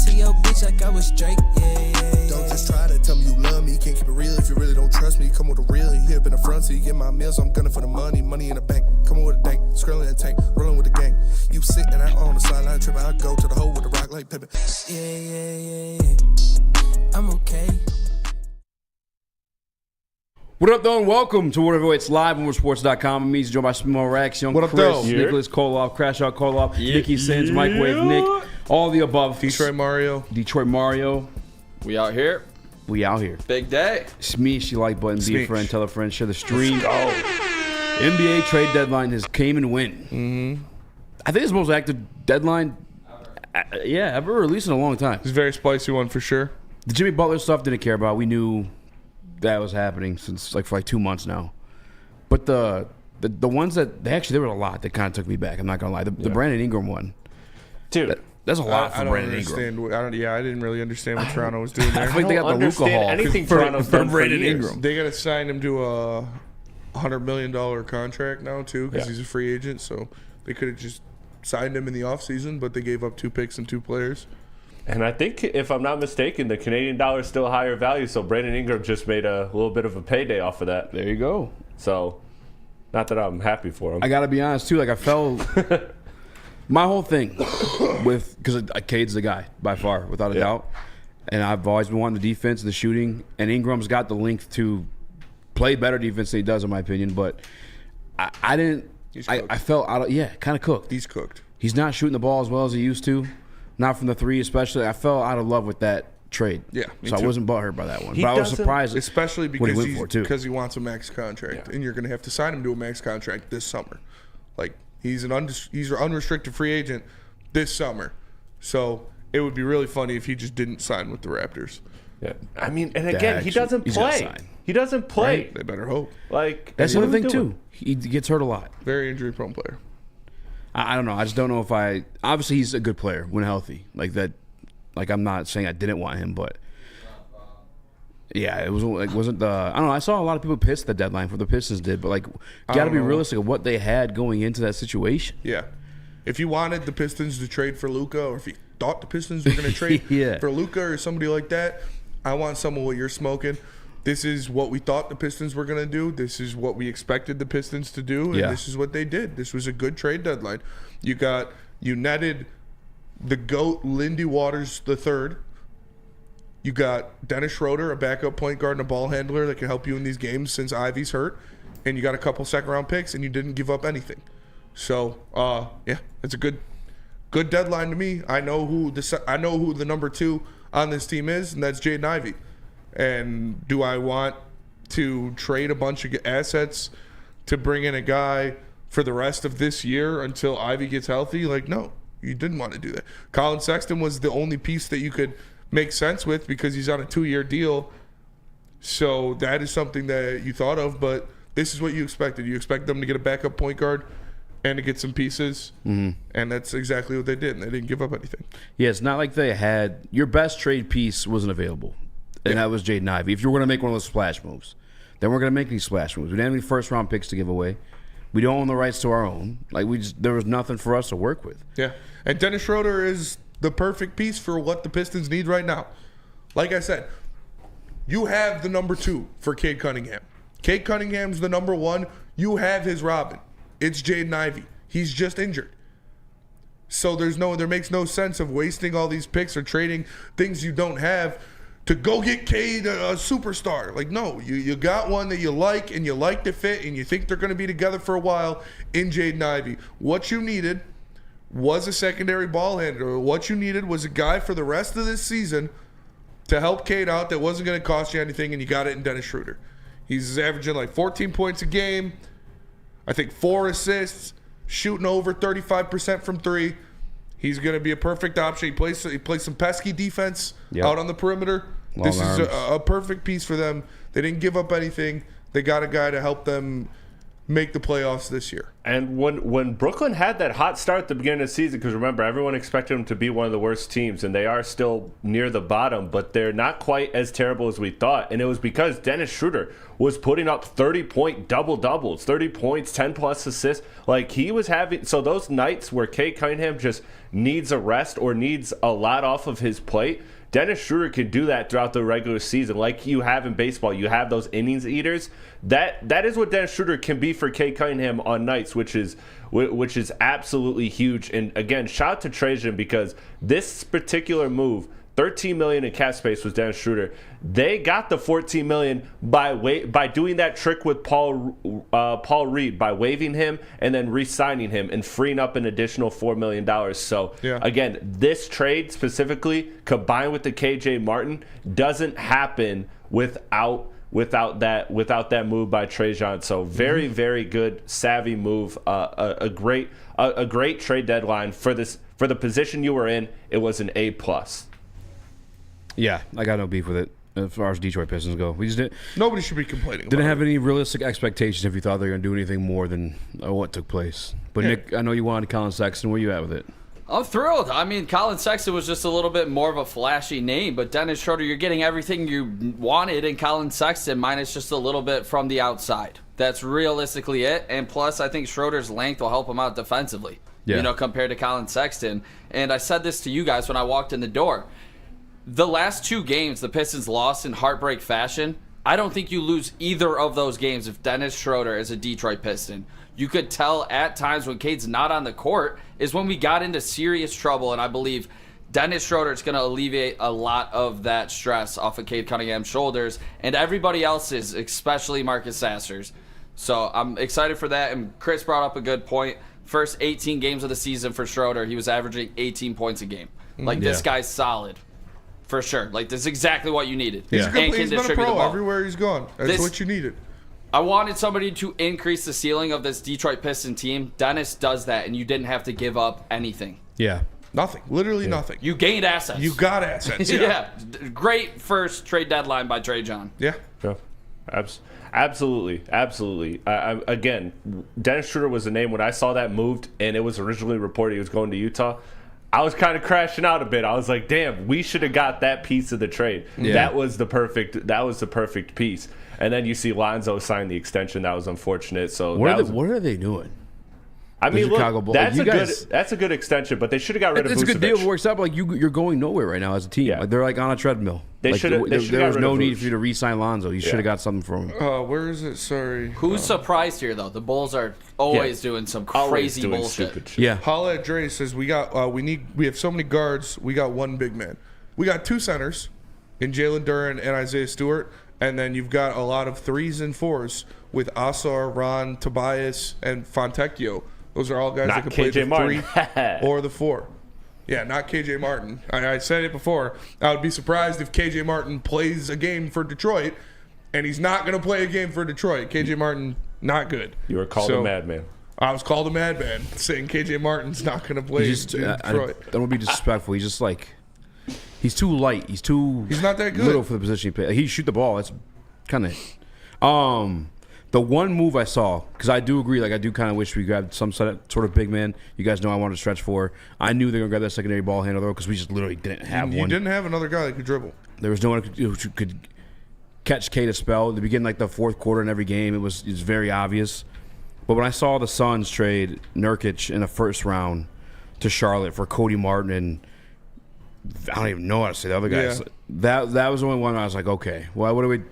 to your bitch like I was Drake, yeah. Don't just try to tell me you love me. Can't keep it real if you really don't trust me. Come with the real, you hip in the front seat. Get my meals, I'm gunning for the money. Money in the bank, come on with a dank. Skrillin' in the tank, rolling with the gang. You sitting out on the sideline tripping. I go to the hole with the rock like Pippin. Yeah. I'm okay. What up, though, and welcome to Woodward. It's live on WoodSports.com. I'm joined by Small Rex, Young what up, Chris, though? Nicholas Kohloff, Crash Out Kohloff, Nicky Sins, Microwave Nick, all the above. Detroit Mario. We out here. We out here. Big day. Smeesh, you like button, be a Smeesh. friend, tell a friend, share the stream. NBA trade deadline has came and went. Mm-hmm. I think it's the most active deadline, ever released in a long time. It's a very spicy one for sure. The Jimmy Butler stuff didn't care about. We knew that was happening since for 2 months now. But the ones that there were a lot that kind of took me back. I'm not gonna lie. The Brandon Ingram one, Dude. That's a lot for I don't Brandon understand. Ingram. I didn't really understand what Toronto was doing there. I think they got the Luka Hall anything for Toronto's done for Brandon years. Ingram. They got to sign him to a $100 million contract now too, because Yeah. he's a free agent. So they could have just signed him in the offseason, but they gave up 2 picks and 2 players. And I think, if I'm not mistaken, the Canadian dollar is still higher value, so Brandon Ingram just made a little bit of a payday off of that. There you go. So, not that I'm happy for him. I gotta be honest too. Like I felt my whole thing with because Cade's the guy by far, without a doubt. And I've always been wanting the defense, the shooting, and Ingram's got the length to play better defense than he does, in my opinion. But I didn't. I felt out of kind of cooked. He's cooked. He's not shooting the ball as well as he used to. Not from the three, especially. I fell out of love with that trade. Yeah, me so too. I wasn't butthurt by that one. He But I was doesn't- surprised, Especially what he because went for, too. he wants a max contract, and you're going to have to sign him to a max contract this summer. Like he's an unrestricted free agent this summer, so it would be really funny if he just didn't sign with the Raptors. Yeah. I mean, and again, he doesn't he's gotta play. sign. He doesn't play. They better hope. Like That's what the other are we thing doing? too. He gets hurt a lot. Very injury prone player. I don't know. I just don't know if I. Obviously, he's a good player when healthy. Like that. Like I'm not saying I didn't want him, but yeah, it wasn't the. I don't know. I saw a lot of people pissed at the deadline for the Pistons did, but like you got to be realistic of what they had going into that situation. Yeah. If you wanted the Pistons to trade for Luka, or if you thought the Pistons were going to trade for Luka or somebody like that, I want some of what you're smoking. This is what we thought the Pistons were going to do. This is what we expected the Pistons to do, and this is what they did. This was a good trade deadline. You netted the GOAT, Lindy Waters III. You got Dennis Schroder, a backup point guard and a ball handler that can help you in these games since Ivy's hurt. And you got a couple second-round picks, and you didn't give up anything. So, it's a good deadline to me. I know who the number 2 on this team is, and that's Jaden Ivey. And do I want to trade a bunch of assets to bring in a guy for the rest of this year until Ivy gets healthy? Like, no, you didn't want to do that. Colin Sexton was the only piece that you could make sense with because he's on a 2-year deal. So that is something that you thought of, but this is what you expected. You expect them to get a backup point guard and to get some pieces, and that's exactly what they did, and they didn't give up anything. Yeah, it's not like they had your best trade piece wasn't available, and that was Jaden Ivey. If you were going to make one of those splash moves, then we're going to make these splash moves. We didn't have any first-round picks to give away. We don't own the rights to our own. Like there was nothing for us to work with. Yeah, and Dennis Schroder is the perfect piece for what the Pistons need right now. Like I said, you have the number 2 for Cade Cunningham. Cade Cunningham's the number 1. You have his Robin. It's Jaden Ivey. He's just injured. So there makes no sense of wasting all these picks or trading things you don't have to go get Cade a superstar. Like, no, you got one that you like and you like the fit and you think they're going to be together for a while in Jaden Ivey. What you needed was a secondary ball handler. What you needed was a guy for the rest of this season to help Cade out that wasn't going to cost you anything, and you got it in Dennis Schroder. He's averaging like 14 points a game, I think 4 assists, shooting over 35% from 3. He's going to be a perfect option. He plays some pesky defense out on the perimeter. This is a perfect piece for them. They didn't give up anything. They got a guy to help them make the playoffs this year. And when Brooklyn had that hot start at the beginning of the season, because remember, everyone expected them to be one of the worst teams, and they are still near the bottom, but they're not quite as terrible as we thought. And it was because Dennis Schroder was putting up 30-point double-doubles, 30 points, 10-plus assists. Like, he was having – so those nights where Cade Cunningham just needs a rest or needs a lot off of his plate, Dennis Schroder can do that throughout the regular season. Like you have in baseball, you have those innings eaters. That is what Dennis Schroder can be for Cade Cunningham on nights, which is absolutely huge. And again, shout out to Trajan, because this particular move, $13 million in cap space, was Dennis Schroder. They got the $14 million by doing that trick with Paul Reed, by waiving him and then re-signing him and freeing up an additional $4 million. So again, this trade specifically, combined with the KJ Martin, doesn't happen without that move by Trajan. So very, very good, savvy move. A great trade deadline for the position you were in. It was an A+. Yeah, I got no beef with it as far as Detroit Pistons go. We just didn't. Nobody should be complaining. Didn't have any realistic expectations if you thought they were going to do anything more than what took place. But Nick, I know you wanted Colin Sexton. Where you at with it? I'm thrilled. I mean, Colin Sexton was just a little bit more of a flashy name, but Dennis Schroder, you're getting everything you wanted in Colin Sexton, minus just a little bit from the outside. That's realistically it. And plus, I think Schroeder's length will help him out defensively, compared to Colin Sexton. And I said this to you guys when I walked in the door. The last 2 games the Pistons lost in heartbreak fashion, I don't think you lose either of those games if Dennis Schroder is a Detroit Piston. You could tell at times when Cade's not on the court is when we got into serious trouble, and I believe Dennis Schroder is going to alleviate a lot of that stress off of Cade Cunningham's shoulders and everybody else's, especially Marcus Sasser's. So I'm excited for that, and Chris brought up a good point. First 18 games of the season for Schroder, he was averaging 18 points a game. This guy's solid. For sure. Like, this is exactly what you needed. He's been a pro everywhere he's gone. That's what you needed. I wanted somebody to increase the ceiling of this Detroit Piston team. Dennis does that, and you didn't have to give up anything. Yeah. Nothing. Literally nothing. You gained assets. You got assets. Yeah. Great first trade deadline by Trajan. Yeah. Absolutely. Again, Dennis Schroder was the name when I saw that moved, and it was originally reported he was going to Utah. I was kind of crashing out a bit. I was like, damn, we should have got that piece of the trade. Yeah. That was the perfect piece. And then you see Lonzo sign the extension. That was unfortunate. So what are they doing? I mean, look, that's a good extension, but they should have got rid of Vucevic. It's a good deal. It works out, but you're going nowhere right now as a team. Yeah. Like, they're like on a treadmill. There was no need for you to re-sign Lonzo. You should have got something from him. Where is it? Sorry. Who's surprised here, though? The Bulls are always doing some crazy bullshit. Yeah. Holla at Dre says we have so many guards. We got one big man. We got 2 centers in Jalen Duren and Isaiah Stewart, and then you've got a lot of 3s and 4s with Asar, Ron, Tobias, and Fontecchio. Those are all guys that can play the 3 or the 4. Yeah, not KJ Martin. I said it before. I would be surprised if KJ Martin plays a game for Detroit, and he's not going to play a game for Detroit. KJ Martin, not good. You were called a madman. I was called a madman, saying KJ Martin's not going to play in Detroit. I don't want to be disrespectful. He's just like, he's too light. He's not that good. Little for the position he plays. He shoot the ball. That's kind of the one move I saw, because I do agree, like I do kind of wish we grabbed some sort of big man. You guys know I wanted to stretch for. I knew they were going to grab that secondary ball handler, though, because we just literally didn't have one. You didn't have another guy that could dribble. There was no one who could catch Cade a spell. At the beginning, like the fourth quarter in every game, it was very obvious. But when I saw the Suns trade Nurkic in the first round to Charlotte for Cody Martin and I don't even know how to say the other guys, that was the only one I was like, okay, well, what do we...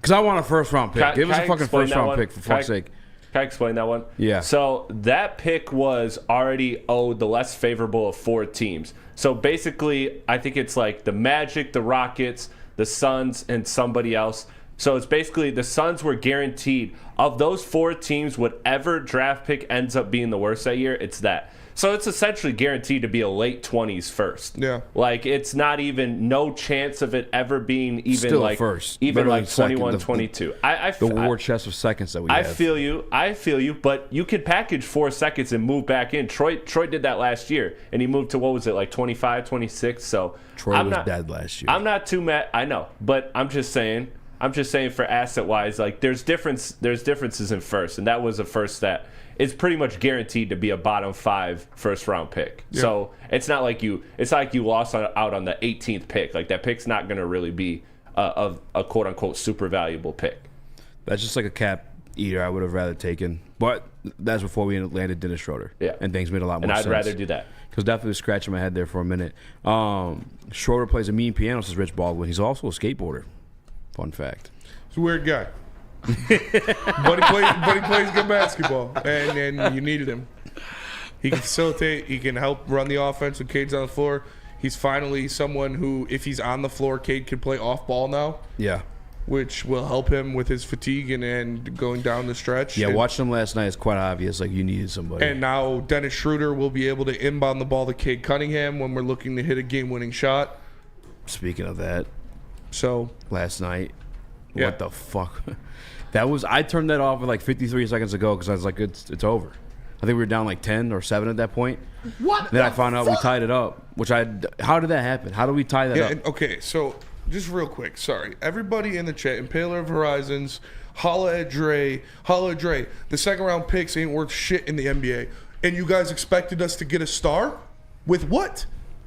Because I want a first-round pick. Give us a fucking first-round pick, for fuck's sake. Can I explain that one? Yeah. So that pick was already owed the less favorable of 4 teams. So basically, I think it's like the Magic, the Rockets, the Suns, and somebody else. So it's basically the Suns were guaranteed, of those 4 teams, whatever draft pick ends up being the worst that year, it's that. So it's essentially guaranteed to be a late 20s first. Yeah. Like, it's not even no chance of it ever being even still like first. Even like 21, 22. The war chest of seconds that we have. I feel you, but you could package 4 seconds and move back in. Troy did that last year, and he moved to, what was it, like 25, 26? So Troy was dead last year. I'm not too mad. I know, but I'm just saying, I'm just saying for asset wise, like there's differences in first, and that was a first that is pretty much guaranteed to be a bottom 5 first round pick. Yeah. So it's not like you lost out on the 18th pick. Like that pick's not going to really be a quote unquote super valuable pick. That's just like a cap eater I would have rather taken. But that's before we landed Dennis Schroder. Yeah. And things made a lot more sense. And I'd rather do that. Because definitely scratching my head there for a minute. Schroder plays a mean piano, says Rich Baldwin. He's also a skateboarder. Fun fact. He's a weird guy. but he plays good basketball. And you needed him. He can facilitate. He can help run the offense when Cade's on the floor. He's finally someone who, if he's on the floor, Cade can play off ball now. Yeah. Which will help him with his fatigue and going down the stretch. Yeah, watching him last night is quite obvious. Like, you needed somebody. And now Dennis Schroder will be able to inbound the ball to Cade Cunningham when we're looking to hit a game-winning shot. Speaking of that, so last night, what the fuck? I turned that off like 53 seconds ago because I was like, it's over. I think we were down like 10 or 7 at that point. What? Then I found out we tied it up. How did that happen? How did we tie that up? Okay, so just real quick, sorry. Everybody in the chat, Impaler of Horizons, holla at Dre. The second round picks ain't worth shit in the NBA. And you guys expected us to get a star? With what?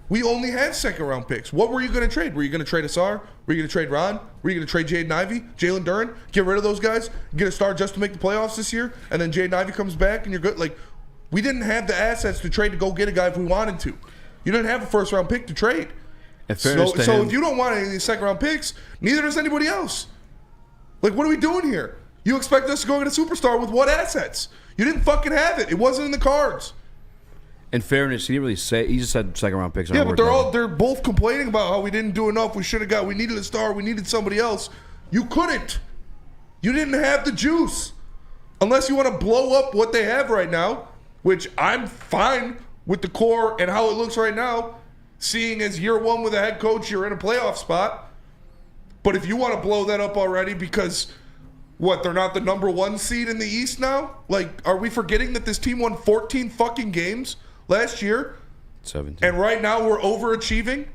We only had second round picks. What were you going to trade? Were you going to trade Asar? Were you going to trade Ron? Were you going to trade Jaden Ivey? Jalen Duren? Get rid of those guys? Get a star just to make the playoffs this year? And then Jaden Ivey comes back and you're good? Like, we didn't have the assets to trade to go get a guy if we wanted to. You didn't have a first round pick to trade. So if you don't want any of these second round picks, neither does anybody else. Like, what are we doing here? You expect us to go get a superstar with what assets? You didn't fucking have it. It wasn't in the cards. In fairness, he didn't really say. He just said second round picks. Yeah, but they're both complaining about how we didn't do enough. We should have got. We needed a star. We needed somebody else. You couldn't. You didn't have the juice, unless you want to blow up what they have right now, which I'm fine with the core and how it looks right now. Seeing as year one with a head coach, you're in a playoff spot. But if you want to blow that up already because, they're not the number 1 seed in the East now? Like, are we forgetting that this team won 14 fucking games last year? 17. And right now we're overachieving?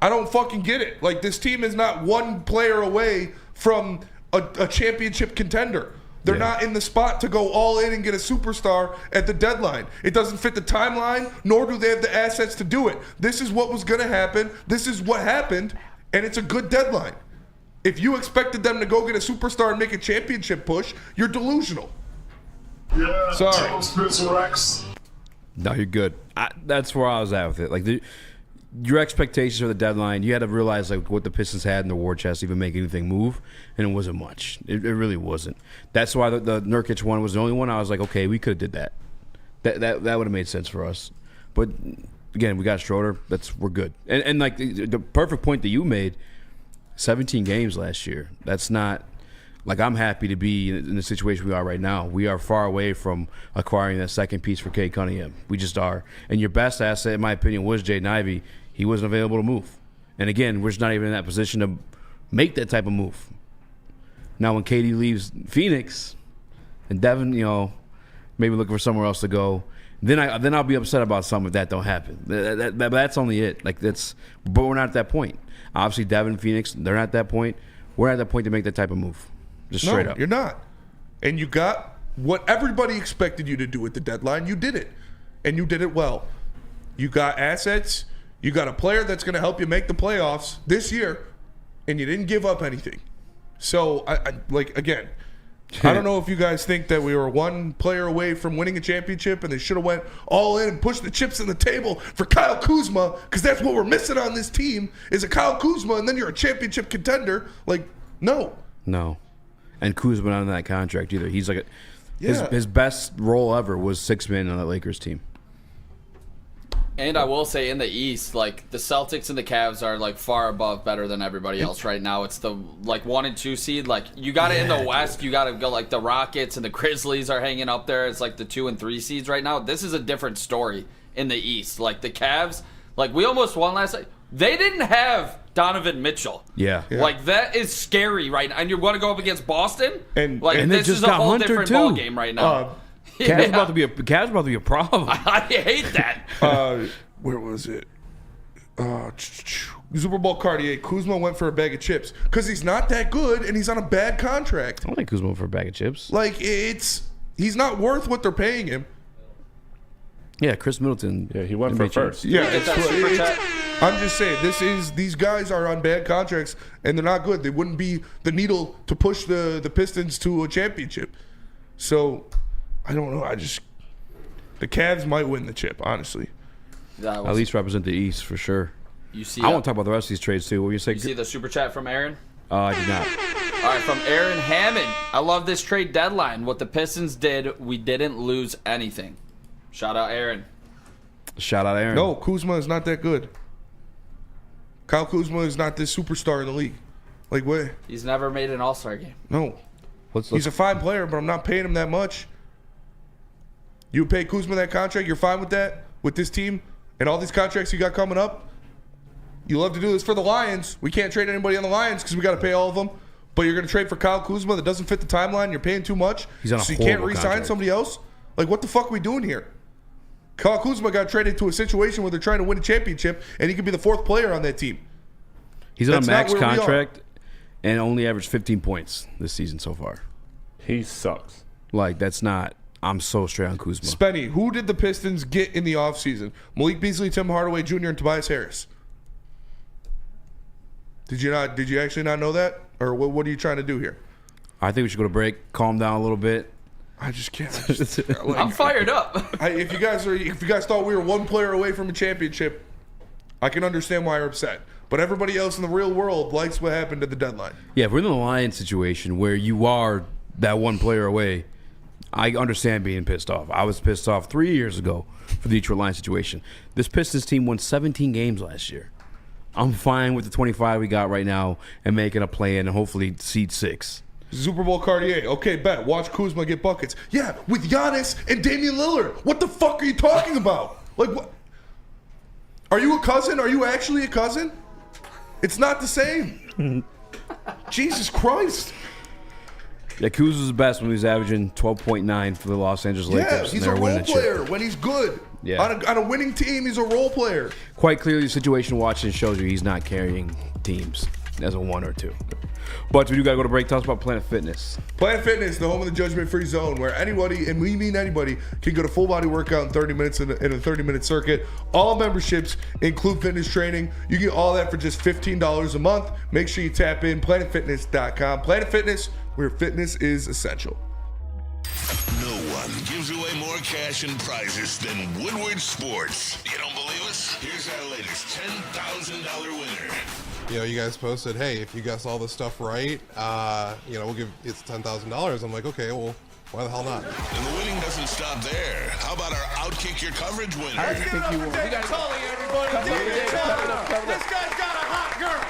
I don't fucking get it. Like, this team is not one player away from a championship contender. They're not in the spot to go all in and get a superstar at the deadline. It doesn't fit the timeline, nor do they have the assets to do it. This is what was going to happen. This is what happened, and it's a good deadline. If you expected them to go get a superstar and make a championship push, you're delusional. Yeah, sorry. No, you're good. That's where I was at with it. Like, your expectations for the deadline, you had to realize like what the Pistons had in the war chest to even make anything move, and it wasn't much. It really wasn't. That's why the Nurkic one was the only one I was like, okay, we could have did that. That would have made sense for us. But again, we got Schroeder. We're good. And like the perfect point that you made, 17 games last year. That's not like I'm happy to be in the situation we are right now. We are far away from acquiring that second piece for Cade Cunningham. We just are. And your best asset, in my opinion, was Jaden Ivey. He wasn't available to move. And again, we're just not even in that position to make that type of move. Now, when KD leaves Phoenix and Devin, maybe looking for somewhere else to go, then I'll be upset about something if that don't happen. That's only it. But we're not at that point. Obviously, Devin, Phoenix, they're not at that point. We're not at that point to make that type of move. Just straight up. You're not. And you got what everybody expected you to do at the deadline. You did it. And you did it well. You got assets. You got a player that's going to help you make the playoffs this year. And you didn't give up anything. So, again, I don't know if you guys think that we were one player away from winning a championship and they should have went all in and pushed the chips on the table for Kyle Kuzma, because that's what we're missing on this team is a Kyle Kuzma, and then you're a championship contender. Like, no. No. And Kuzma not on that contract either. He's like his best role ever was 6 man on that Lakers team. And I will say in the East, like the Celtics and the Cavs are like far above better than everybody else right now. It's the 1 and 2 seed. Like you got it in the West, you got to go like the Rockets and the Grizzlies are hanging up there. It's like the 2 and 3 seeds right now. This is a different story in the East. Like the Cavs, like we almost won last night. They didn't have Donovan Mitchell. Yeah. Like that is scary right now. And you're going to go up against Boston? And this is a whole different ball game right now. Cavs about to be a problem. I hate that. Where was it? Super Bowl Cartier. Kuzma went for a bag of chips because he's not that good and he's on a bad contract. I don't think Kuzma went for a bag of chips. Like he's not worth what they're paying him. Yeah, Chris Middleton. Yeah, he went for first. Yeah, I'm just saying these guys are on bad contracts and they're not good. They wouldn't be the needle to push the Pistons to a championship. So I don't know. The Cavs might win the chip, honestly. At least represent the East for sure. You see? I want to talk about the rest of these trades too. What were you saying? You see the super chat from Aaron? I did not. All right, from Aaron Hammond. I love this trade deadline. What the Pistons did, we didn't lose anything. Shout out Aaron. Shout out Aaron. No, Kuzma is not that good. Kyle Kuzma is not this superstar in the league. Like what? He's never made an All-Star game. No. He's a fine player, but I'm not paying him that much. You pay Kuzma that contract, you're fine with that? With this team and all these contracts you got coming up? You love to do this for the Lions. We can't trade anybody on the Lions because we got to pay all of them. But you're going to trade for Kyle Kuzma that doesn't fit the timeline. You're paying too much. He's on a so you can't horrible re-sign contract. somebody else? Like, what the fuck are we doing here? Kyle Kuzma got traded to a situation where they're trying to win a championship, and he could be the fourth player on that team. He's on a That's not max where we are. contract and only averaged 15 points this season so far. He sucks. Like, that's not... I'm so straight on Kuzma. Spenny, who did the Pistons get in the offseason? Malik Beasley, Tim Hardaway Jr., and Tobias Harris. Did you actually not know that? Or what are you trying to do here? I think we should go to break, calm down a little bit. I just can't. I'm fired up. If you guys thought we were one player away from a championship, I can understand why you're upset. But everybody else in the real world likes what happened at the deadline. Yeah, if we're in the Lions situation where you are that one player away, I understand being pissed off. I was pissed off 3 years ago for the Detroit Lions situation. This Pistons team won 17 games last year. I'm fine with the 25 we got right now and making a play in and hopefully seed 6. Super Bowl Cartier. Okay, bet. Watch Kuzma get buckets. Yeah, with Giannis and Damian Lillard. What the fuck are you talking about? Like, what? Are you a cousin? Are you actually a cousin? It's not the same. Jesus Christ. Yeah, Kuz was the best when he was averaging 12.9 for the Los Angeles Lakers. Yeah, and he's they a were role winning a chip. player when he's good. Yeah. On a winning team, he's a role player. Quite clearly, the situation watching shows you he's not carrying teams as a 1 or 2. But we do got to go to break. Tell us about Planet Fitness. Planet Fitness, the home of the judgment-free zone, where anybody, and we mean anybody, can go to full body workout in 30 minutes in a 30-minute circuit. All memberships include fitness training. You get all that for just $15 a month. Make sure you tap in, planetfitness.com. Planet Fitness, where fitness is essential. No one gives away more cash and prizes than Woodward Sports. You don't believe us? Here's our latest $10,000 winner. You know, you guys posted, hey, if you guess all this stuff right, we'll give it's $10,000. I'm like, okay, well, why the hell not? And the winning doesn't stop there. How about our Outkick Your Coverage winner? I think you won. This guy's got a hot girl.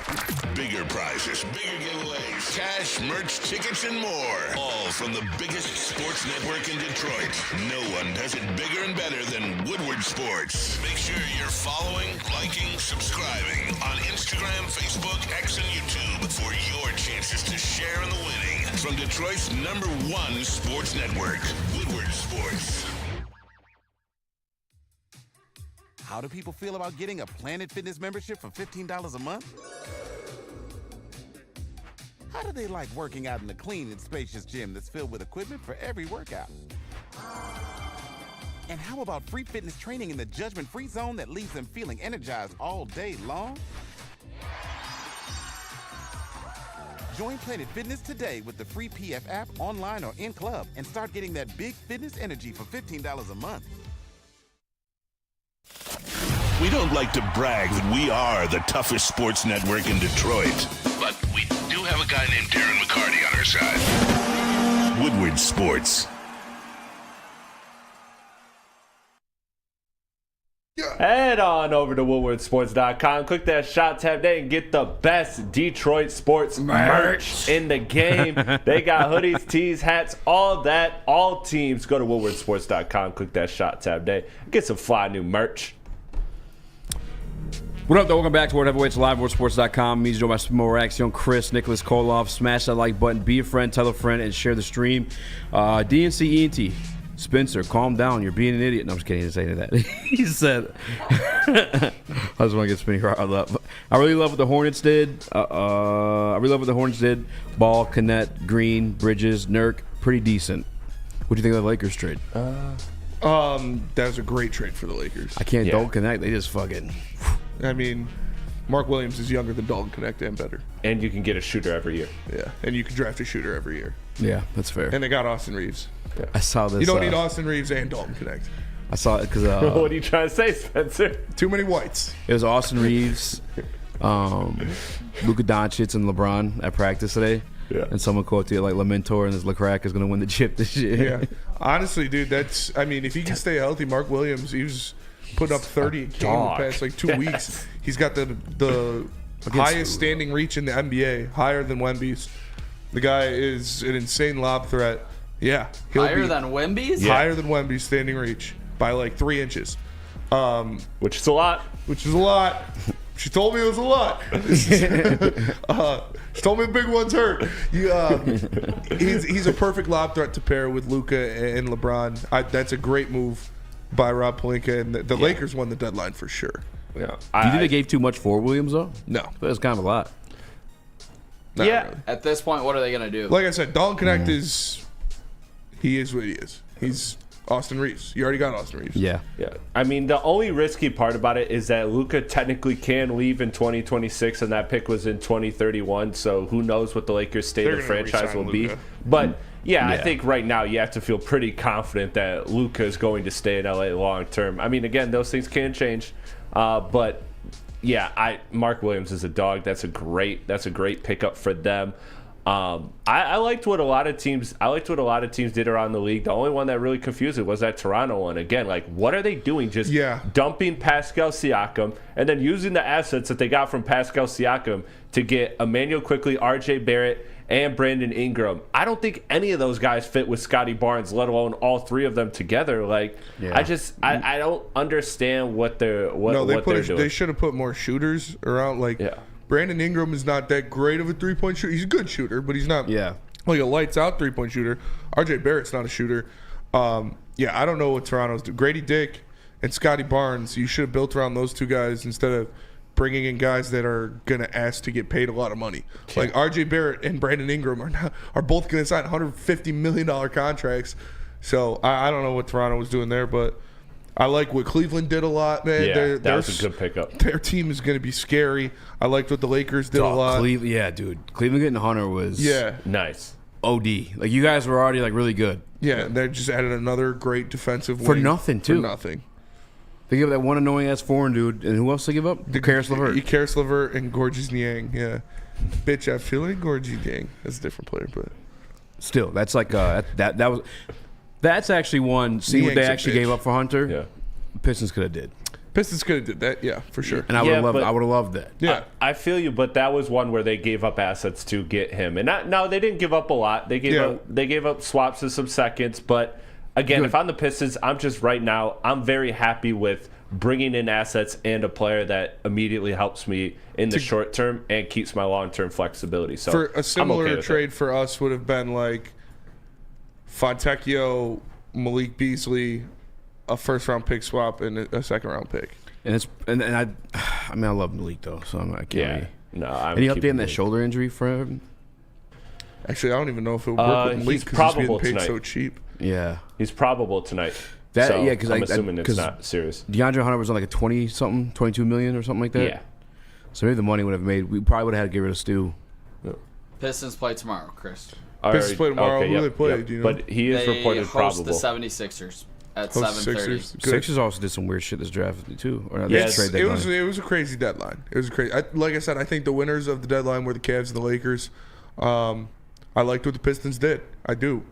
Bigger prizes, bigger giveaways, cash, merch, tickets, and more. All from the biggest sports network in Detroit. No one does it bigger and better than Woodward Sports. Make sure you're following, liking, subscribing on Instagram, Facebook, X, and YouTube for your chances to share in the winning. From Detroit's #1 sports network, Woodward Sports. How do people feel about getting a Planet Fitness membership for $15 a month? How do they like working out in a clean and spacious gym that's filled with equipment for every workout? And how about free fitness training in the judgment-free zone that leaves them feeling energized all day long? Join Planet Fitness today with the free PF app, online or in club, and start getting that big fitness energy for $15 a month. We don't like to brag that we are the toughest sports network in Detroit, but we do have a guy named Darren McCarty on our side. Woodward Sports. Head on over to WoodwardSports.com. Click that shop tab there and get the best Detroit sports merch in the game. They got hoodies, tees, hats, all that. All teams. Go to WoodwardSports.com. Click that shop tab there. Get some fly new merch. What up, though? Welcome back to World Heavyweights Live, WoodwardSports.com. Means joined by Smo Reaction, Chris, Nicholas Kohloff. Smash that like button, be a friend, tell a friend, and share the stream. DNC ENT. Spencer, calm down. You're being an idiot. No, I'm just kidding. He didn't say any of that. He said, I just want to get Spinny riled up. I really love what the Hornets did. Ball, Knet, Green, Bridges, Nurk. Pretty decent. What do you think of the Lakers trade? That was a great trade for the Lakers. I can't Dalton Connect. They just fucking. I mean, Mark Williams is younger than Dalton Connect and better. And you can get a shooter every year. Yeah, and you can draft a shooter every year. Yeah, that's fair. And they got Austin Reeves. Yeah. I saw this. You don't need Austin Reeves and Dalton Connect. I saw it because. What are you trying to say, Spencer? Too many whites. It was Austin Reeves, Luka Doncic, and LeBron at practice today. Yeah. And someone quoted it like Lamentor and this Lecrack is going to win the chip this year. Yeah. Honestly, dude, if he can stay healthy, Mark Williams, he was putting up 30 a game in the past like 2 weeks. He's got the highest standing reach in the NBA, higher than Wemby's. The guy is an insane lob threat. Yeah. Higher than Wemby's? Yeah. Higher than Wemby's standing reach by like 3 inches. Which is a lot. She told me it was a lot. She told me the big one's hurt. He's a perfect lob threat to pair with Luka and LeBron. That's a great move by Rob Pelinka, and the Lakers won the deadline for sure. Yeah. Do you think they gave too much for Williams, though? No. That's kind of a lot. Not really. At this point, what are they going to do? Like I said, Dalton Connect is what he is. He's Austin Reeves. You already got Austin Reeves. Yeah. Yeah. I mean, the only risky part about it is that Luka technically can leave in 2026, and that pick was in 2031. So who knows what the Lakers' state of the franchise will be. But, I think right now you have to feel pretty confident that Luka is going to stay in LA long term. I mean, again, those things can change. But, Mark Williams is a dog. That's a great pickup for them. I liked what a lot of teams did around the league. The only one that really confused me was that Toronto one. Again, like, what are they doing? Just dumping Pascal Siakam and then using the assets that they got from Pascal Siakam to get Emmanuel Quickley, RJ Barrett, and Brandon Ingram. I don't think any of those guys fit with Scotty Barnes, let alone all three of them together. Like, I don't understand what they're doing. They should have put more shooters around. Like, Brandon Ingram is not that great of a three-point shooter. He's a good shooter, but he's not like a lights-out three-point shooter. RJ Barrett's not a shooter. I don't know what Toronto's doing. Grady Dick and Scotty Barnes, you should have built around those two guys instead of bringing in guys that are going to ask to get paid a lot of money. Like RJ Barrett and Brandon Ingram are both going to sign $150 million contracts. So I don't know what Toronto was doing there, but I like what Cleveland did a lot, man. Yeah, that was a good pickup. Their team is going to be scary. I liked what the Lakers did a lot. Cleveland getting Hunter was nice. OD. Like, you guys were already like really good. Yeah, they just added another great defensive for wing. nothing too. For nothing. They give that one annoying ass foreign dude, and who else they give up? Karis LeVert. Karis LeVert and Gorgeous Niang. Yeah, bitch, I feel like Gorgeous Niang. That's a different player, but still, that's like that's actually one. See what they actually gave up for Hunter. Yeah, Pistons could have did. Pistons could have did that. Yeah, for sure. And I would have loved that. Yeah, I feel you, but that was one where they gave up assets to get him, and no, they didn't give up a lot. They gave up swaps and some seconds, but. Again, if I'm the Pistons, I'm very happy with bringing in assets and a player that immediately helps me in the short term and keeps my long-term flexibility. So for a similar trade for us would have been like Fontecchio, Malik Beasley, a first-round pick swap, and a second-round pick. And I love Malik though, so I can't. Yeah, no. Any update on that shoulder injury for him? Actually, I don't even know if it would work with Malik because he's getting paid so cheap. Yeah, he's probable tonight. Because I'm assuming it's not serious. DeAndre Hunter was on like a 22 million or something like that. Yeah. So maybe the money would have made. We probably would have had to get rid of Stu. Yeah. Pistons play tomorrow, Chris. Pistons play tomorrow. Who do they play? Do you know? But he is reported probable. They host the 76ers at 7:30. Sixers also did some weird shit this draft too. It was a crazy deadline. It was crazy. Like I said, I think the winners of the deadline were the Cavs and the Lakers. I liked what the Pistons did. I do.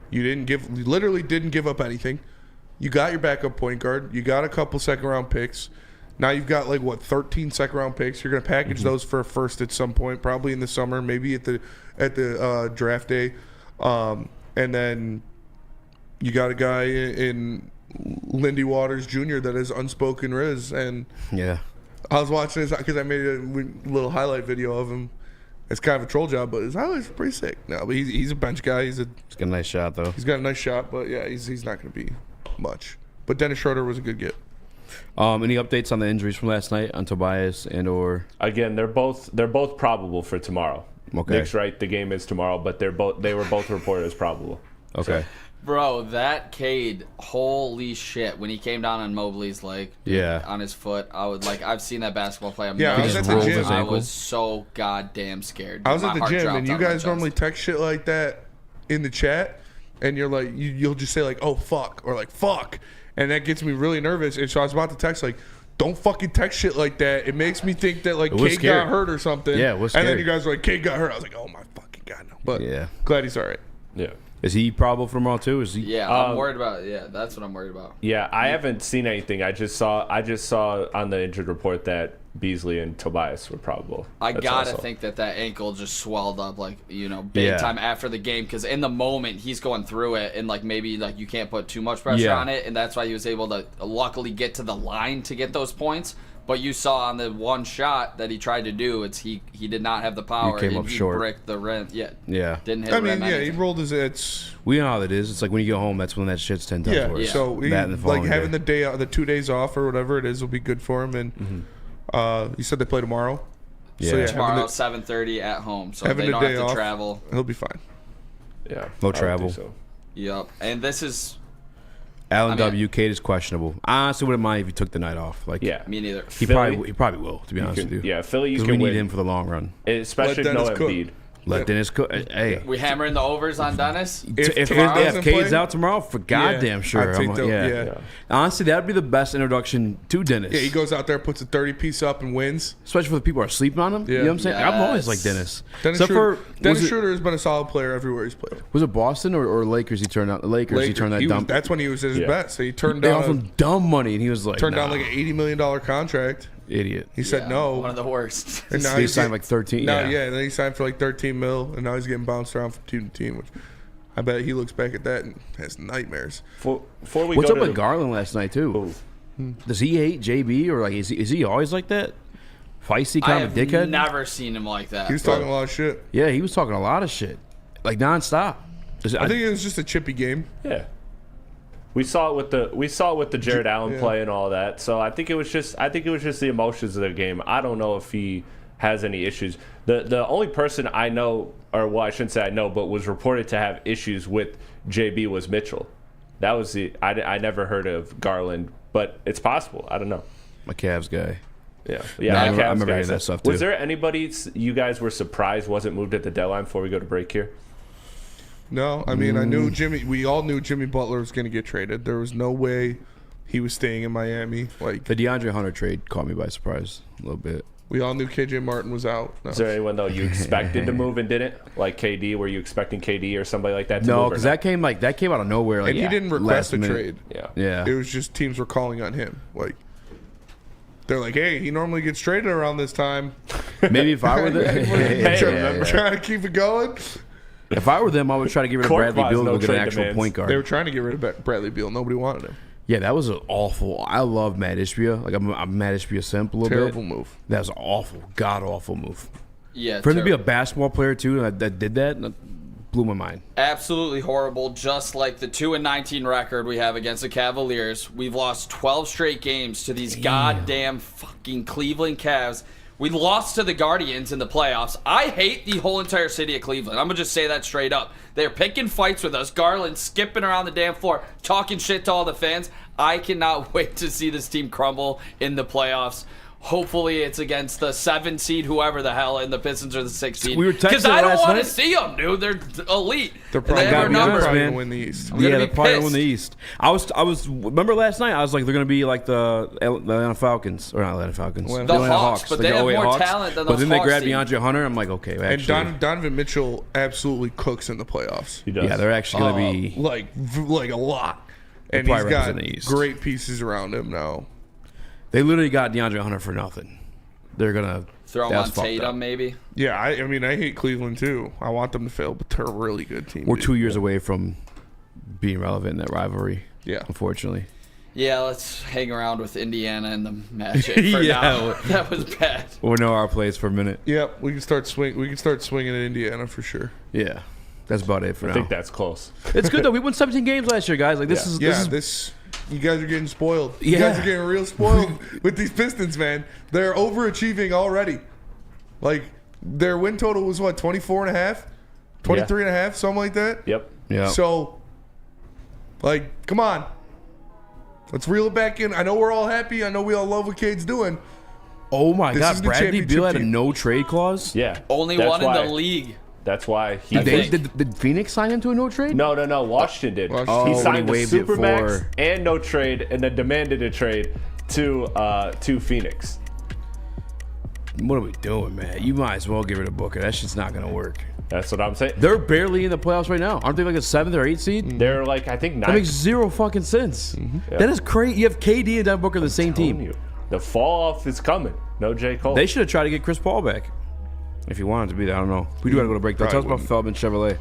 You literally didn't give up anything. You got your backup point guard. You got a couple second-round picks. Now you've got 13 second-round picks. You're going to package those for a first at some point, probably in the summer, maybe at the draft day, and then you got a guy in Lindy Waters Jr. that is unspoken Riz. And yeah, I was watching this because I made a little highlight video of him. It's kind of a troll job, but his highlights are pretty sick. No, but he's a bench guy. He's got a nice shot though. He's got a nice shot, but yeah, he's not going to be much. But Dennis Schroder was a good get. Any updates on the injuries from last night on Tobias and or? Again, they're both probable for tomorrow. Okay. Nick's right. The game is tomorrow, but they were both reported as probable. Okay. So. Bro, that Cade, holy shit! When he came down on Mobley's leg, on his foot, I was like, I've seen that basketball play. I was at the gym. I was so goddamn scared. I was My at the heart gym, dropped and you out of my guys chest. normally text shit like that in the chat, and you're like, you'll just say like, "Oh fuck," or like "fuck," and that gets me really nervous. And so I was about to text like, "Don't fucking text shit like that." It makes me think that like Cade got hurt or something. Yeah, it was And scary. then you guys were like, "Cade got hurt." I was like, "Oh my fucking god, no!" But glad he's all right. Yeah. Is he probable for tomorrow too? Is he? Yeah, I'm worried about. Yeah, that's what I'm worried about. Yeah, I haven't seen anything. I just saw on the injured report that Beasley and Tobias were probable. I gotta think that ankle just swelled up like big time after the game, because in the moment he's going through it and like maybe like you can't put too much pressure on it, and that's why he was able to luckily get to the line to get those points. But you saw on the one shot that he tried to do, he did not have the power. He came and up he short. bricked the rim. Yeah. Didn't hit I the mean, rim he anything. rolled his. We know how that is. It's like when you go home, that's when that shit's 10 times worse. So he, That and the like following having day. the 2 days off or whatever it is will be good for him. And you said they play tomorrow. Yeah. So, Tomorrow, 7:30 at home, so having they the don't day have to off, travel. He'll be fine. Yeah. No I would travel. think so. Yep. And this is Allen W. Cade is questionable. I honestly wouldn't mind if he took the night off. Like, Yeah. me neither. he probably will. To be honest with you. Yeah, Philly, you 'Cause can we need win. him for the long run. Especially Let if no Dennis cook. Embiid. Let Dennis cook. Hey, We hammering the overs on Dennis. If tomorrow doesn't Cade's play, out tomorrow, for goddamn sure. I'd take I'm the- like, yeah. Honestly, that would be the best introduction to Dennis. Yeah, he goes out there, puts a 30-piece up, and wins. Especially for the people who are sleeping on him. You know what I'm saying? I've always liked Dennis. Dennis Schroder has been a solid player everywhere he's played. Was it Boston or Lakers? He turned out the Lakers. He turned that dumb. That's when he was at his best. So he turned They down offered him dumb money, and he was like, turned down nah. like an $80 million contract. Idiot. He said no. One of the worst. And now He he's signed getting- like 13. No, Yeah. and then he signed for like 13 mil, and now he's getting bounced around from team to team, which I bet he looks back at that and has nightmares. Before we What's go up to with Garland last night too? Does he hate JB or like is he always like that? Feisty I kind have of a dickhead. never seen him like that. He was talking a lot of shit. Yeah, he was talking a lot of shit, like nonstop. I think it was just a chippy game. Yeah. We saw it with the Jared Allen play and all that. So I think it was just the emotions of the game. I don't know if he has any issues. The only person I know, or well, I shouldn't say I know, but was reported to have issues with JB was Mitchell. That was I never heard of Garland, but it's possible. I don't know. My Cavs guy. Yeah. I Cavs remember guy. hearing that stuff too. Was there anybody you guys were surprised wasn't moved at the deadline before we go to break here? No, I mean, I knew Jimmy. We all knew Jimmy Butler was going to get traded. There was no way he was staying in Miami. Like The DeAndre Hunter trade caught me by surprise a little bit. we all knew KJ Martin was out. No. Is there anyone though you expected to move and didn't? Like KD, were you expecting KD or somebody like that to No, move? because that came out of nowhere. Like, And he didn't request a last minute. trade. Yeah. Yeah. It was just teams were calling on him. Like they're like, hey, he normally gets traded around this time. Maybe if I were Trying to keep it going. If I were them, I would try to get rid of Court Bradley wise, Beal and no go get an trade actual demands. point guard. They were trying to get rid of Bradley Beal. Nobody wanted him. Yeah, that was an awful. I love Matt Ishbia. Like I'm a Matt Ishbia simp a little Terrible bit. move. That was an awful, god awful move. Yeah, For him to be a terrible. basketball player too that did that blew my mind. Absolutely horrible. Just like the 2-19 record we have against the Cavaliers, we've lost 12 straight games to these goddamn fucking Cleveland Cavs. We lost to the Guardians in the playoffs. I hate the whole entire city of Cleveland. I'm going to just say that straight up. They're picking fights with us. Garland skipping around the damn floor, talking shit to all the fans. I cannot wait to see this team crumble in the playoffs. Hopefully it's against the 7 seed, whoever the hell, and the Pistons are the 6 seed. We were texting because I don't last want to night. see them, dude. They're elite. They're And probably they have our gotta be number. honest, man. going to win the East. I'm gonna Yeah, be they're probably gonna win pissed. the East. I was. Remember last night? I was like, they're gonna be like the Atlanta Falcons, or not Atlanta Falcons, The Atlanta Hawks, but the they have 08 more Hawks. talent than But those then they Hawks grabbed team. DeAndre Hunter. I'm like, okay, And actually, Donovan Mitchell absolutely cooks in the playoffs. He does. yeah, they're actually gonna be. Like a lot. And he's probably got represent the East. great pieces around him now. They literally got DeAndre Hunter for nothing. They're gonna Throw him that's on fucked up. Tatum, maybe. Yeah, I mean, I hate Cleveland too. I want them to fail, but they're a really good team. We're dude. 2 years away from being relevant in that rivalry. Yeah. unfortunately. Yeah, let's hang around with Indiana and the Magic for now. That was bad. We'll know our plays for a minute. Yep, we can start swinging at Indiana for sure. Yeah, that's about it for now. I think that's close. It's good though. We won 17 games last year, guys. Like this is you guys are getting spoiled. Yeah. You guys are getting real spoiled with these Pistons, man. They're overachieving already. Like their win total was what, 24.5, 23.5, something like that. Yep. Yeah. So, like, come on. Let's reel it back in. I know we're all happy. I know we all love what Cade's doing. Oh my This God, is the Bradley Beal had a championship no trade clause. Yeah. Only That's one why- in the league. That's why he Did Phoenix sign him to a no trade? No. Washington did. Oh, he when signed he a waived it supermax for- and no trade, and then demanded a trade to Phoenix. What are we doing, man? You might as well get rid of Booker. That shit's not gonna work. That's what I'm saying. They're barely in the playoffs right now. Aren't they like a 7th or 8th seed? They're like, I think, That 9. makes zero fucking sense. Yeah. That is crazy. You have KD and Devin Booker on the same team. You. The fall off is coming. No J. Cole. They should have tried to get Chris Paul back. If he wanted to be there, I don't know. We do got to go to break. Tell us about Feldman Chevrolet.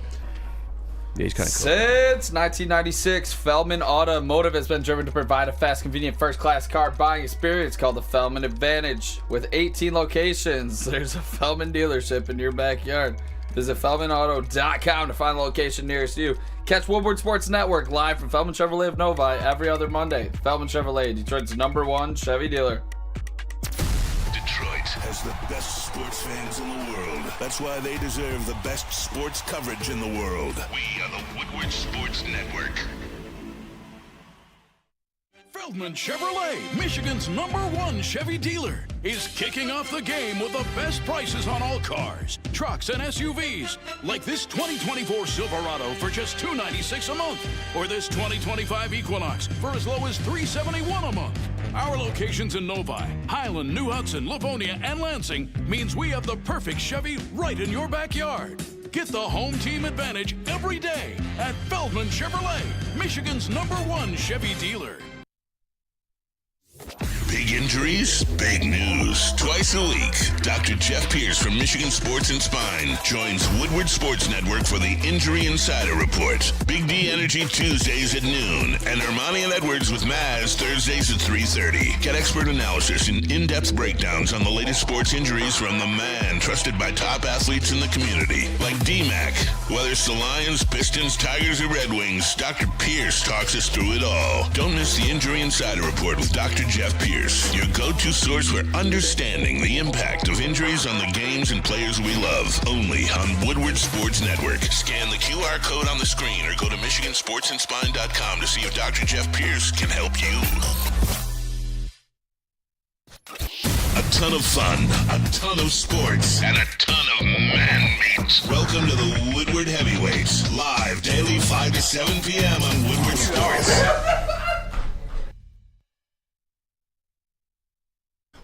Yeah, he's kind of cool. Since 1996, Feldman Automotive has been driven to provide a fast, convenient, first-class car buying experience called the Feldman Advantage. With 18 locations, there's a Feldman dealership in your backyard. Visit FeldmanAuto.com to find the location nearest you. Catch Woodward Sports Network live from Feldman Chevrolet of Novi every other Monday. Feldman Chevrolet, Detroit's #1 Chevy dealer. Detroit has the best sports fans in the world. That's why they deserve the best sports coverage in the world. We are the Woodward Sports Network. Feldman Chevrolet, Michigan's #1 Chevy dealer, is kicking off the game with the best prices on all cars, trucks, and SUVs, like this 2024 Silverado for just $296 a month, or this 2025 Equinox for as low as $371 a month. Our locations in Novi, Highland, New Hudson, Livonia, and Lansing means we have the perfect Chevy right in your backyard. Get the home team advantage every day at Feldman Chevrolet, Michigan's #1 Chevy dealer. Big injuries, big news. Twice a week, Dr. Jeff Pierce from Michigan Sports and Spine joins Woodward Sports Network for the Injury Insider Report. Big D Energy Tuesdays at noon, and Ermanni and Edwards with Maz Thursdays at 3:30. Get expert analysis and in-depth breakdowns on the latest sports injuries from the man trusted by top athletes in the community, like D-Mac. Whether it's the Lions, Pistons, Tigers, or Red Wings, Dr. Pierce talks us through it all. Don't miss the Injury Insider Report with Dr. Jeff Pierce, your go-to source for understanding the impact of injuries on the games and players we love. Only on Woodward Sports Network. Scan the QR code on the screen or go to MichiganSportsandSpine.com to see if Dr. Jeff Pierce can help you. A ton of fun, a ton of sports, and a ton of man meat. Welcome to the Woodward Heavyweights, live daily 5 to 7 p.m. on Woodward Sports.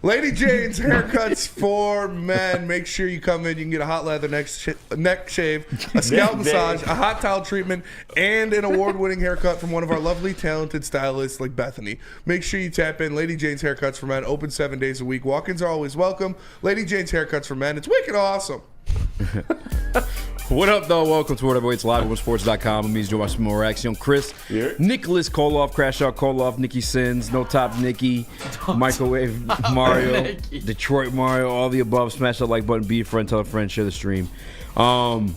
Lady Jane's haircuts for men. Make sure you come in. You can get a hot leather neck shave, a scalp massage, a hot towel treatment, and an award-winning haircut from one of our lovely, talented stylists like Bethany. Make sure you tap in. Lady Jane's Haircuts for Men, open 7 days a week. Walk-ins are always welcome. Lady Jane's Haircuts for Men. It's wicked awesome. What up, though? Welcome to Whatever Waits Live on Sports.com. It means you're watching more action. Chris, Nicholas Kohloff, Crash Out Kohloff, Nikki Sins, No Top Nikki, Microwave Mario, Detroit Mario, all the above. Smash that like button, be a friend, tell a friend, share the stream. I mean,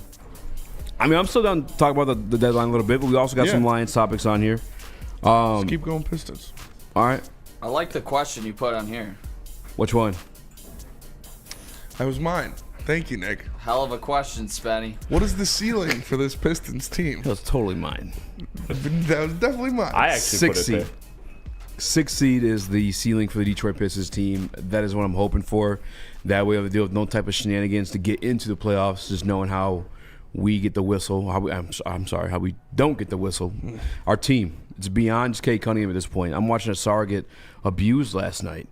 I'm still down to talk about the deadline a little bit, but we also got some Lions topics on here. Let's keep going Pistons. All right. I like the question you put on here. Which one? That was mine. Thank you, Nick. Hell of a question, Spenny. What is the ceiling for this Pistons team? That was totally mine. That was definitely mine. I actually put it there. 6th seed is the ceiling for the Detroit Pistons team. That is what I'm hoping for. That way I have to deal with no type of shenanigans to get into the playoffs, just knowing how we get the whistle. I'm sorry, how we don't get the whistle. Our team. It's beyond just Cade Cunningham at this point. I'm watching Asar get abused last night,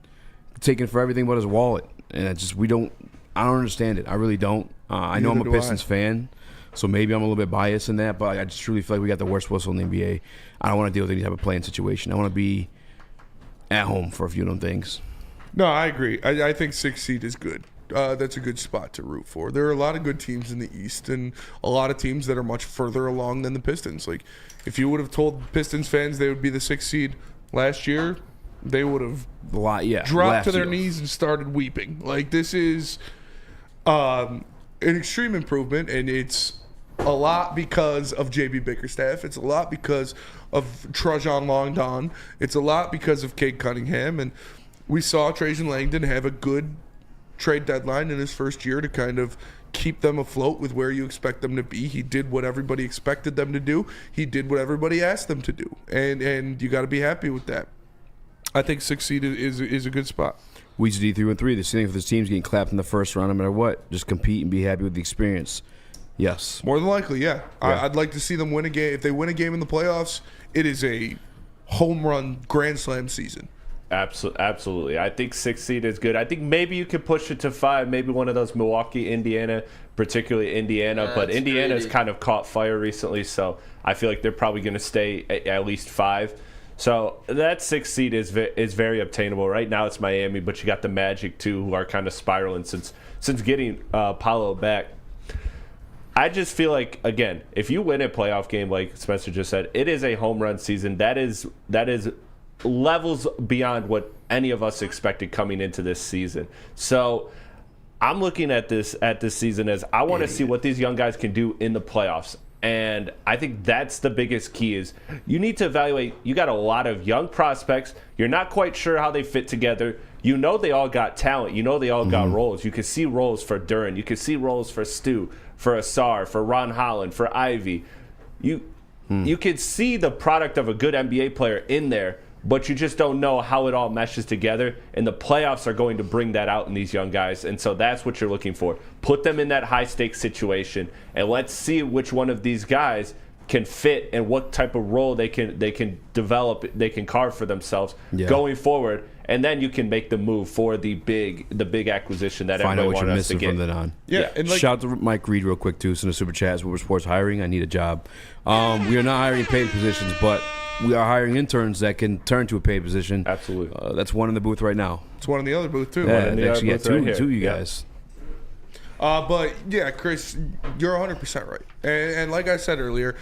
taken for everything but his wallet. And it's just, I don't understand it. I really don't. I know I'm a Pistons fan, so maybe I'm a little bit biased in that, but I just truly feel like we got the worst whistle in the NBA. I don't want to deal with any type of playing situation. I want to be at home for a few of them things. No, I agree. I think 6th seed is good. That's a good spot to root for. There are a lot of good teams in the East and a lot of teams that are much further along than the Pistons. Like, if you would have told Pistons fans they would be the 6th seed last year, they would have dropped to their knees and started weeping. Like, this is an extreme improvement, and it's a lot because of J.B. Bickerstaff. It's a lot because of Trajan Longdon. It's a lot because of Cade Cunningham. And we saw Trajan Langdon have a good trade deadline in his first year to kind of keep them afloat with where you expect them to be. He did what everybody expected them to do. He did what everybody asked them to do. And you got to be happy with that. I think 6th seed is a good spot. We used to do 3-3. The ceiling for this team's getting clapped in the first round no matter what. Just compete and be happy with the experience. Yes. More than likely, yeah. I'd like to see them win a game. If they win a game in the playoffs, it is a home run grand slam season. Absolutely. I think 6th seed is good. I think maybe you could push it to 5, maybe one of those Milwaukee, Indiana, particularly Indiana. But Indiana's kind of caught fire recently, so I feel like they're probably going to stay at least 5. So that 6th seed is very obtainable. Right now it's Miami, but you got the Magic too, who are kind of spiraling since getting Paolo back. I just feel like, again, if you win a playoff game, like Spencer just said, it is a home run season. That is levels beyond what any of us expected coming into this season. So I'm looking at this season as I want to see what these young guys can do in the playoffs. And I think that's the biggest key is you need to evaluate. You got a lot of young prospects. You're not quite sure how they fit together. You know they all got talent. You know they all got roles. You can see roles for Duren. You can see roles for Stu, for Asar, for Ron Holland, for Ivy. You can see the product of a good NBA player in there, but you just don't know how it all meshes together. And the playoffs are going to bring that out in these young guys. And so that's what you're looking for. Put them in that high-stakes situation, and let's see which one of these guys can fit and what type of role they can develop, they can carve for themselves going forward. And then you can make the move for the big acquisition that find everybody wanted us to get. From then on. Yeah. And shout out to Mike Reed real quick too. Send a super chat. Woodward Sports hiring. I need a job. We are not hiring paid positions, but we are hiring interns that can turn to a paid position. Absolutely. That's one in the booth right now. It's one in the other booth too. Yeah, actually get two of you guys. But yeah, Chris, you're 100% right. And like I said earlier,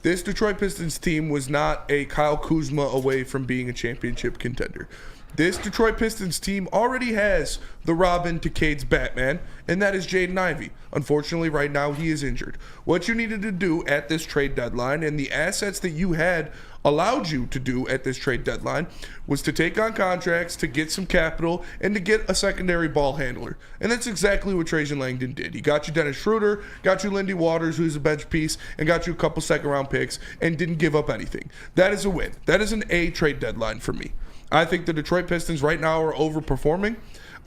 this Detroit Pistons team was not a Kyle Kuzma away from being a championship contender. This Detroit Pistons team already has the Robin to Cade's Batman, and that is Jaden Ivey. Unfortunately, right now he is injured. What you needed to do at this trade deadline and the assets that you had allowed you to do at this trade deadline was to take on contracts, to get some capital, and to get a secondary ball handler. And that's exactly what Trajan Langdon did. He got you Dennis Schroder, got you Lindy Waters, who's a bench piece, and got you a couple second-round picks, and didn't give up anything. That is a win. That is an A trade deadline for me. I think the Detroit Pistons right now are overperforming.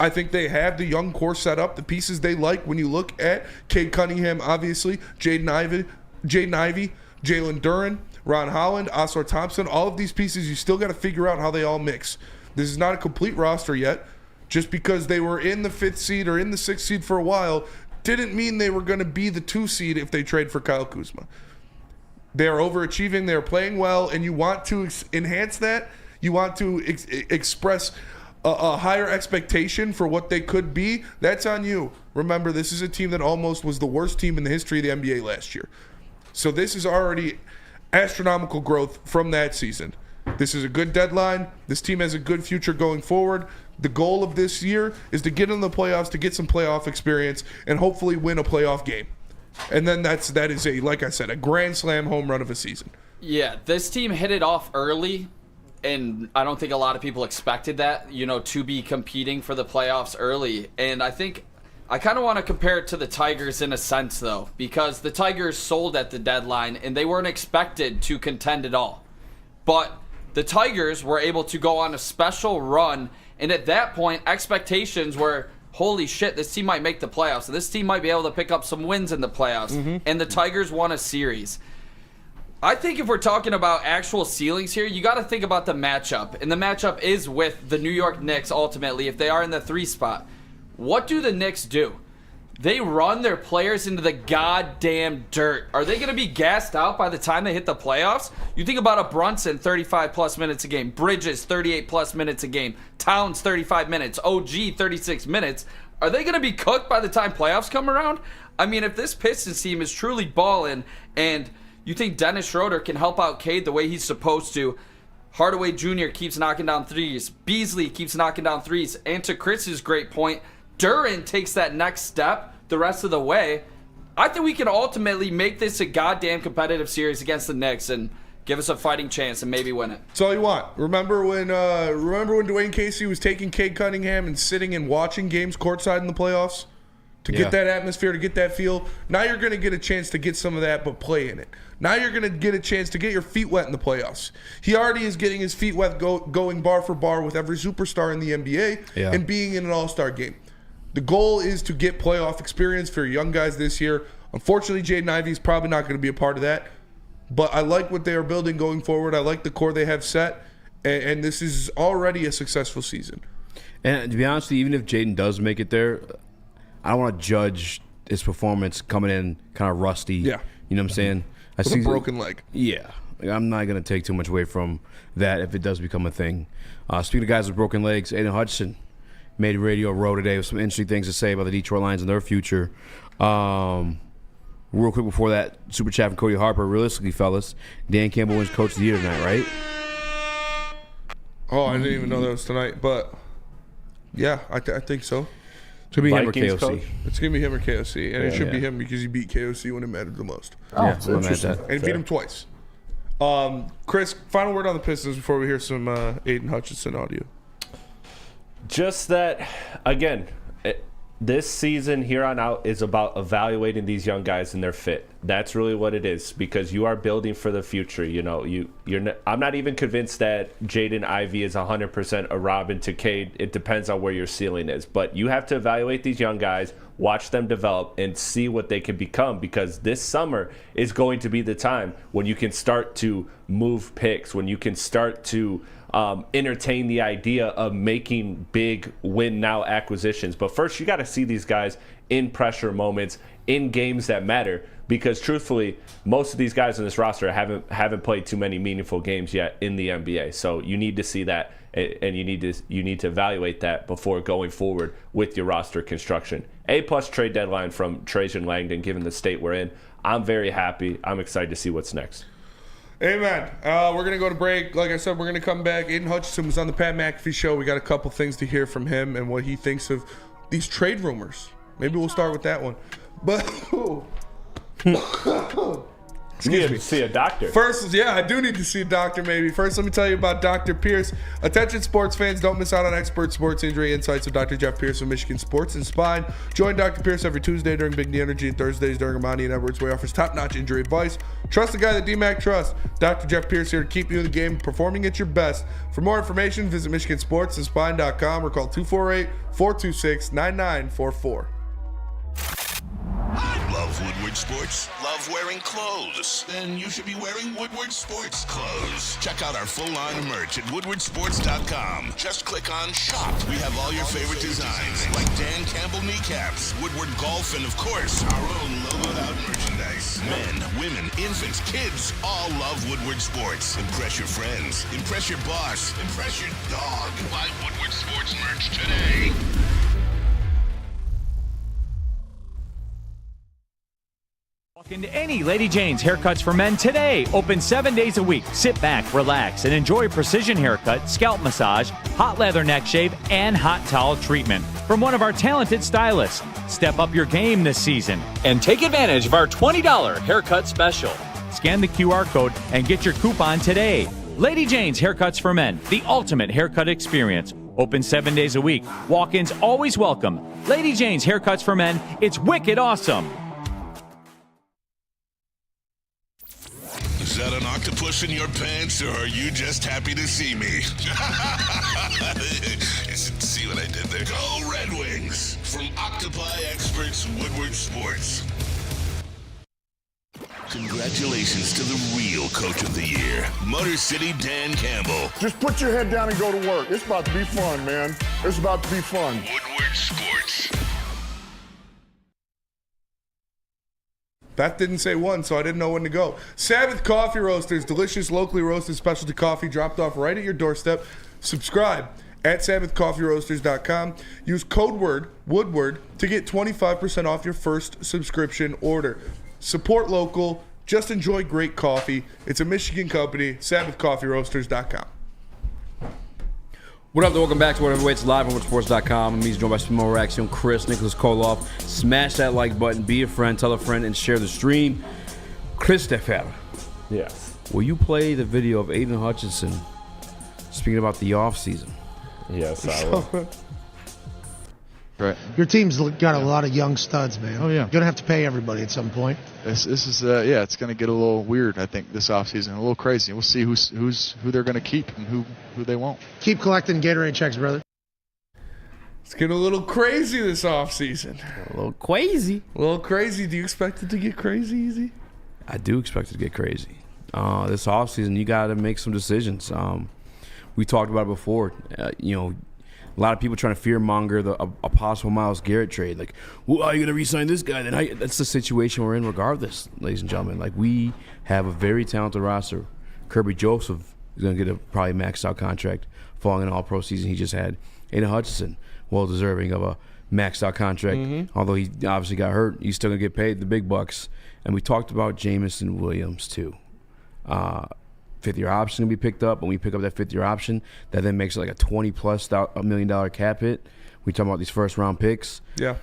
I think they have the young core set up, the pieces they like when you look at Cade Cunningham, obviously, Jaden Ivey, Jalen Duren, Ron Holland, Asar Thompson. All of these pieces, you still got to figure out how they all mix. This is not a complete roster yet. Just because they were in the 5th seed or in the 6th seed for a while didn't mean they were going to be the 2 seed if they trade for Kyle Kuzma. They are overachieving. They are playing well, and you want to enhance that. You want to express a higher expectation for what they could be. That's on you. Remember, this is a team that almost was the worst team in the history of the NBA last year. So this is already astronomical growth from that season. This is a good deadline. This team has a good future going forward. The goal of this year is to get in the playoffs, to get some playoff experience, and hopefully win a playoff game. And then that is like I said, a grand slam home run of a season. Yeah, this team hit it off early. And I don't think a lot of people expected that, to be competing for the playoffs early. And I think I kind of want to compare it to the Tigers in a sense, though, because the Tigers sold at the deadline and they weren't expected to contend at all. But the Tigers were able to go on a special run. And at that point, expectations were, holy shit, this team might make the playoffs. This team might be able to pick up some wins in the playoffs. And the Tigers won a series. I think if we're talking about actual ceilings here, you got to think about the matchup. And the matchup is with the New York Knicks, ultimately, if they are in the 3 spot. What do the Knicks do? They run their players into the goddamn dirt. Are they going to be gassed out by the time they hit the playoffs? You think about a Brunson, 35-plus minutes a game. Bridges, 38-plus minutes a game. Towns, 35 minutes. OG, 36 minutes. Are they going to be cooked by the time playoffs come around? I mean, if this Pistons team is truly balling and you think Dennis Schroder can help out Cade the way he's supposed to, Hardaway Jr. keeps knocking down threes. Beasley keeps knocking down threes. And to Chris's great point, Duren takes that next step the rest of the way. I think we can ultimately make this a goddamn competitive series against the Knicks and give us a fighting chance and maybe win it. That's all you want. Remember when Dwayne Casey was taking Cade Cunningham and sitting and watching games courtside in the playoffs to get that atmosphere, to get that feel? Now you're going to get a chance to get some of that, but play in it. Now you're going to get a chance to get your feet wet in the playoffs. He already is getting his feet wet going bar for bar with every superstar in the NBA and being in an all-star game. The goal is to get playoff experience for young guys this year. Unfortunately, Jaden Ivey is probably not going to be a part of that. But I like what they are building going forward. I like the core they have set. And this is already a successful season. And to be honest with you, even if Jaden does make it there, I don't want to judge his performance coming in kind of rusty. Yeah. You know what I'm saying? With a broken leg. Yeah. I'm not going to take too much away from that if it does become a thing. Speaking of guys with broken legs, Aiden Hutchinson made Radio Row today with some interesting things to say about the Detroit Lions and their future. Real quick before that, Super Chat from Cody Harper. Realistically, fellas, Dan Campbell wins Coach of the Year tonight, right? Oh, I didn't even know that was tonight. But, yeah, I think so. It's going to be him or KOC. Coach? It's going to be him or KOC. And it should be him because he beat KOC when it mattered the most. Oh, yeah, interesting. And he beat him twice. Chris, final word on the Pistons before we hear some Aiden Hutchinson audio. Just that, again, this season here on out is about evaluating these young guys and their fit. That's really what it is, because you are building for the future. You know, I'm not even convinced that Jaden Ivey is 100% a Robin to Cade. It depends on where your ceiling is. But you have to evaluate these young guys, watch them develop, and see what they can become, because this summer is going to be the time when you can start to move picks, when you can start to entertain the idea of making big win-now acquisitions. But first, you got to see these guys in pressure moments, in games that matter, because truthfully, most of these guys on this roster haven't played too many meaningful games yet in the NBA. So you need to see that, and you need to evaluate that before going forward with your roster construction. A+ trade deadline from Trajan Langdon, given the state we're in. I'm very happy. I'm excited to see what's next. Amen. We're going to go to break. Like I said, we're going to come back. Aiden Hutchinson was on the Pat McAfee show. We got a couple things to hear from him and what he thinks of these trade rumors. Maybe we'll start with that one. But You need to see a doctor. First, yeah, I do need to see a doctor maybe. First, let me tell you about Dr. Pierce. Attention sports fans, don't miss out on expert sports injury insights with Dr. Jeff Pierce of Michigan Sports and Spine. Join Dr. Pierce every Tuesday during Big D Energy and Thursdays during Ermanni and Edwards, where he offers top-notch injury advice. Trust the guy that DMAC trusts. Dr. Jeff Pierce here to keep you in the game, performing at your best. For more information, visit MichiganSportsandSpine.com or call 248-426-9944. Love Woodward Sports? Love wearing clothes? Then you should be wearing Woodward Sports clothes. Check out our full line of merch at woodwardsports.com. Just click on shop. We have all your favorite designs, like Dan Campbell kneecaps, Woodward golf, and of course, our own logoed out merchandise. Men, women, infants, kids all love Woodward Sports. Impress your friends. Impress your boss. Impress your dog. Buy Woodward Sports merch today. Walk into any Lady Jane's Haircuts for Men today. Open 7 days a week. Sit back, relax, and enjoy a precision haircut, scalp massage, hot leather neck shave, and hot towel treatment from one of our talented stylists. Step up your game this season and take advantage of our $20 haircut special. Scan the QR code and get your coupon today. Lady Jane's Haircuts for Men, the ultimate haircut experience. Open 7 days a week. Walk-ins always welcome. Lady Jane's Haircuts for Men. It's wicked awesome. Is that an octopus in your pants, or are you just happy to see me? See what I did there? Go Red Wings! From Octopi Experts Woodward Sports. Congratulations to the real Coach of the Year, Motor City Dan Campbell. Just put your head down and go to work. It's about to be fun, man. It's about to be fun. Woodward Sports. That didn't say one, so I didn't know when to go. Sabbath Coffee Roasters, delicious, locally roasted specialty coffee dropped off right at your doorstep. Subscribe at SabbathCoffeeRoasters.com. Use code word Woodward to get 25% off your first subscription order. Support local. Just enjoy great coffee. It's a Michigan company. SabbathCoffeeRoasters.com. What up, welcome back to What Heavyweights live on WoodSports.com. I'm joined by Small Reaction, Chris, Nicholas Kohloff. Smash that like button, be a friend, tell a friend, and share the stream. Christopher. Yes. Will you play the video of Aiden Hutchinson speaking about the offseason? Yes, I will. Right. Your team's got a lot of young studs, man. Oh, yeah. You're going to have to pay everybody at some point. This is it's going to get a little weird, I think, this offseason. A little crazy. We'll see who they're going to keep and who they won't. Keep collecting Gatorade checks, brother. It's getting a little crazy this offseason. A little crazy. A little crazy. Do you expect it to get crazy, Easy? I do expect it to get crazy. This offseason, you got to make some decisions. We talked about it before. A lot of people trying to fear-monger a possible Myles Garrett trade. Like, well, are you going to re-sign this guy? That's the situation we're in regardless, ladies and gentlemen. Like, we have a very talented roster. Kirby Joseph is going to get a probably maxed-out contract following an all-pro season he just had. Aiden Hutchinson, well-deserving of a maxed-out contract. Mm-hmm. Although he obviously got hurt, he's still going to get paid the big bucks. And we talked about Jamison Williams, too. Fifth-year option to be picked up. When we pick up that fifth-year option, that then makes it like a $20+ million cap hit. We talking about these first-round picks. Yeah.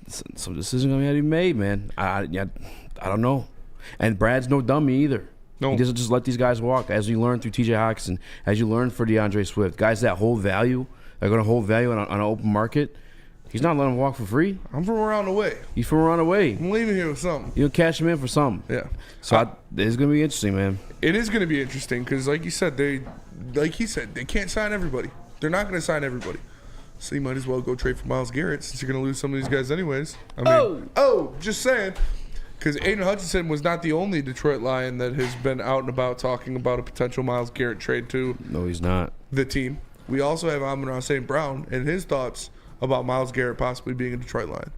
Some decision going to have to be made, man. I don't know. And Brad's no dummy either. No. He doesn't just let these guys walk. As you learn through T.J. Hockenson, as you learn for DeAndre Swift, guys that hold value, are going to hold value on an open market. He's not letting them walk for free. I'm from around the way. He's from around the way. I'm leaving here with something. You'll cash him in for something. Yeah. So it's going to be interesting, man. It is going to be interesting because, like he said, they can't sign everybody. They're not going to sign everybody. So you might as well go trade for Myles Garrett since you're going to lose some of these guys anyways. Just saying. Because Aiden Hutchinson was not the only Detroit Lion that has been out and about talking about a potential Myles Garrett trade to No, he's not. The team. We also have Amon-Ra St. Brown and his thoughts about Myles Garrett possibly being a Detroit Lion.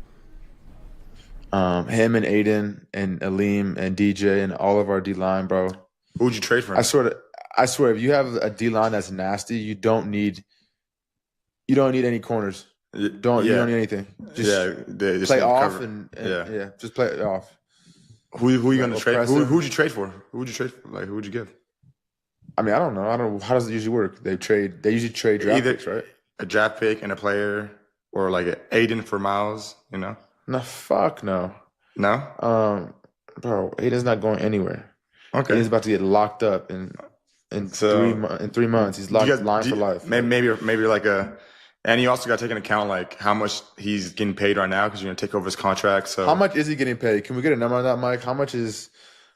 Him and Aiden and Aleem and DJ and all of our D-line, bro. Who would you trade for him? I swear, if you have a D-line that's nasty, you don't need any corners. You don't need anything. Just play off and just play it off. Who are you going to trade? Who would you trade for? Who would you trade for? Like, who would you give? I mean, I don't know. How does it usually work? They usually trade draft picks, right? A draft pick and a player, or like an Aiden for Myles, No, fuck no. No? Bro, Aiden's not going anywhere. Okay. Aiden's about to get locked up in 3 months. He's locked line for life. Maybe like and you also got to take into account like how much he's getting paid right now because you're going to take over his contract. So how much is he getting paid? Can we get a number on that, Mike? How much is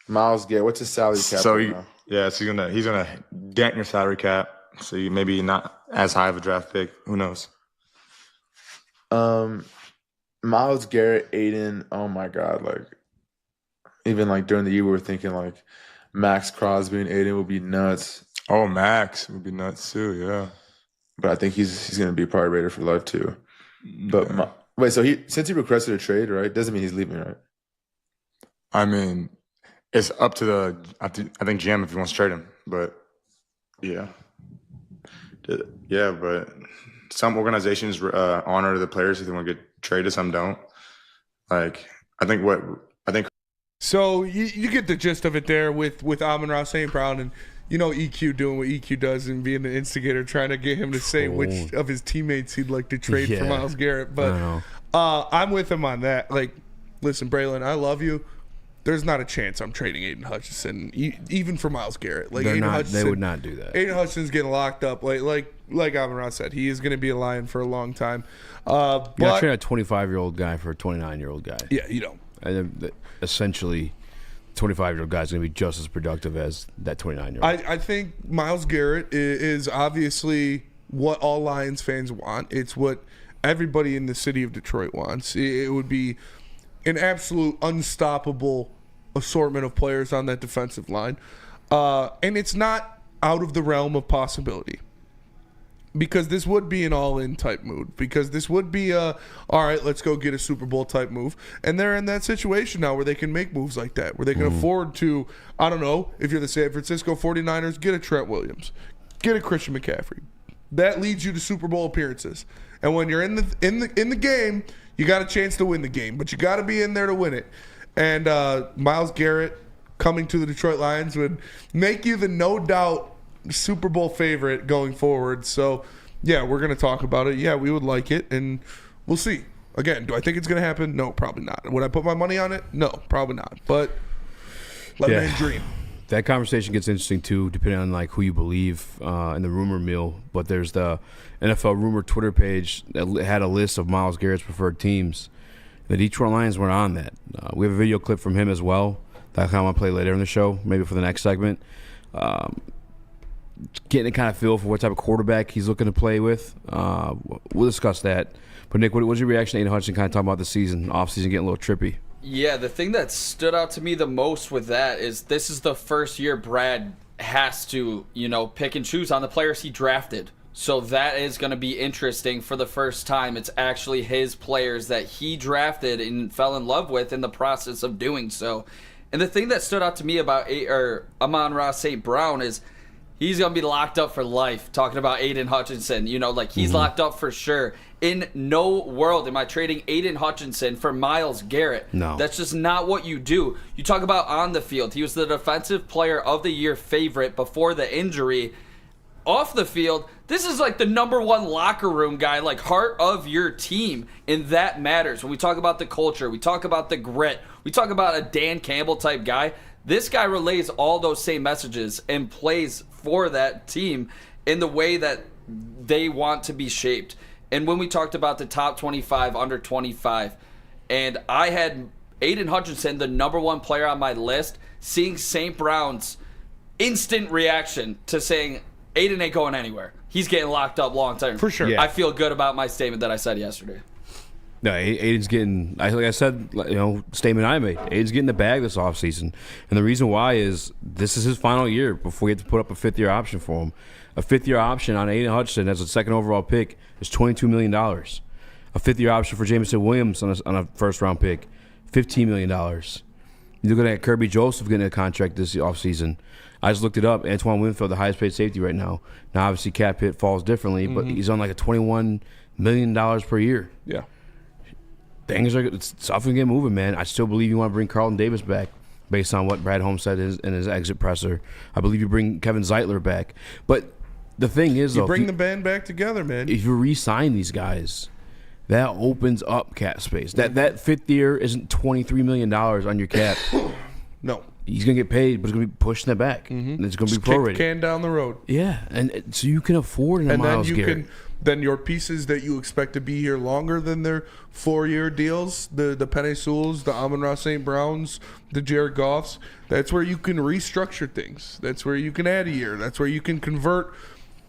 Myles Garrett? What's his salary cap? So he's gonna dent your salary cap. So you maybe not as high of a draft pick. Who knows? Myles Garrett, Aiden. Oh my God! Like even like during the year, we were thinking like Max Crosby and Aiden would be nuts. Oh, Max would be nuts too. Yeah. But I think he's going to be part Raider for life too. But so since he requested a trade, right? Doesn't mean he's leaving, right? I mean, it's up to I think GM if he wants to trade him. But yeah, But some organizations honor the players if they want to get traded. Some don't. Like I think. So you get the gist of it there with Amon-Ra St. Brown and. EQ doing what EQ does and being an instigator, trying to get him to say which of his teammates he'd like to trade for Myles Garrett. But I'm with him on that. Like, listen, Braylon, I love you. There's not a chance I'm trading Aiden Hutchinson, even for Myles Garrett. Like they would not do that. Aiden Hutchinson's getting locked up. Like Amon-Ra said, he is going to be a Lion for a long time. You're not trading a 25-year-old guy for a 29-year-old guy. Yeah, you don't. And essentially, 25-year-old guy is going to be just as productive as that 29-year-old. I think Myles Garrett is obviously what all Lions fans want. It's what everybody in the city of Detroit wants. It would be an absolute unstoppable assortment of players on that defensive line. And it's not out of the realm of possibility. Because this would be an all-in type move. Because this would be all right, let's go get a Super Bowl type move. And they're in that situation now where they can make moves like that. Where they can afford to, I don't know, if you're the San Francisco 49ers, get a Trent Williams. Get a Christian McCaffrey. That leads you to Super Bowl appearances. And when you're in the game, you got a chance to win the game. But you got to be in there to win it. And Myles Garrett coming to the Detroit Lions would make you the no doubt Super Bowl favorite going forward. So Yeah, we're going to talk about it. Yeah, we would like it, and we'll see. Again, do I think it's going to happen? No, probably not. Would I put my money on it? No, probably not. But let me dream. That conversation gets interesting too, depending on like who you believe in the rumor mill. But there's the NFL rumor Twitter page that had a list of Myles Garrett's preferred teams. The Detroit Lions weren't on that. We have a video clip from him as well that I kind of want to play later in the show, maybe for the next segment. Getting a kind of feel for what type of quarterback he's looking to play with. We'll discuss that. But Nick, what was your reaction to Aiden Hutchinson kind of talking about the season, offseason getting a little trippy? Yeah, the thing that stood out to me the most with that is this is the first year Brad has to, pick and choose on the players he drafted. So that is going to be interesting for the first time. It's actually his players that he drafted and fell in love with in the process of doing so. And the thing that stood out to me about Amon-Ra St. Brown is he's going to be locked up for life. Talking about Aiden Hutchinson, he's locked up for sure. In no world am I trading Aiden Hutchinson for Myles Garrett. No. That's just not what you do. You talk about on the field. He was the Defensive Player of the Year favorite before the injury. Off the field, this is like the number one locker room guy, like heart of your team, and that matters. When we talk about the culture, we talk about the grit, we talk about a Dan Campbell type guy. This guy relays all those same messages and plays for that team in the way that they want to be shaped. And when we talked about the top 25, under 25, and I had Aiden Hutchinson, the number one player on my list, seeing St. Brown's instant reaction to saying, Aiden ain't going anywhere. He's getting locked up long term. For sure. Yeah. I feel good about my statement that I said yesterday. No, Aiden's getting, like I said, statement I made. Aiden's getting the bag this offseason. And the reason why is this is his final year before we get to put up a fifth-year option for him. A fifth-year option on Aiden Hutchinson as a second overall pick is $22 million. A fifth-year option for Jameson Williams on a first-round pick, $15 million. You're looking at Kirby Joseph getting a contract this offseason. I just looked it up. Antoine Winfield, the highest-paid safety right now. Now, obviously, cap hit falls differently, but he's on like a $21 million per year. Yeah. Things are tough to get moving, man. I still believe you want to bring Carlton Davis back based on what Brad Holmes said in his exit presser. I believe you bring Kevin Zeitler back. But the thing is, you bring the band back together, man. If you re-sign these guys, that opens up cap space. That fifth year isn't $23 million on your cap. No. He's going to get paid, but it's going to be pushing it back. And it's going to be prorated. Kick the can down the road. Yeah, and so you can afford Myles Garrett. Then your pieces that you expect to be here longer than their 4-year deals, the Penei Sewells, the Amon-Ra St. Browns, the Jared Goffs, that's where you can restructure things. That's where you can add a year. That's where you can convert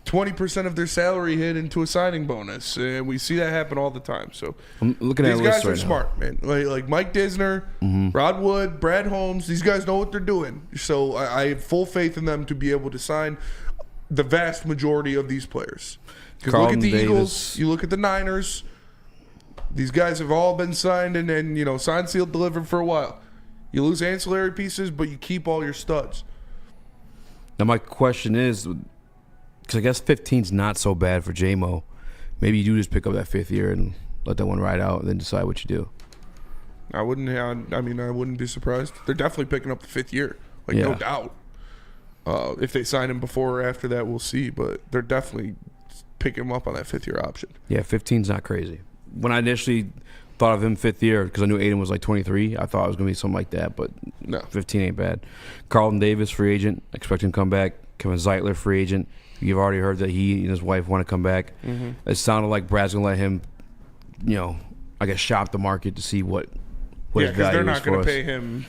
20% of their salary hit into a signing bonus. And we see that happen all the time. So I'm looking at these guys are smart, man. Like Mike Disner, Rod Wood, Brad Holmes, these guys know what they're doing. So I have full faith in them to be able to sign the vast majority of these players. Because look at the Eagles, you look at the Niners. These guys have all been signed and signed, sealed, delivered for a while. You lose ancillary pieces, but you keep all your studs. Now my question is, because I guess 15's not so bad for J-Mo. Maybe you do just pick up that fifth year and let that one ride out and then decide what you do. I wouldn't be surprised. They're definitely picking up the fifth year, no doubt. If they sign him before or after that, we'll see. But they're definitely pick him up on that fifth-year option. Yeah, 15's not crazy. When I initially thought of him fifth year, because I knew Aiden was like 23, I thought it was going to be something like that, but no. 15 ain't bad. Carlton Davis, free agent. Expect him to come back. Kevin Zeitler, free agent. You've already heard that he and his wife want to come back. It sounded like Brad's going to let him, shop the market to see what his value is for us. Yeah, because they're not going to pay him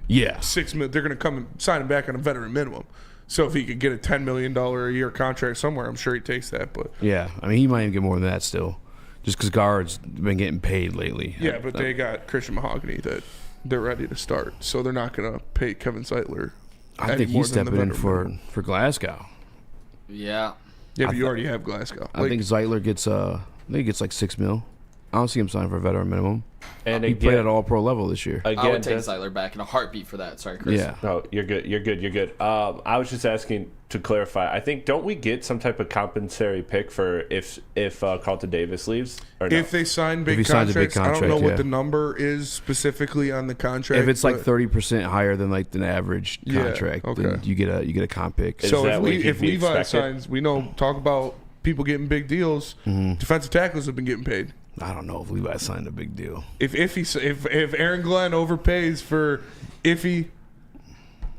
$6 million. They're going to come and sign him back on a veteran minimum. So if he could get a $10 million a year contract somewhere, I'm sure he takes that. But yeah, he might even get more than that still, just because guards been getting paid lately. Yeah, but they got Christian Mahogany that they're ready to start, so they're not going to pay Kevin Zeitler. I think he's stepping in for Glasgow. Yeah. Yeah, but you already have Glasgow. I think Zeitler gets like $6 million. I don't see him signing for a veteran minimum. And he played at all-pro level this year. I would take Zeitler back in a heartbeat for that. Sorry, Chris. Yeah. No, you're good. I was just asking to clarify. I think, don't we get some type of compensatory pick for if Carlton Davis leaves? Or no? If they sign big contracts, I don't know what the number is specifically on the contract. If it's like 30% higher than like an average contract, then you get a comp pick. So if Levi signs, talk about people getting big deals, defensive tackles have been getting paid. I don't know if Levi signed a big deal. If Aaron Glenn overpays for Iffy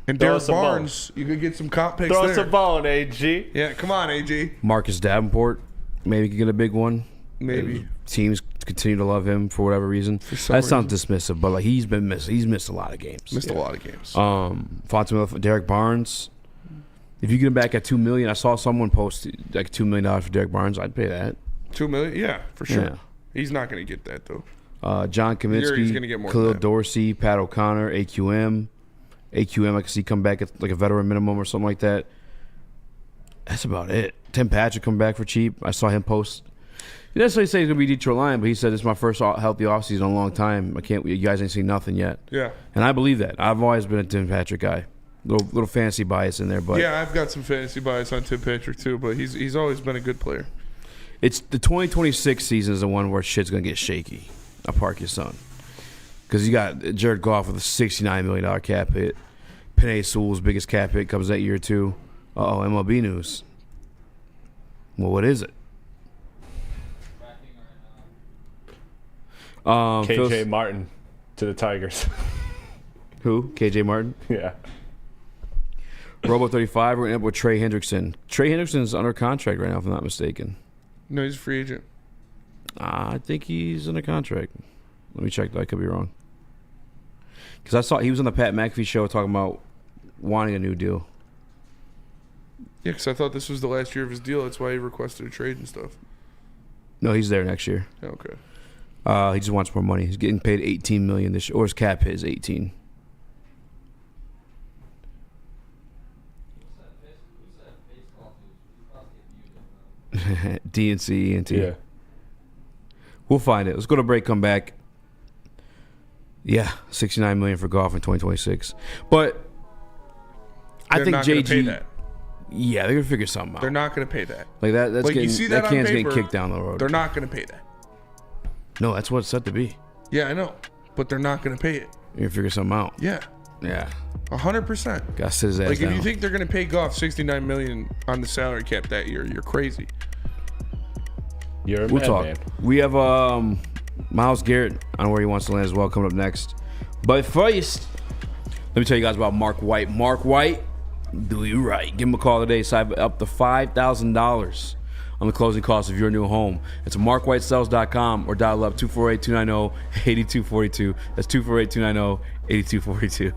and Derek Barnes, you could get some comp picks Throw there. us a bone, AG. Yeah, come on, AG. Marcus Davenport, maybe could get a big one. Maybe. Teams continue to love him for whatever reason. That sounds dismissive, but like he's missed a lot of games. Missed a lot of games. Fontenot, Derek Barnes. If you get him back at $2 million, I saw someone post like $2 million for Derek Barnes. I'd pay that. $2 million, yeah, for sure. Yeah. He's not going to get that though. John Kaminsky, He's gonna get more Khalil than that. Dorsey, Pat O'Connor, AQM. I can see come back at like a veteran minimum or something like that. That's about it. Tim Patrick come back for cheap. I saw him post. He didn't necessarily say he's going to be Detroit Lion, but he said it's my first healthy offseason in a long time. You guys ain't seen nothing yet. Yeah. And I believe that. I've always been a Tim Patrick guy. Little fantasy bias in there, but Yeah, I've got some fantasy bias on Tim Patrick too, but he's always been a good player. it's the 2026 season is the one where shit's going to get shaky. I'll park your son. Because you got Jared Goff with a $69 million cap hit. Penei Sewell's biggest cap hit comes that year too. MLB news. Well, what is it? KJ Martin to the Tigers. Who? KJ Martin? Yeah. Robo 35, we're going to end up with Trey Hendrickson. Trey Hendrickson's under contract right now, if I'm not mistaken. No, he's a free agent. I think he's under contract. Let me check that. I could be wrong. Because I saw he was on the Pat McAfee show talking about wanting a new deal. Yeah, because I thought this was the last year of his deal. That's why he requested a trade and stuff. No, he's there next year. Okay. He just wants more money. He's getting paid $18 million this year, or his cap hit is $18. DNC, ENT. Yeah. We'll find it. Let's go to break, come back. Yeah, $69 million for Goff in 2026. But I think not gonna JG. pay that. Yeah, they're gonna figure something out. They're not going to pay that. Like that. That's Like, getting, you see that on can's paper, getting kicked down the road. They're not going to pay that. No, that's what it's set to be. Yeah, I know, but they're not going to pay it. You're gonna figure something out. Yeah. Yeah. 100%. Gotta sit his ass Like down. if you think they're going to pay Goff $69 million on the salary cap that year, you're crazy. You're a We'll talk. man. We have Myles Garrett on where he wants to land as well coming up next. But first, let me tell you guys about Mark White. Mark White, do you right. Give him a call today. Save up to $5,000 on the closing costs of your new home. It's markwhitesales.com or dial up 248-290-8242. That's 248-290-8242.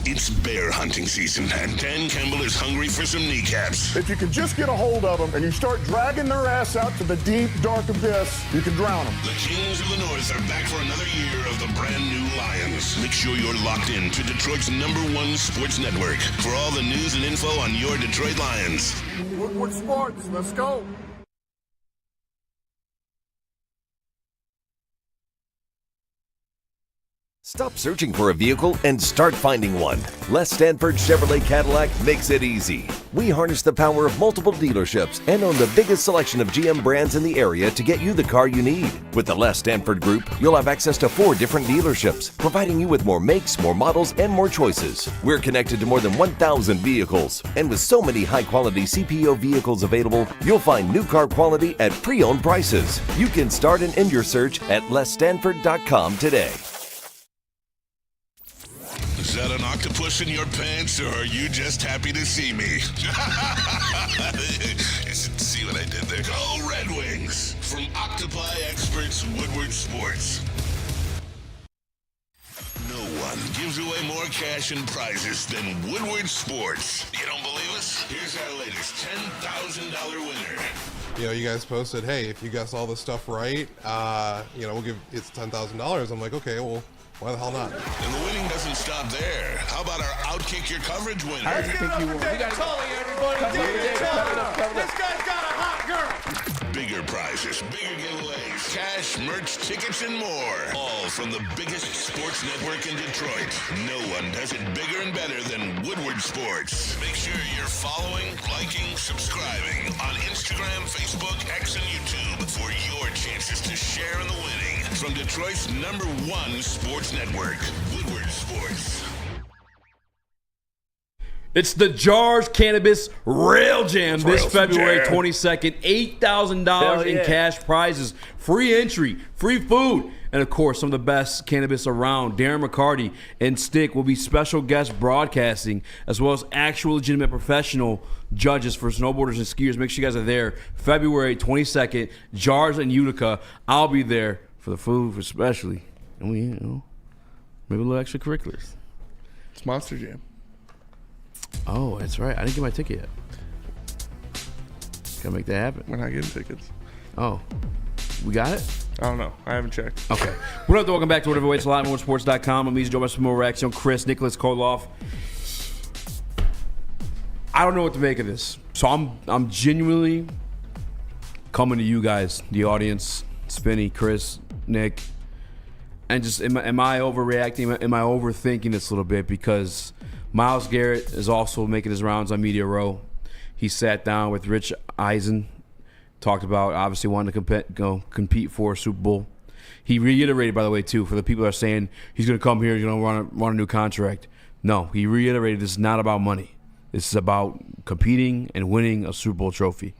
It's bear hunting season, and Dan Campbell is hungry for some kneecaps. If you can just get a hold of them and you start dragging their ass out to the deep, dark abyss, you can drown them. The Kings of the North are back for another year of the brand new Lions. Make sure you're locked in to Detroit's #1 sports network for all the news and info on your Detroit Lions. Woodward Sports, let's go. Stop searching for a vehicle and start finding one. Les Stanford Chevrolet Cadillac makes it easy. We harness the power of multiple dealerships and own the biggest selection of GM brands in the area to get you the car you need. With the Les Stanford Group, you'll have access to 4 different dealerships, providing you with more makes, more models, and more choices. We're connected to more than 1,000 vehicles. And with so many high-quality CPO vehicles available, you'll find new car quality at pre-owned prices. You can start and end your search at lesstanford.com today. Is that an octopus in your pants, or are you just happy to see me? See what I did there? Go Red Wings! From Octopi experts Woodward Sports. No one gives away more cash and prizes than Woodward Sports. You don't believe us? Here's our latest $10,000 winner. You know, you guys posted, hey, if you guess all this stuff right, we'll give it's $10,000. I'm like, okay, well, why the hell not? And the winning doesn't stop there. How about our Outkick Your Coverage winner? How do you think you won? We got Tully, everybody. This guy's got a hot girl. Bigger prizes, bigger giveaways, cash, merch, tickets, and more. All from the biggest sports network in Detroit. No one does it bigger and better than Woodward Sports. Make sure you're following, liking, subscribing on Instagram, Facebook, X, and YouTube for your chances to share in the winning. From Detroit's #1 sports network, Woodward Sports. It's the Jars Cannabis Rail Jam this February 22nd. $8,000 in cash prizes, free entry, free food, and of course, some of the best cannabis around. Darren McCarty and Stick will be special guest broadcasting, as well as actual legitimate professional judges for snowboarders and skiers. Make sure you guys are there February 22nd. Jars in Utica. I'll be there for the food, especially, and we, maybe a little extracurriculars. It's Monster Jam. Oh, that's right. I didn't get my ticket yet. Gotta make that happen. We're not getting tickets. Oh. We got it? I don't know. I haven't checked. Okay. What up, welcome back to Whatever Waits Live on Motorsports.com. I'm Easy Joe with some more reaction. Chris, Nicholas Kohloff. I don't know what to make of this. So I'm genuinely coming to you guys, the audience, Spinny, Chris, Nick, and just am I overreacting? Am I overthinking this a little bit? Because Myles Garrett is also making his rounds on Media Row. He sat down with Rich Eisen, talked about obviously wanting to compete for a Super Bowl. He reiterated, by the way, too, for the people that are saying he's going to come here, want a new contract. No, he reiterated this is not about money. This is about competing and winning a Super Bowl trophy.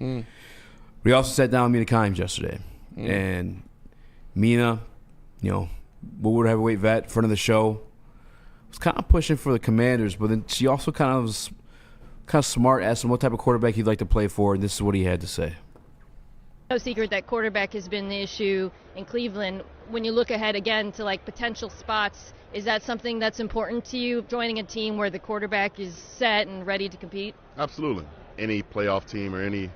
We also sat down with Mina Kimes yesterday. And Mina, Woodward heavyweight vet, front of the show, was kind of pushing for the Commanders, but then she also kind of was smart, asked him what type of quarterback he'd like to play for, and this is what he had to say. No secret that quarterback has been the issue in Cleveland. When you look ahead again to potential spots, is that something that's important to you, joining a team where the quarterback is set and ready to compete? Absolutely. Any playoff team or any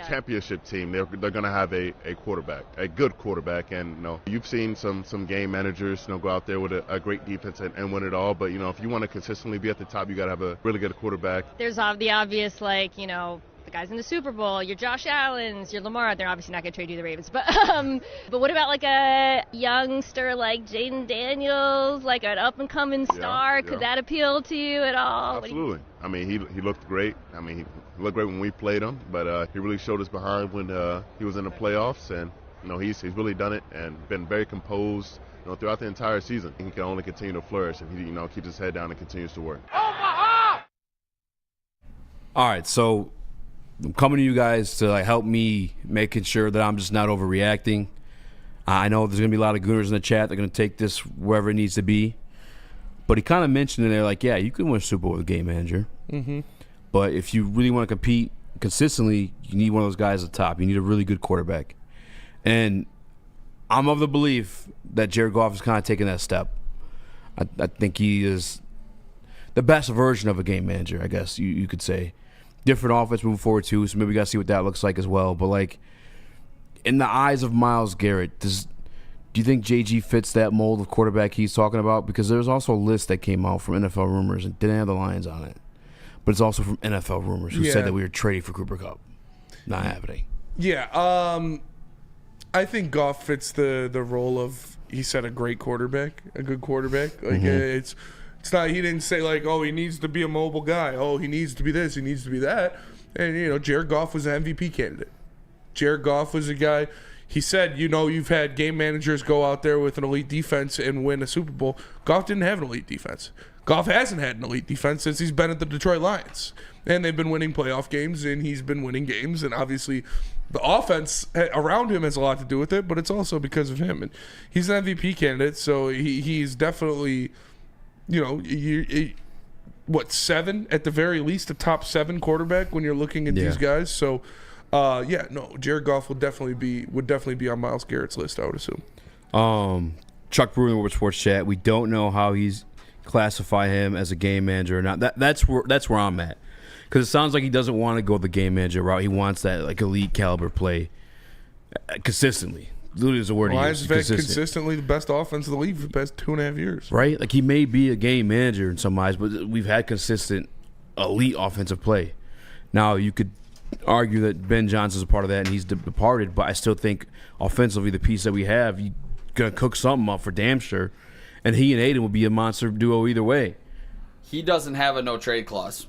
championship team, they're going to have a quarterback, a good quarterback. And you've seen some game managers go out there with a great defense and win it all. But if you want to consistently be at the top, you got to have a really good quarterback. There's the obvious the guys in the Super Bowl, your Josh Allens, your Lamar. They're obviously not going to trade you the Ravens, but what about a youngster like Jaden Daniels, an up and coming star? Could that appeal to you at all? Absolutely. I mean, he looked great. I mean, he looked great when we played him, but he really showed us behind when he was in the playoffs, and he's really done it and been very composed throughout the entire season. He can only continue to flourish, and he keeps his head down and continues to work. All right, so I'm coming to you guys to help me making sure that I'm just not overreacting. I know there's going to be a lot of gooners in the chat. They're going to take this wherever it needs to be. But he kind of mentioned in there, yeah, you can win a Super Bowl with a game manager. Mm-hmm. But if you really want to compete consistently, you need one of those guys at the top. You need a really good quarterback. And I'm of the belief that Jared Goff is kind of taking that step. I think he is the best version of a game manager, I guess you could say. Different offense moving forward too, so maybe we got to see what that looks like as well. But in the eyes of Myles Garrett, do you think JG fits that mold of quarterback he's talking about? Because there's also a list that came out from NFL rumors and didn't have the Lions on it, but it's also from NFL rumors who said that we were trading for Cooper Kupp. Not happening. Yeah, I think Goff fits the role of, he said, a great quarterback, a good quarterback. It's not, he didn't say he needs to be a mobile guy. Oh, he needs to be this, he needs to be that. And, Jared Goff was an MVP candidate. Jared Goff was a guy, he said, you've had game managers go out there with an elite defense and win a Super Bowl. Goff didn't have an elite defense. Goff hasn't had an elite defense since he's been at the Detroit Lions. And they've been winning playoff games, and he's been winning games. And obviously the offense around him has a lot to do with it, but it's also because of him. And he's an MVP candidate, so he's definitely... 7 at the very least, a top 7 quarterback when you're looking at these guys. So, Jared Goff would definitely be on Myles Garrett's list, I would assume. Chuck Brewer in the Woodward Sports Chat. We don't know how he's classify him as a game manager or not. That's where I'm at, because it sounds like he doesn't want to go the game manager route. He wants that elite caliber play consistently. Literally is the word he uses. Lions have had consistently the best offense in the league for the past 2.5 years. Right? He may be a game manager in some eyes, but we've had consistent elite offensive play. Now, you could argue that Ben Johnson's a part of that and he's departed, but I still think offensively the piece that we have, you're going to cook something up for damn sure. And he and Aiden will be a monster duo either way. He doesn't have a no-trade clause.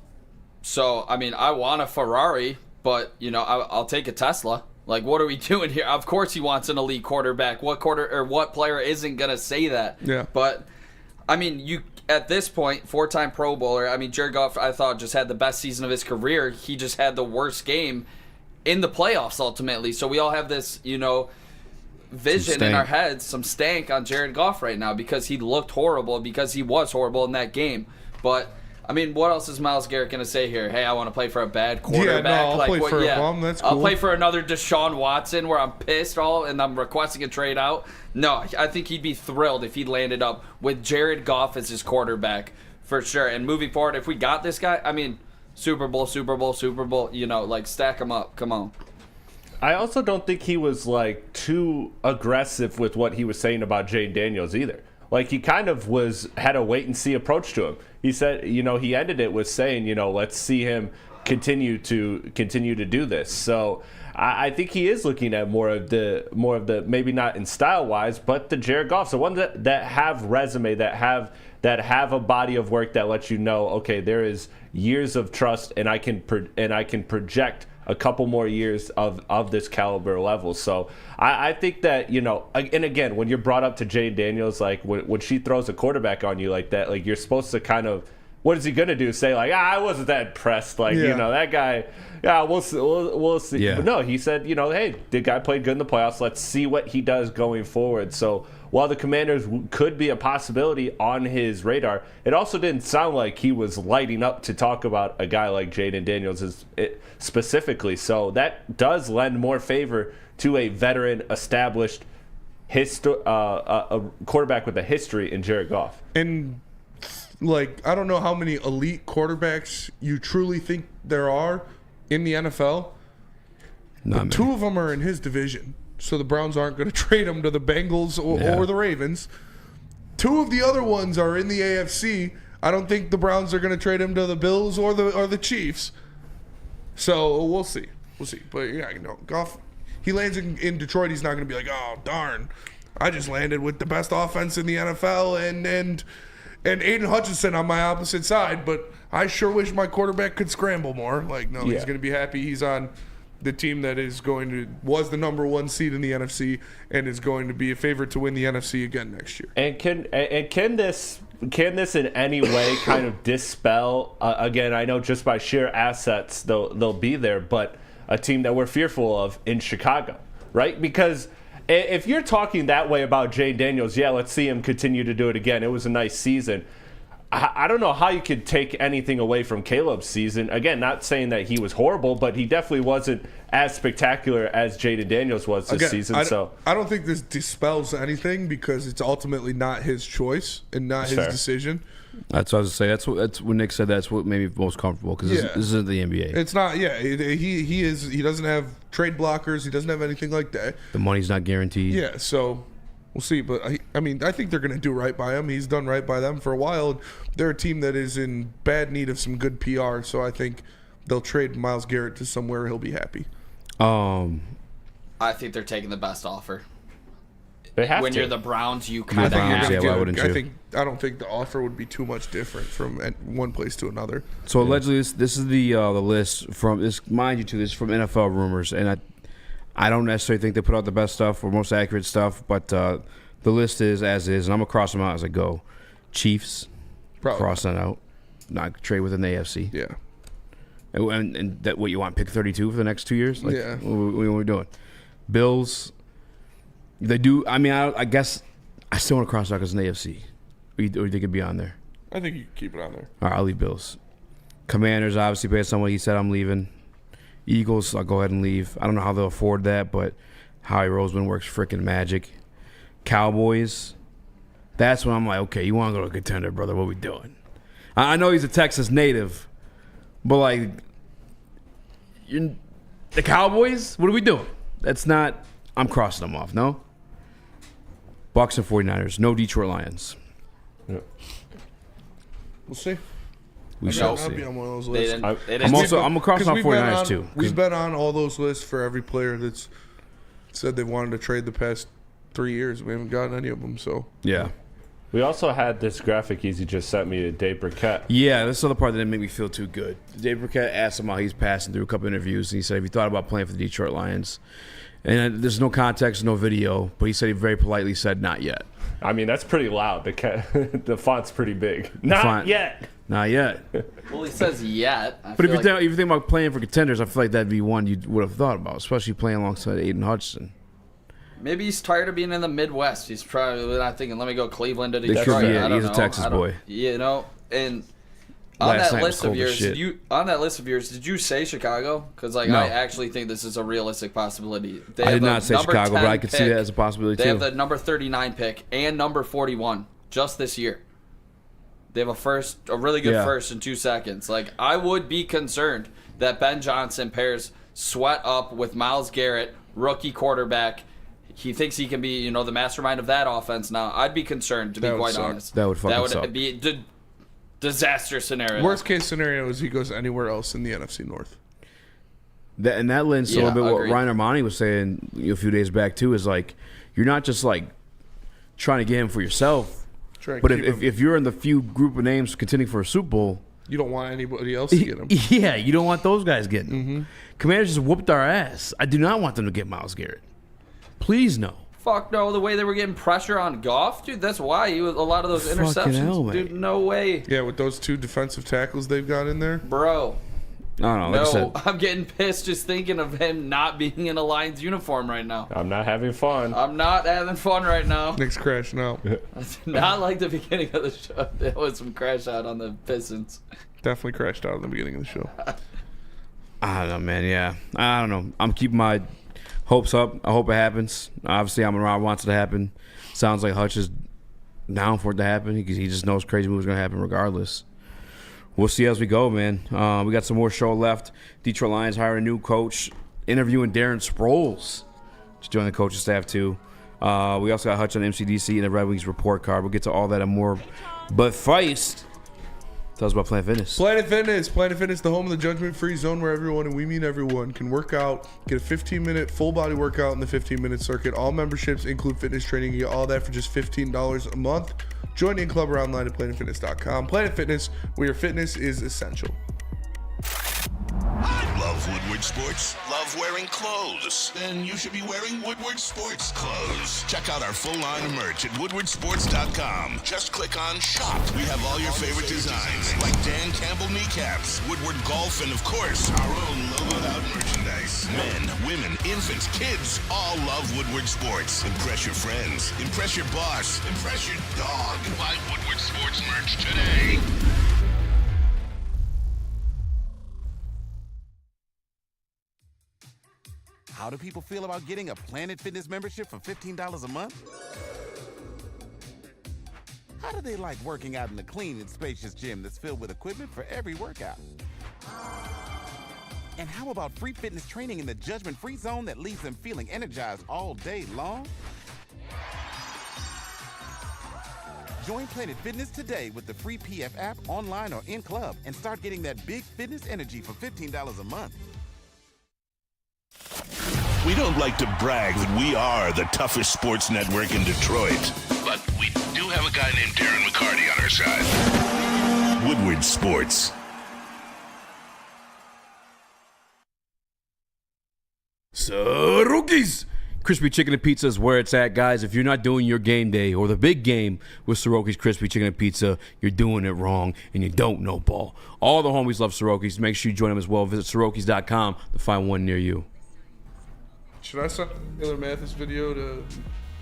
So, I want a Ferrari, but, I'll take a Tesla. What are we doing here? Of course he wants an elite quarterback. What player isn't going to say that? Yeah. But, at this point, 4-time Pro Bowler. I mean, Jared Goff, I thought, just had the best season of his career. He just had the worst game in the playoffs, ultimately. So we all have this, vision in our heads, some stank on Jared Goff right now because he looked horrible, because he was horrible in that game. But I mean, what else is Myles Garrett going to say here? Hey, I want to play for a bad quarterback. Yeah, no, I'll play for a bum. That's cool. I'll play for another Deshaun Watson where I'm pissed and I'm requesting a trade out. No, I think he'd be thrilled if he landed up with Jared Goff as his quarterback for sure. And moving forward, if we got this guy, I mean, Super Bowl, stack them up. Come on. I also don't think he was too aggressive with what he was saying about Jayden Daniels either. He kind of had a wait and see approach to him. He said, he ended it with saying, let's see him continue to do this. So I think he is looking at more of the maybe not in style wise, but the Jared Goffs, the ones that have resume, that have a body of work that lets you know, okay, there is years of trust, and I can project a couple more years of this caliber level. So I think that, and again, when you're brought up to Jayden Daniels, when she throws a quarterback on you like that, you're supposed to kind of, what is he going to do? Say I wasn't that impressed. That guy, we'll see. Yeah. But no, he said, hey, the guy played good in the playoffs. Let's see what he does going forward. So while the Commanders could be a possibility on his radar, it also didn't sound like he was lighting up to talk about a guy like Jayden Daniels specifically. So that does lend more favor to a veteran, established a quarterback with a history in Jared Goff. And I don't know how many elite quarterbacks you truly think there are in the NFL. But 2 of them are in his division. So the Browns aren't going to trade him to the Bengals or the Ravens. 2 of the other ones are in the AFC. I don't think the Browns are going to trade him to the Bills or the Chiefs. So we'll see. But Goff, he lands in Detroit. He's not going to be like, oh darn, I just landed with the best offense in the NFL and Aiden Hutchinson on my opposite side. But I sure wish my quarterback could scramble more. He's going to be happy he's on the team that was the number 1 seed in the NFC and is going to be a favorite to win the NFC again next year. And can this in any way kind of dispel again? I know just by sheer assets they'll be there, but a team that we're fearful of in Chicago, right? Because if you're talking that way about Jayden Daniels, let's see him continue to do it again. It was a nice season. I don't know how you could take anything away from Caleb's season. Again, not saying that he was horrible, but he definitely wasn't as spectacular as Jayden Daniels was this season. I don't think this dispels anything because it's ultimately not his choice and not his decision. That's what I was going to say. That's what Nick said. That's what made me most comfortable because this isn't the NBA. It's not. Yeah, he doesn't have trade blockers. He doesn't have anything like that. The money's not guaranteed. Yeah, so we'll see. But I think they're going to do right by him. He's done right by them for a while. They're a team that is in bad need of some good PR. So I think they'll trade Myles Garrett to somewhere he'll be happy. I think they're taking the best offer. They have when to. you're the Browns, you kind of have to. Why wouldn't you? I don't think the offer would be too much different from one place to another. So allegedly, this is the list from this. Mind you, this is from NFL Rumors, and I don't necessarily think they put out the best stuff or most accurate stuff, but the list is as is, and I'm gonna cross them out as I go. Chiefs, cross that out. Not trade within the AFC. Yeah. And that what you want? Pick 32 for the next 2 years? Yeah. What are we doing? Bills. They do. I mean, I guess I still want to cross out because it's an AFC. Or you think it'd be on there? I think you can keep it on there. All right, I'll leave Bills. Commanders, obviously, based on what he said, I'm leaving. Eagles, I'll go ahead and leave. I don't know how they'll afford that, but Howie Roseman works freaking magic. Cowboys, that's when I'm like, okay, you want to go to a contender, brother? What are we doing? I know he's a Texas native, but the Cowboys, what are we doing? That's not. I'm crossing them off. No. Bucks and 49ers. No Detroit Lions. Yeah. We'll see. We shall see. I'll be on one of those lists. I'm gonna cross off 49ers too. We've been on all those lists for every player that's said they wanted to trade the past 3 years. We haven't gotten any of them. So yeah. We also had this graphic Easy just sent me to Dave Burkett. Yeah, this is the part that didn't make me feel too good. Dave Burkett asked him how he's passing through a couple interviews, and he said, have you thought about playing for the Detroit Lions? And there's no context, no video, but he said he very politely said not yet. I mean, that's pretty loud. The font's pretty big. Not yet. Not yet. Well, he says yet. But if you think about playing for contenders, I feel like that'd be one you would have thought about, especially playing alongside Aiden Hudson. Maybe he's tired of being in the Midwest. He's probably not thinking, let me go Cleveland to Detroit. He's a Texas boy. You know, and on that list of yours, did you say Chicago? Because No. I actually think this is a realistic possibility. I did not say Chicago, but I could see that as a possibility They too. have the number 39 pick and number 41 just this year. They have a really good first in 2 seconds. Like, I would be concerned that Ben Johnson pairs Sweat up with Myles Garrett, rookie quarterback. He thinks he can be, the mastermind of that offense now. I'd be concerned, to be quite honest. That would fucking suck. Be a disaster scenario. Worst case scenario is he goes anywhere else in the NFC North. And that lends to a little bit what Ryan Ermanni was saying a few days back too. Is like, you're not just like trying to get him for yourself, but if you're in the few group of names contending for a Super Bowl, you don't want anybody else to get him. Yeah, you don't want those guys getting him. Commanders just whooped our ass. I do not want them to get Myles Garrett. Please no. Fuck no, the way they were getting pressure on Goff, dude, that's why a lot of those interceptions. Hell, dude, no way. Yeah, with those 2 defensive tackles they've got in there. Bro. I don't know. Like I said, I'm getting pissed just thinking of him not being in a Lions uniform right now. I'm not having fun. I'm not having fun right now. Nick's crashing out. Not like the beginning of the show. There was some crash out on the Pistons. Definitely crashed out at the beginning of the show. I don't know, man. Yeah, I don't know. I'm keeping my hopes up. I hope it happens. Obviously, Amon-Ra wants it to happen. Sounds like Hutch is down for it to happen because he just knows crazy moves are going to happen regardless. We'll see as we go, man. We got some more show left. Detroit Lions hiring a new coach, interviewing Darren Sproles to join the coaching staff too. We also got Hutch on MCDC and the Red Wings report card. We'll get to all that and more. But Feist, tell us about Planet Fitness. Planet Fitness, the home of the judgment-free zone where everyone, and we mean everyone, can work out, get a 15-minute full-body workout in the 15-minute circuit. All memberships include fitness training. You get all that for just $15 a month. Join in club or online at planetfitness.com. Planet Fitness, where your fitness is essential. Love Woodward Sports? Love wearing clothes? Then you should be wearing Woodward Sports clothes. Check out our full line of merch at woodwardsports.com. Just click on shop. We have all your favorite designs, like Dan Campbell kneecaps, Woodward golf, and of course, our own logoed out merchandise. Men, women, infants, kids, all love Woodward Sports. Impress your friends. Impress your boss. Impress your dog. Buy Woodward Sports merch today. How do people feel about getting a Planet Fitness membership for $15 a month? How do they like working out in a clean and spacious gym that's filled with equipment for every workout? And how about free fitness training in the judgment-free zone that leaves them feeling energized all day long? Join Planet Fitness today with the free PF app, online or in club, and start getting that big fitness energy for $15 a month. We don't like to brag that we are the toughest sports network in Detroit, but we do have a guy named Darren McCarty on our side. Woodward Sports. Soroki's Crispy Chicken and Pizza is where it's at, guys. If you're not doing your game day or the big game with Soroki's Crispy Chicken and Pizza, you're doing it wrong and you don't know ball. All the homies love Soroki's. Make sure you join them as well. Visit Sorokis.com to find one near you. Should I send Taylor Mathis video to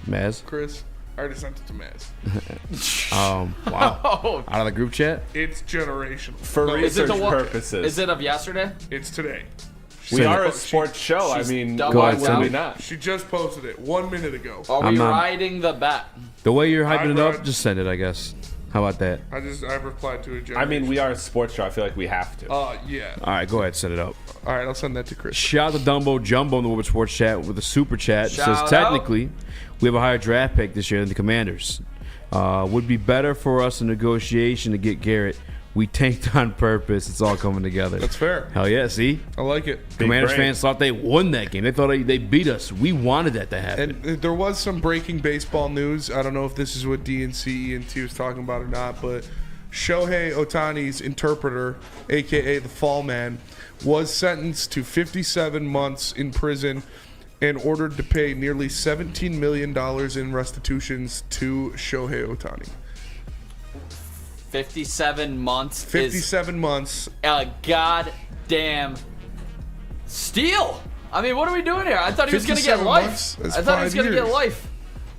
Maz? Chris? I already sent it to Maz. Wow. Out of the group chat? It's generational. For research purposes. Is it of yesterday? It's today. We are a sports show. I mean, why would we not? She just posted it 1 minute ago. Are we riding the bet? The way you're hyping it up, just send it, I guess. How about that? I replied to it. I mean, we are a sports show. I feel like we have to. Yeah. All right, go ahead, set it up. All right, I'll send that to Chris. Shout out to Dumbo Jumbo in the Woodward Sports chat with a super chat. It says, technically, we have a higher draft pick this year than the Commanders. Would be better for us in negotiation to get Garrett. We tanked on purpose. It's all coming together. That's fair. Hell yeah, see? I like it. Commanders fans thought they won that game. They thought they beat us. We wanted that to happen. And there was some breaking baseball news. I don't know if this is what DNC and T was talking about or not, but Shohei Ohtani's interpreter, a.k.a. the Fall Man, was sentenced to 57 months in prison and ordered to pay nearly $17 million in restitutions to Shohei Ohtani. 57 months. 57 months. A goddamn steal. I mean, what are we doing here? I thought he was going to get life. I thought he was going to get life.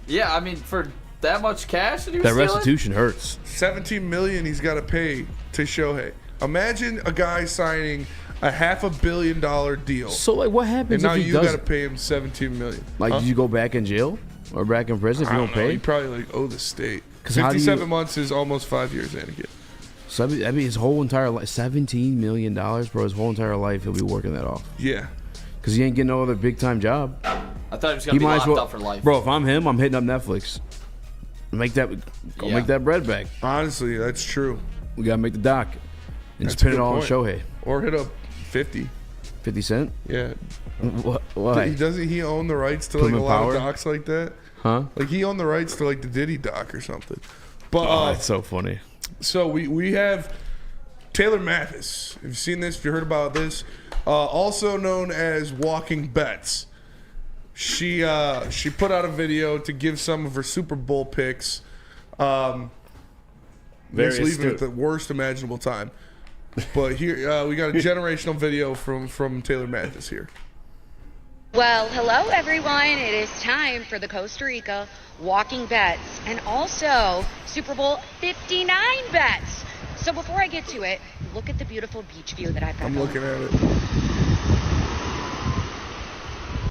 Yeah, I mean, for that much cash that he was That stealing? restitution hurts. $17 million he's got to pay to Shohei. Imagine a guy signing a $500 million deal. So, like, what happens and now if he you got to pay him $17 million? Like, did you go back in jail or back in prison if you don't pay? You probably owe the state. 57 months is almost 5 years, Anakin. So, I mean, his whole entire life, $17 million, bro. His whole entire life, he'll be working that off. Yeah. Because he ain't getting no other big-time job. I thought he was going to be locked up for life. Bro, if I'm him, I'm hitting up Netflix. Make that bread back. Honestly, that's true. We got to make the doc. And That's just pin a it good all on point. Shohei. Or hit up 50. 50 Cent? Yeah. Why? Doesn't he own the rights to Put like him a in lot power? of docs like that? Huh? Like he owned the rights to like the Diddy doc or something. But Oh, that's so funny. So we have Taylor Mathis. Have you seen this? Have you heard about this? Also known as Walking Bets. She put out a video to give some of her Super Bowl picks. Misleading at the worst imaginable time. But here we got a generational video from Taylor Mathis here. Well, hello everyone. It is time for the Costa Rica Walking Bets and also Super Bowl 59 bets. So before I get to it, look at the beautiful beach view that I've got. I'm looking at it.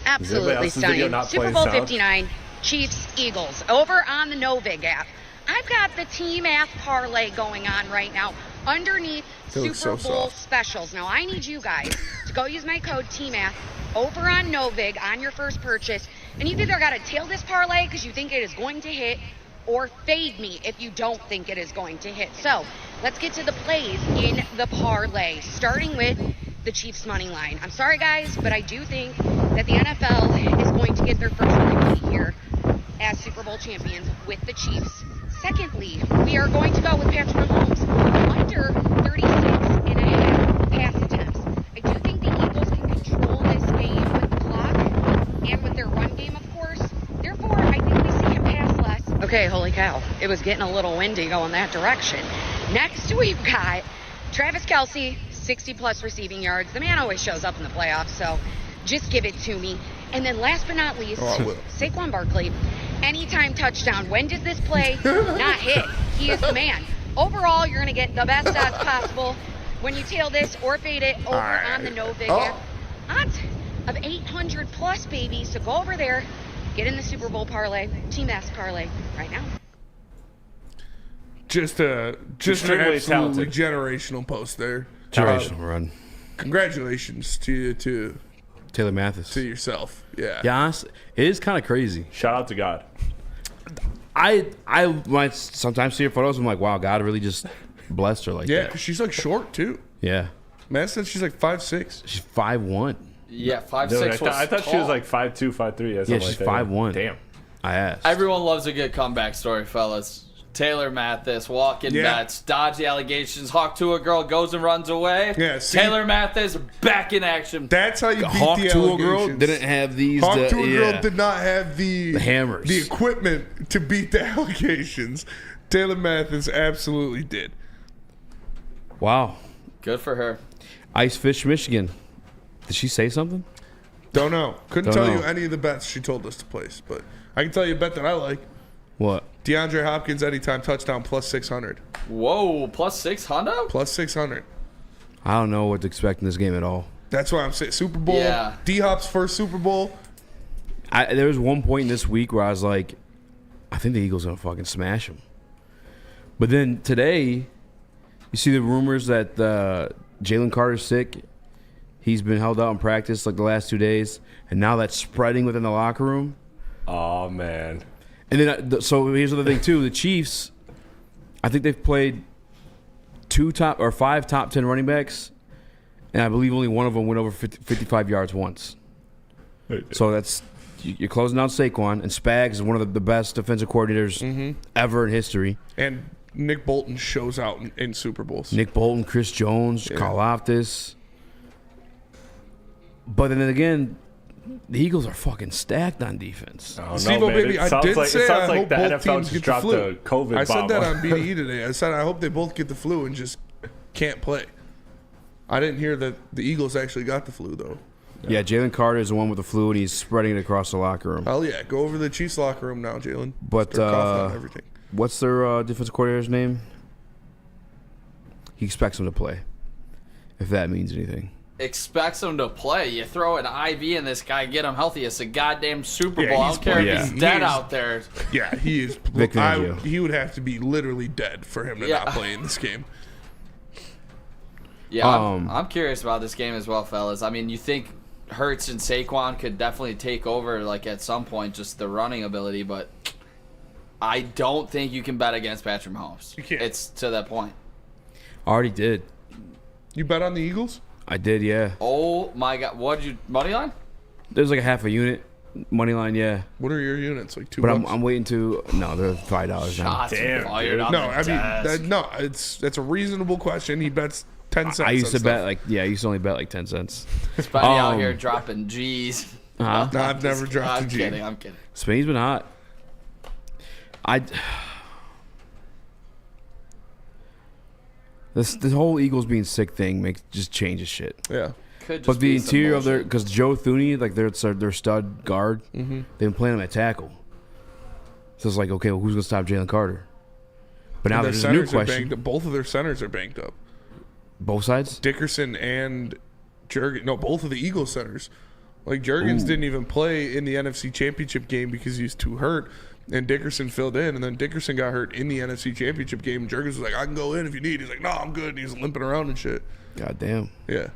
Absolutely stunning. Super Bowl 59, Chiefs, Eagles. Over on the Novig app, I've got the team math parlay going on right now underneath Super Bowl specials. Now I need you guys to go use my code TMATH over on Novig on your first purchase, and you've either got to tail this parlay because you think it is going to hit, or fade me if you don't think it is going to hit. So let's get to the plays in the parlay, starting with the Chiefs money line. I'm sorry guys, but I do think that the NFL is going to get their first repeat here as Super Bowl champions with the Chiefs. Secondly, we are going to go with Patrick Mahomes under 36.5 pass attempts. I do think the Eagles can control this game with the clock and with their run game, of course. Therefore, I think we see him pass less. Okay, holy cow. It was getting a little windy going that direction. Next, we've got Travis Kelce, 60-plus receiving yards. The man always shows up in the playoffs, so just give it to me. And then last but not least, Saquon Barkley, anytime touchdown. When did this play not hit? He is the man. Overall, you're going to get the best odds possible when you tail this or fade it over on the Novig app. Odds of 800 plus, baby. So go over there, get in the Super Bowl parlay, Team S parlay right now. Just an absolutely generational post there. Generational run. Congratulations to Taylor Mathis. To yourself. Yeah. Yeah, honestly, it is kind of crazy. Shout out to God. I might sometimes see her photos. I'm like, wow, God really just blessed her like that. Yeah, because she's like short too. Yeah. Matt said she's like 5'6". She's 5'1". Yeah, 5'6". I thought she was like 5'2", 5'3". Yeah, she's 5'1". Damn. I asked. Everyone loves a good comeback story, fellas. Taylor Mathis, walking bets, dodge the allegations. Hawk to a girl, goes and runs away. Yeah, Taylor Mathis back in action. That's how you beat Hawk the to a allegations. girl didn't have these. Hawk to a girl did not have the hammers, the equipment to beat the allegations. Taylor Mathis absolutely did. Wow. Good for her. Icefish, Michigan. Did she say something? Don't know. Couldn't Don't tell know. you any of the bets she told us to place, but I can tell you a bet that I like. What? DeAndre Hopkins anytime touchdown plus 600. Whoa, plus 600? Plus 600. I don't know what to expect in this game at all. That's why I'm saying Super Bowl. Yeah. D-Hop's first Super Bowl. There was one point in this week where I was like, I think the Eagles are going to fucking smash them. But then today, you see the rumors that Jalen Carter's sick. He's been held out in practice like the last 2 days. And now that's spreading within the locker room. Oh, man. And then, so here's the thing, too. The Chiefs, I think they've played 5 top 10 running backs. And I believe only one of them went over 55 yards once. So that's, you're closing down Saquon. And Spags is one of the best defensive coordinators ever in history. And Nick Bolton shows out in Super Bowls. Nick Bolton, Chris Jones, Karlaftis. But then again, the Eagles are fucking stacked on defense. Oh, Steve-O, baby, I did say I hope the both NFL teams just get the dropped flu. a COVID I said bomb. that on BDE today. I said I hope they both get the flu and just can't play. I didn't hear that the Eagles actually got the flu, though. Yeah, Jalen Carter is the one with the flu, and he's spreading it across the locker room. Hell yeah. Go over to the Chiefs locker room now, Jalen. But Start coughing on everything. what's their defensive coordinator's name? He expects him to play, if that means anything. Expects him to play. You throw an IV in this guy, get him healthy. It's a goddamn Super Yeah, Bowl. I he's don't care playing. if he's He dead is- out there. Yeah, he is. Vic Fangio. He would have to be literally dead for him to Yeah. not play in this game. Yeah, I'm curious about this game as well, fellas. I mean, you think Hurts and Saquon could definitely take over, like, at some point, just the running ability, but I don't think you can bet against Patrick Mahomes. You can't. It's to that point. I already did. You bet on the Eagles? I did, yeah. Oh, my God. What'd you, money line? There's like a half a unit. Money line, yeah. What are your units? Like $2? But I'm waiting to. No, they're $5 now. Shots fired on No, the I desk. mean, that's a reasonable question. He bets 10 cents. I used on to stuff. bet I used to only bet like 10 cents. Spuddy out here dropping G's. Huh? No, I've never dropped a G. I'm kidding. Spain's been hot. This whole Eagles being sick thing just changes shit. Yeah. Could just But the be some interior of their, bullshit. because Joe Thuney, like their stud guard, they've been playing him at tackle. So it's like, okay, well, who's gonna stop Jalen Carter? But now And their there's a new centers are question. banged up. Both of their centers are banged up. Both sides? Dickerson and Jurgens. No, both of the Eagles centers. Like Jurgens didn't even play in the NFC Championship game because he was too hurt, and Dickerson filled in. And then Dickerson got hurt in the NFC Championship game. And Jurgens was like, "I can go in if you need." He's like, "No, I'm good." And he's limping around and shit. God damn. Yeah.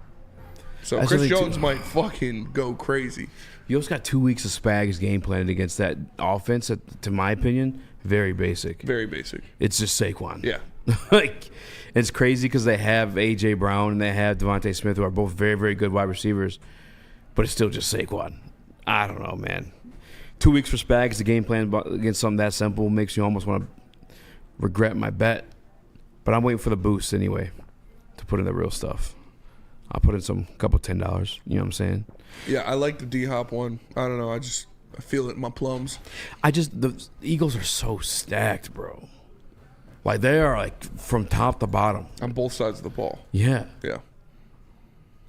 So That's Chris really Jones too- might fucking go crazy. You also got 2 weeks of Spags game planning against that offense. That, to my opinion, very basic. Very basic. It's just Saquon. Yeah. Like, it's crazy because they have A.J. Brown and they have Devontae Smith, who are both very, very good wide receivers, but it's still just Saquon. I don't know, man. 2 weeks for Spags, the game plan against something that simple makes you almost want to regret my bet. But I'm waiting for the boost anyway to put in the real stuff. I'll put in some couple $10. You know what I'm saying? Yeah, I like the D-Hop one. I don't know. I feel it in my plums. The Eagles are so stacked, bro. Like, they are, like, from top to bottom. On both sides of the ball. Yeah. Yeah.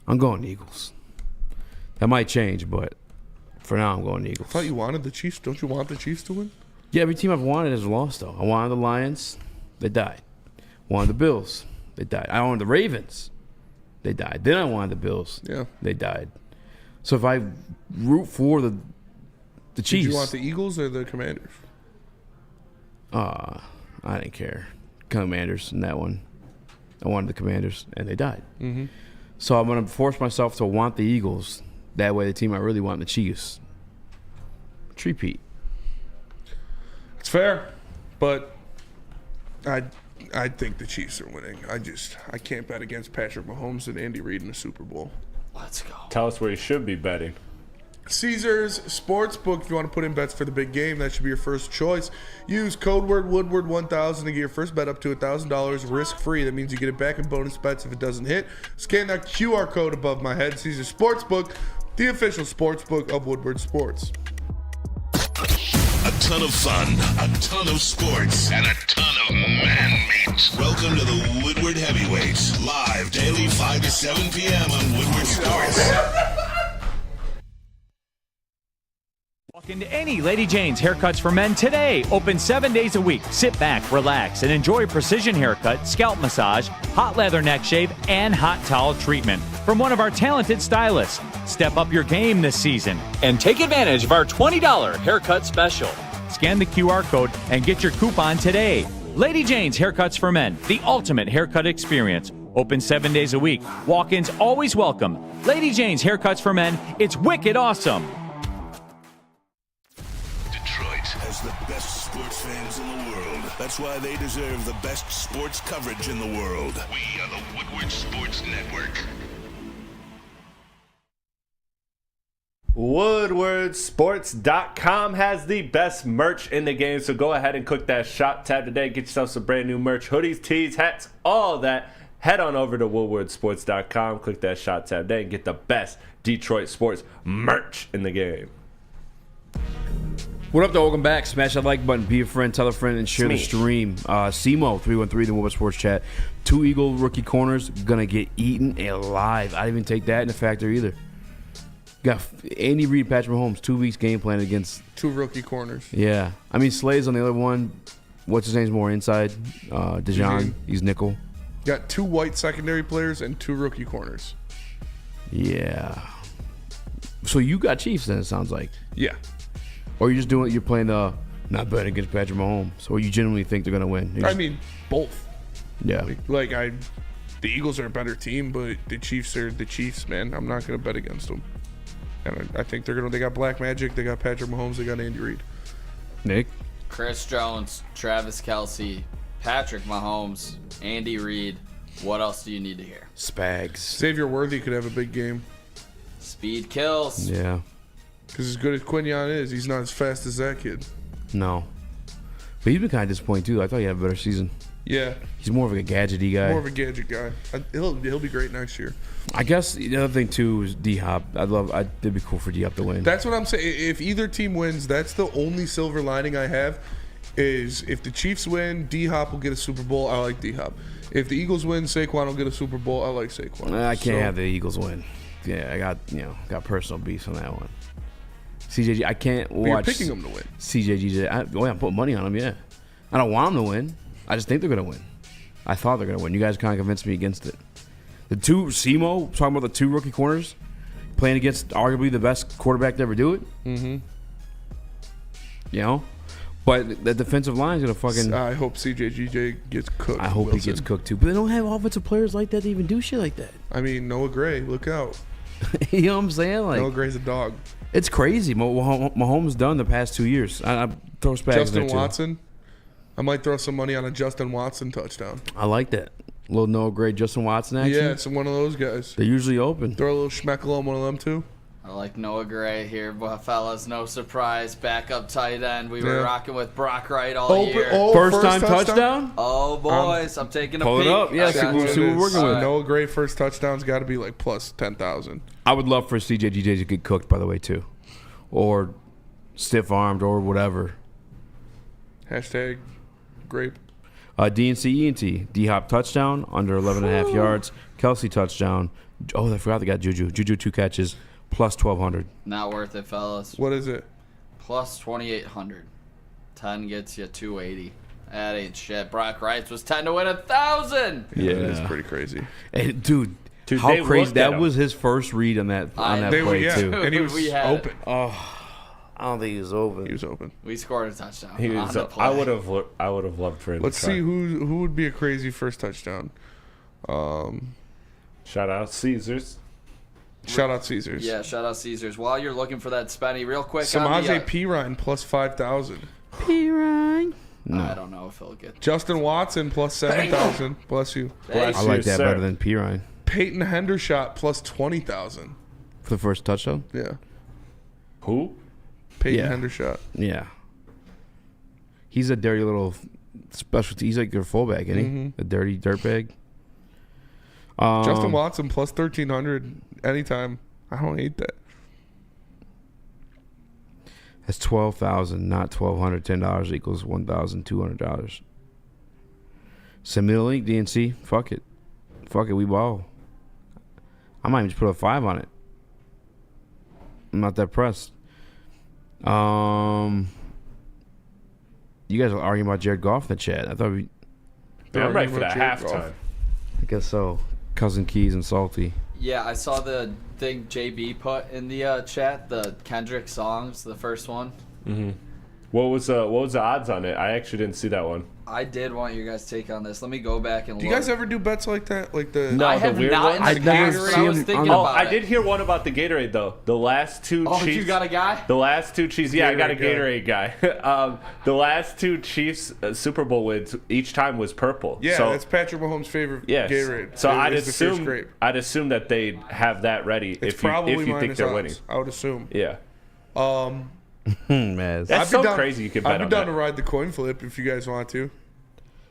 I'm going Eagles. That might change, but for now, I'm going Eagles. I thought you wanted the Chiefs. Don't you want the Chiefs to win? Yeah, every team I've wanted has lost, though. I wanted the Lions. They died. Wanted the Bills. They died. I wanted the Ravens. They died. Then I wanted the Bills. Yeah. They died. So if I root for the Chiefs. Did you want the Eagles or the Commanders? I didn't care. Commanders in that one. I wanted the Commanders, and they died. Mm-hmm. So I'm going to force myself to want the Eagles. That way the team I really want, the Chiefs. Repeat. It's fair, but I think the Chiefs are winning. I can't bet against Patrick Mahomes and Andy Reid in the Super Bowl. Let's go. Tell us where you should be betting. Caesars Sportsbook. If you want to put in bets for the big game, that should be your first choice. Use code word Woodward 1000 to get your first bet up to $1,000 risk free. That means you get it back in bonus bets if it doesn't hit. Scan that QR code above my head. Caesars Sportsbook, the official sportsbook of Woodward Sports. A ton of fun, a ton of sports, and a ton of man meat. Welcome to the Woodward Heavyweights, live daily 5 to 7 p.m. on Woodward Sports. Walk into any Lady Jane's Haircuts for Men today. Open 7 days a week. Sit back, relax, and enjoy precision haircut, scalp massage, hot leather neck shave, and hot towel treatment from one of our talented stylists. Step up your game this season and take advantage of our $20 haircut special. Scan the QR code and get your coupon today. Lady Jane's Haircuts for Men, the ultimate haircut experience. Open 7 days a week. Walk-ins always welcome. Lady Jane's Haircuts for Men, it's wicked awesome. Detroit has the best sports fans in the world. That's why they deserve the best sports coverage in the world. We are the Woodward Sports Network. WoodwardSports.com has the best merch in the game, so go ahead and click that shop tab today. Get yourself some brand new merch, hoodies, tees, hats, all that. Head on over to WoodwardSports.com, click that shop tab today, and get the best Detroit sports merch in the game. What up, though? Welcome back. Smash that like button, be a friend, tell a friend, and share the stream. Simo 313, the Woodward Sports Chat. 2 Eagle rookie corners gonna get eaten alive. I didn't even take that into factor either. Got Andy Reid, Patrick Mahomes, 2 weeks game plan against 2 rookie corners. Yeah, I mean Slay's on the other one. What's his name's more inside? Dejan, he's nickel. Got 2 white secondary players and 2 rookie corners. Yeah. So you got Chiefs then, it sounds like. Yeah. Or you're just doing it, you're playing the not betting against Patrick Mahomes. So you genuinely think they're going to win? I mean, both. Yeah. The Eagles are a better team, but the Chiefs are the Chiefs, man. I'm not going to bet against them. And I think they got Black Magic, they got Patrick Mahomes, they got Andy Reid. Nick? Chris Jones, Travis Kelce, Patrick Mahomes, Andy Reid. What else do you need to hear? Spags. Xavier Worthy could have a big game. Speed kills. Yeah. Because as good as Quinyon is, he's not as fast as that kid. No. But he's been kind of disappointing, too. I thought he had a better season. Yeah. He's more of a gadgety guy. More of a gadget guy. He'll be great next year. I guess the other thing, too, is D-Hop. It'd be cool for D-Hop to win. That's what I'm saying. If either team wins, that's the only silver lining I have is if the Chiefs win, D-Hop will get a Super Bowl. I like D-Hop. If the Eagles win, Saquon will get a Super Bowl. I like Saquon. I can't have the Eagles win. Yeah, I got personal beefs on that one. CJG, I can't watch. You're picking them to win. CJG, I'm putting money on them, yeah. I don't want them to win. I just think they're going to win. I thought they're going to win. You guys kind of convinced me against it. The 2, Simo, talking about the 2 rookie corners, playing against arguably the best quarterback to ever do it. Mm-hmm. You know? But the defensive line is going to fucking... I hope CJGJ gets cooked. I hope he gets cooked, too. But they don't have offensive players like that to even do shit like that. I mean, Noah Gray, look out. You know what I'm saying? Like, Noah Gray's a dog. It's crazy. Mahomes done the past 2 years. I throw Spags Justin Watson. I might throw some money on a Justin Watson touchdown. I like that. Little Noah Gray, Justin Watson action. Yeah, it's one of those guys. They're usually open. Throw a little schmeckle on one of them, too. I like Noah Gray here, fellas. No surprise. Backup tight end. We were rocking with Brock Wright all year. First time touchdown? Oh, boys. I'm taking a pull peek. Pull it up. Yeah, see what we're working with. Noah Gray first touchdown's got to be like plus 10,000. I would love for CJGJ to get cooked, by the way, too. Or stiff-armed or whatever. Hashtag grape. DNC ENT. D-Hop touchdown, under 11.5 yards. Kelce touchdown. Oh, I forgot they got Juju. Juju 2 catches, plus 1,200. Not worth it, fellas. What is it? Plus 2,800. 10 gets you 280. That ain't shit. Brock Wright was 10 to win 1,000. Yeah, that's pretty crazy. And dude, how crazy that was! His first read on that play too, and he was open. Oh, I don't think he was open. He was open. We scored a touchdown. He was. I would have loved for him. Let's see who would be a crazy first touchdown. Shout out Caesars. Shout out Caesars. Yeah, shout out Caesars. While you're looking for that Spenny, real quick. Samaje Perine plus 5,000. Perine. No. I don't know if he'll get. Justin Watson plus 7,000. Bless you. I like that better than Perine. Peyton Hendershot plus 20,000 for the first touchdown. Yeah. Who? Peyton Hendershot. Yeah. He's a dirty little specialty. He's like your fullback, isn't he? Mm-hmm. A dirty dirtbag. Justin Watson plus 1,300 anytime. I don't hate that. That's 12,000, not $1,200. $10 equals $1,200. Send me the link, DNC. Fuck it, we ball. I might just put a 5 on it. I'm not that pressed. You guys are arguing about Jared Goff in the chat. I thought we. Yeah, I'm ready for that halftime. I guess so. Cousin Keys and Salty. Yeah, I saw the thing JB put in the chat, the Kendrick songs, the first one. Mm-hmm. What was the odds on it? I actually didn't see that one. I did want your guys' take on this. Let me go back and look. Do you guys ever do bets like that? Like the I have weird not ones? in the past, but I was thinking about I did hear one about the Gatorade though. The last two Chiefs. Oh, you got a guy? The last two Chiefs. Yeah, I got a Gatorade guy. The last two Chiefs Super Bowl wins each time was purple. Yeah, so, that's Patrick Mahomes' favorite Gatorade. So I'd assume that they'd have that ready if you think they're winning. I would assume. Yeah. That's so crazy you can bet on that. I'd be down to ride the coin flip if you guys want to.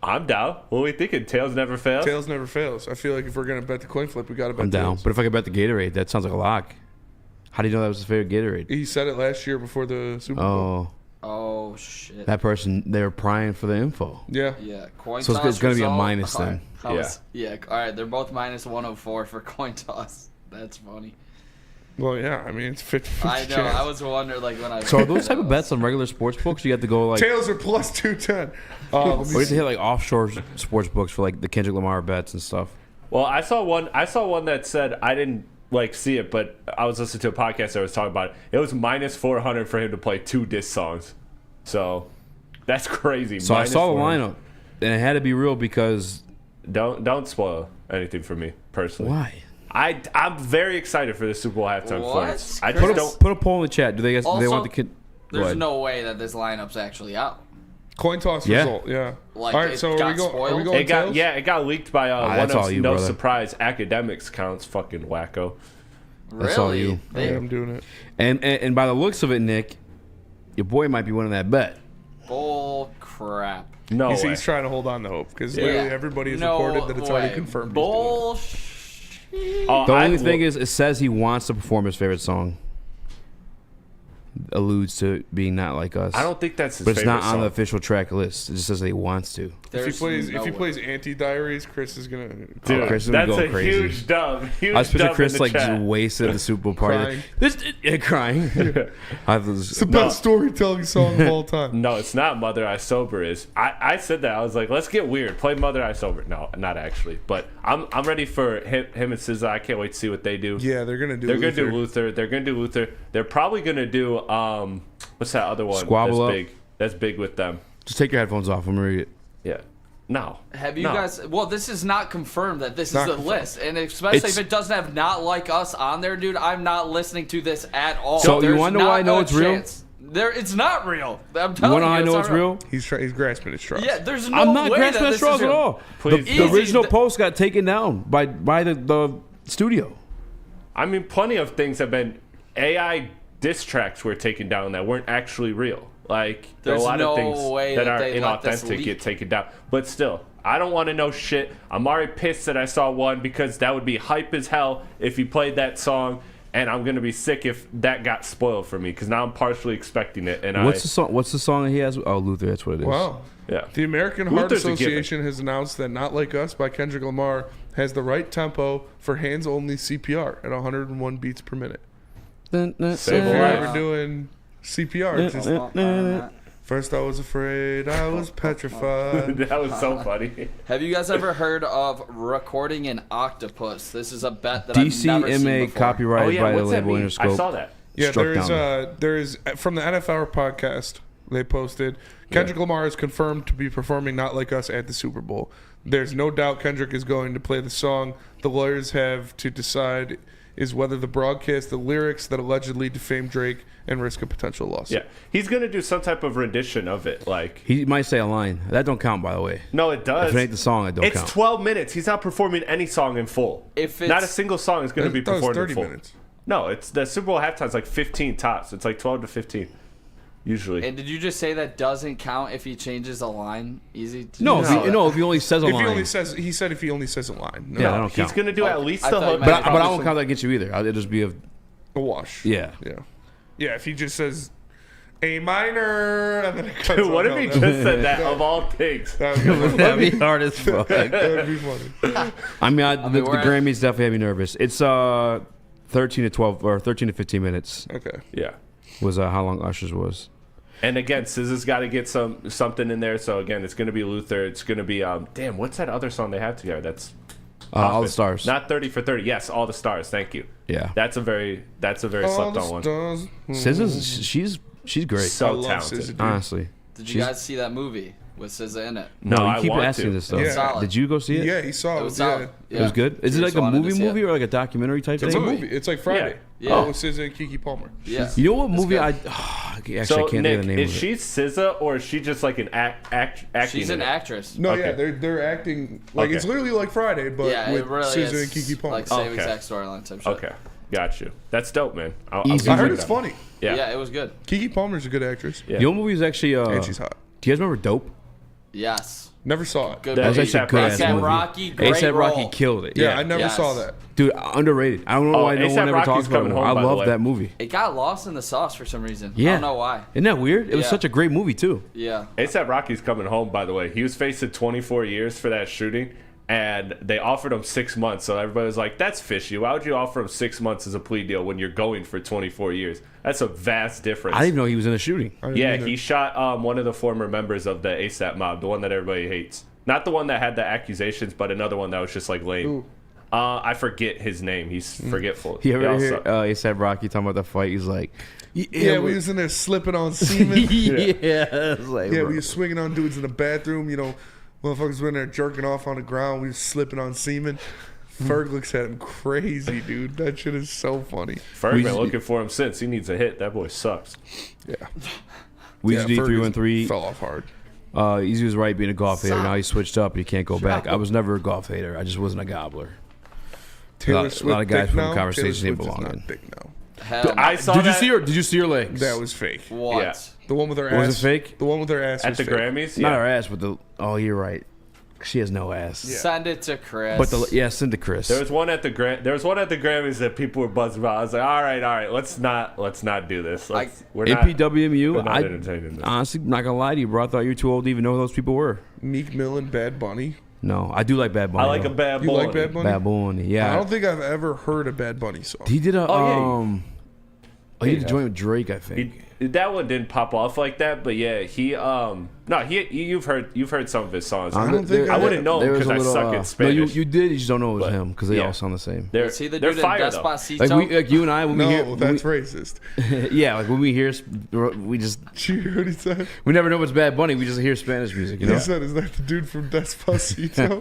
I'm down. What are we thinking? Tails never fails? Tails never fails. I feel like if we're going to bet the coin flip, we got to bet I'm down. tails. But if I could bet the Gatorade, that sounds like a lock. How do you know that was his favorite Gatorade? He said it last year before the Super Bowl. Oh shit. That person, they were prying for the info. Yeah. Yeah. Coin so toss it's going to be a result. minus then. Yeah. All right. They're both minus 104 for coin toss. That's funny. Well, yeah. I mean, it's 50-50 I know. chance. I was wondering like when I. So are those type of bets on regular sports books? You have to go like. Tails are plus 210. Or you have to hit like offshore sports books for like the Kendrick Lamar bets and stuff. Well, I saw one that said I didn't like see it, but I was listening to a podcast that was talking about it. It was minus 400 for him to play 2 diss songs. So that's crazy. So minus I saw the 400. lineup, and it had to be real because. Don't spoil anything for me personally. Why? I'm very excited for the Super Bowl halftime performance. I just don't put a poll in the chat. Do they guys? Also, do they want the kid? There's no way that this lineup's actually out. Coin toss result, yeah. Like, all right, it so got are we going It got tails? it got leaked by one that's of all you, No brother. Surprise Academics accounts. Fucking wacko. That's all you. I'm doing it. And by the looks of it, Nick, your boy might be winning that bet. Bull crap. No way. He's trying to hold on to hope because Yeah. literally everybody has No reported that it's already way. confirmed. Bullshit. The only thing is, it says he wants to perform his favorite song. Alludes to being not like us. I don't think that's his But it's favorite not on song. the official track list. It just says that he wants to. If he plays Anti-Diaries, Chris is gonna. Dude, Chris is gonna that's go a crazy. huge dub. Huge I was picturing dub Chris in the like chat. just wasted at the Super Bowl party. Crying. Crying. It's the best storytelling song of all time. No, it's not Mother I Sober is. I said that. I was like, let's get weird. Play Mother I Sober. No, not actually. But I'm ready for him and SZA. I can't wait to see what they do. Yeah, they're gonna do. They're gonna do Luther. They're gonna do Luther. They're probably gonna do what's that other one? Squabble that's Up. big. That's big with them. Just take your headphones off. I'm gonna read it. Yeah. No. Have you No. guys? Well, this is not confirmed that this Not is the confirmed. list, and especially It's- if it doesn't have "Not Like Us" on there, dude. I'm not listening to this at all. So you There's wanna know why I not know a it's real? chance. It's not real. I'm You telling want to know how I know not it's real? He's grasping at straws. Yeah, there's no I'm not way grasping that at this straws is at real. all. The, Please the don't. original post got taken down by the studio. I mean, plenty of things have been AI diss tracks were taken down that weren't actually real. Like There's a lot no of things way that that are they let this inauthentic leak. get taken down. But still, I don't want to know shit. I'm already pissed that I saw one because that would be hype as hell if he played that song, and I'm gonna be sick if that got spoiled for me because now I'm partially expecting it. And What's the song? What's the song that he has? Oh, Luther. That's what it is. Wow. Yeah. The American Heart Luther's a given. Association has announced that "Not Like Us" by Kendrick Lamar has the right tempo for hands-only CPR at 101 beats per minute. So if you're ever doing CPR, just first I was afraid, I was petrified. That was so funny. Have you guys ever heard of recording an octopus? This is a bet that I've never seen DCMA before. copyrighted by the what's that label mean? Interscope. I saw that. Yeah, Struck down. there is from the NFL podcast they posted. Kendrick Lamar is confirmed to be performing "Not Like Us" at the Super Bowl. There's no doubt Kendrick is going to play the song. The lawyers have to decide is whether the broadcast the lyrics that allegedly defame Drake and risk a potential lawsuit. Yeah, he's gonna do some type of rendition of it. Like He might say a line. That don't count, by the way. no, it does. If it ain't the song, it don't It's count. 12 minutes. He's not performing any song in full. If Not a it's- single song is going to be It does performed 30 in full. minutes. No, it's the Super Bowl halftime is like 15 tops. It's like 12 to 15, usually. And did you just say that doesn't count if he changes a line? Easy. To No, do? if he only says a If line. he only says, he said if he only says a line. No, Yeah, that don't He's count. going to do at least I the thought you hook. meant- But I probably won't count that against you either. It'll just be a a wash. yeah. Yeah, if he just says A minor, and then it cuts Dude, what off. if he No, just said that of all things? That'd be hard as fuck. That'd be funny. I mean, the we're at- Grammys definitely had me nervous. It's 13 to 12 or 13 to 15 minutes Okay. Yeah. was how long Usher's was. And again, SZA's got to get something in there. So again, it's going to be Luther. It's going to be damn. What's that other song they have together? That's All poppin'. the Stars. Not 30 for 30. Yes, All the Stars. Thank you. Yeah. That's a very slept on one. SZA's she's great. So love talented. SZA, dude. Honestly. Did you guys see that movie with SZA in it? No, I you keep want asking to. this stuff. Yeah. Solid. Did you go see it? Yeah, he saw It it. was Yeah. solid. It was good. Is it Just like a wanted to movie see it. movie or like a documentary type It's thing? a movie. It's like Friday. Yeah. With SZA and Kiki Palmer. Yeah. You know what It's movie good. actually So I can't Nick, think of the name is of it. she SZA or is she just like an acting? She's an in it? actress. No, Okay. yeah, they're acting like Okay. it's literally like Friday, but Yeah, with it really SZA is and Kiki Palmer. like same Okay. exact storyline type shit. Okay, got you. That's dope, man. I'll Easy. I give heard you it's that. funny. Yeah. Yeah, it was good. Kiki Palmer's a good actress. Yeah. You know what movie is actually And she's hot. do you guys remember Dope? Yes. Never saw it. Good That was actually a good ass A$AP movie. Rocky, great A$AP Rocky role. killed it. Yeah, I never saw that. Dude, underrated. I don't know why no A$AP one ever Rocky's talks about it. coming home, I by the love way. that movie. It got lost in the sauce for some reason. Yeah. I don't know why. Isn't that weird? It was Yeah. such a great movie, too. Yeah. A$AP Rocky's coming home, by the way. He was facing 24 years for that shooting, and they offered him 6 months. So everybody was like, that's fishy. Why would you offer him 6 months as a plea deal when you're going for 24 years? That's a vast difference. I didn't even know he was in a shooting. Yeah, he shot one of the former members of the ASAP mob, the one that everybody hates. Not the one that had the accusations, but another one that was just like lame. Ooh. I forget his name. He's forgetful. You ever He hear also- A$AP Rocky talking about the fight? He's like, Yeah, we was in there slipping on semen. yeah, it's like, Yeah, bro. we was swinging on dudes in the bathroom. You know, motherfuckers were in there jerking off on the ground. We was slipping on semen. Ferg looks at him crazy, dude. That shit is so funny. Ferg been looking for him since. He needs a hit. That boy sucks. Yeah. Weezy Ferg 313 fell off hard. Easy was right being a golf hater. Now he switched up. He can't go back. I was never a golf hater. I just wasn't a gobbler. Taylor a Swift lot of guys thick from now? conversations Taylor didn't Swift is belong not in. thick now. Hell, I saw Did you that see her? Did you see her legs? That was fake. What? Yeah. The one with her ass. Was it fake? The one with her ass At was the fake. Grammys. Not Yeah. her ass, but the. Oh, you're right. She has no ass. Send it to Chris. But send to Chris. There was one at the Grammys that people were buzzing about. I was like, all right, let's not do this. We're not APWMU. we're not entertaining this. Honestly, not gonna lie to you, bro. I thought you were too old to even know who those people were. Meek Mill and Bad Bunny. No, I do like Bad Bunny. I like though. a Bad You Bunny. like Bad Bunny? Bad Bunny. Yeah. I don't think I've ever heard a Bad Bunny song. He did a Oh, yeah, he did a joint with Drake, I think. That one didn't pop off like that, but yeah, you've heard some of his songs. I wouldn't know him because I suck at Spanish. No, you did. You just don't know it was him because they all sound the same. They're Was he the they're dude in fire though. Despacito? Like you and I, when we hear, No, that's racist. yeah, like when we hear, we just You heard he said? we never know what's Bad Bunny. We just hear Spanish music. You know. He said, "Is that the dude from Despacito?"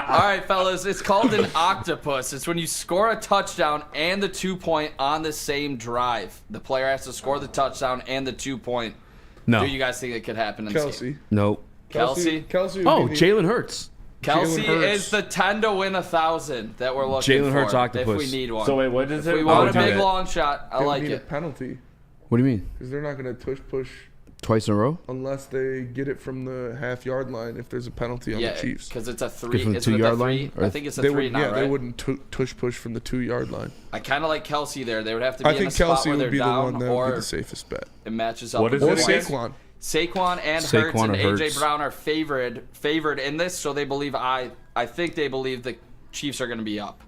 All right, fellas, it's called an octopus. It's when you score a touchdown and the 2-point on the same drive. The player has to score the touchdown and the 2-point. No. Do you guys think it could happen in this game? Kelsey. Nope. Kelsey? Kelsey. Oh, Jalen Hurts. Kelsey Jalen Hurts. is the 10 to win 1,000 that we're looking Jalen for. Hurts octopus. If we need one. So wait, what is if it? we want a would do big that. long shot, I They like need a it. penalty What do you mean? because they're not going to push Twice in a row? unless they get it from the half-yard line. If there's a penalty on Yeah, the Chiefs, because it's a Get 3. from the Isn't it 2-yard a 3? line, or- I think it's a they 3 would. now, Yeah, right? they wouldn't tush push from the 2-yard line. I kind of like Kelsey there. They would have to be I in a think spot Kelsey where would they're be the down, one that would or be the safest bet. it matches up. What with is Or it points. again? Saquon. Saquon and Hurts Saquon and or AJ Hurts. Brown are favored in this, so they believe I think they believe the Chiefs are going to be up.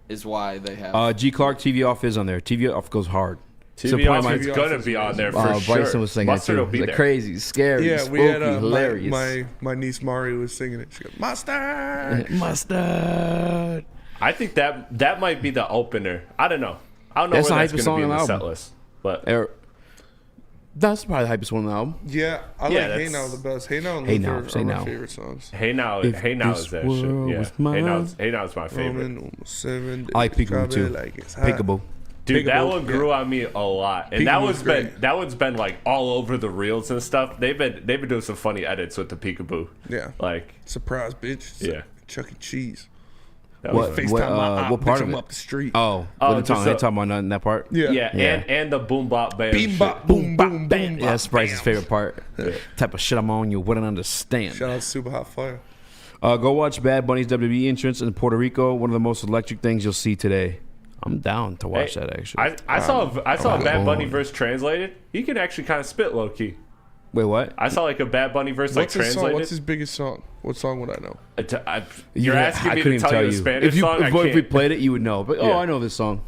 Is why they have. G Clark TV off is on there. TV off goes hard. TV off is gonna be on there for sure. Bryson was singing Mustard it will too. be Like there. crazy, scary, Yeah, spooky, we had hilarious. my niece Mari was singing it. She goes, "Mustard." Mustard. I think that might be the opener. I don't know. I don't know That's where the that's hypest going song to be in on the the set album. list. But That's probably the hypest one on the album. Yeah, I Yeah, like that's- Hey Now the best. Hey Now and Hey Luther Now, Say are my Now. favorite songs. Hey Now If is this that shit. world Yeah. was Hey Now mine. is my favorite. Roman, almost 7 I like Peekaboo Travel too. like it's hot. Peekaboo. Dude, that Peekaboo, one grew on me a lot, and Peekaboo's that one's been like all over the reels and stuff. They've been doing some funny edits with the Peekaboo. Yeah. Like Surprise, bitch. Yeah. Chuck E. Cheese. that What? was FaceTime What, my op, what bitch, part I'm of it? up the street. Oh, Oh, what just they a- talking about nothing that part. Yeah. and the boom bop bam. Beam shit. bop, boom, boom, boom. Yeah, that's Bryce's favorite part. Type of shit I'm on you wouldn't understand. Shout out to Super Hot Fire. Go watch Bad Bunny's WWE entrance in Puerto Rico. One of the most electric things you'll see today. I'm down to watch Hey, that actually. I saw a Bad on. Bunny verse translated. He can actually kind of spit low key. Wait, what? I saw like a Bad Bunny verse like What's his song? translated. What's his biggest song? What song would I know? You're asking I me couldn't to even tell you the Spanish if you, song. I if we can't. played it, you would know. But Yeah. I know this song.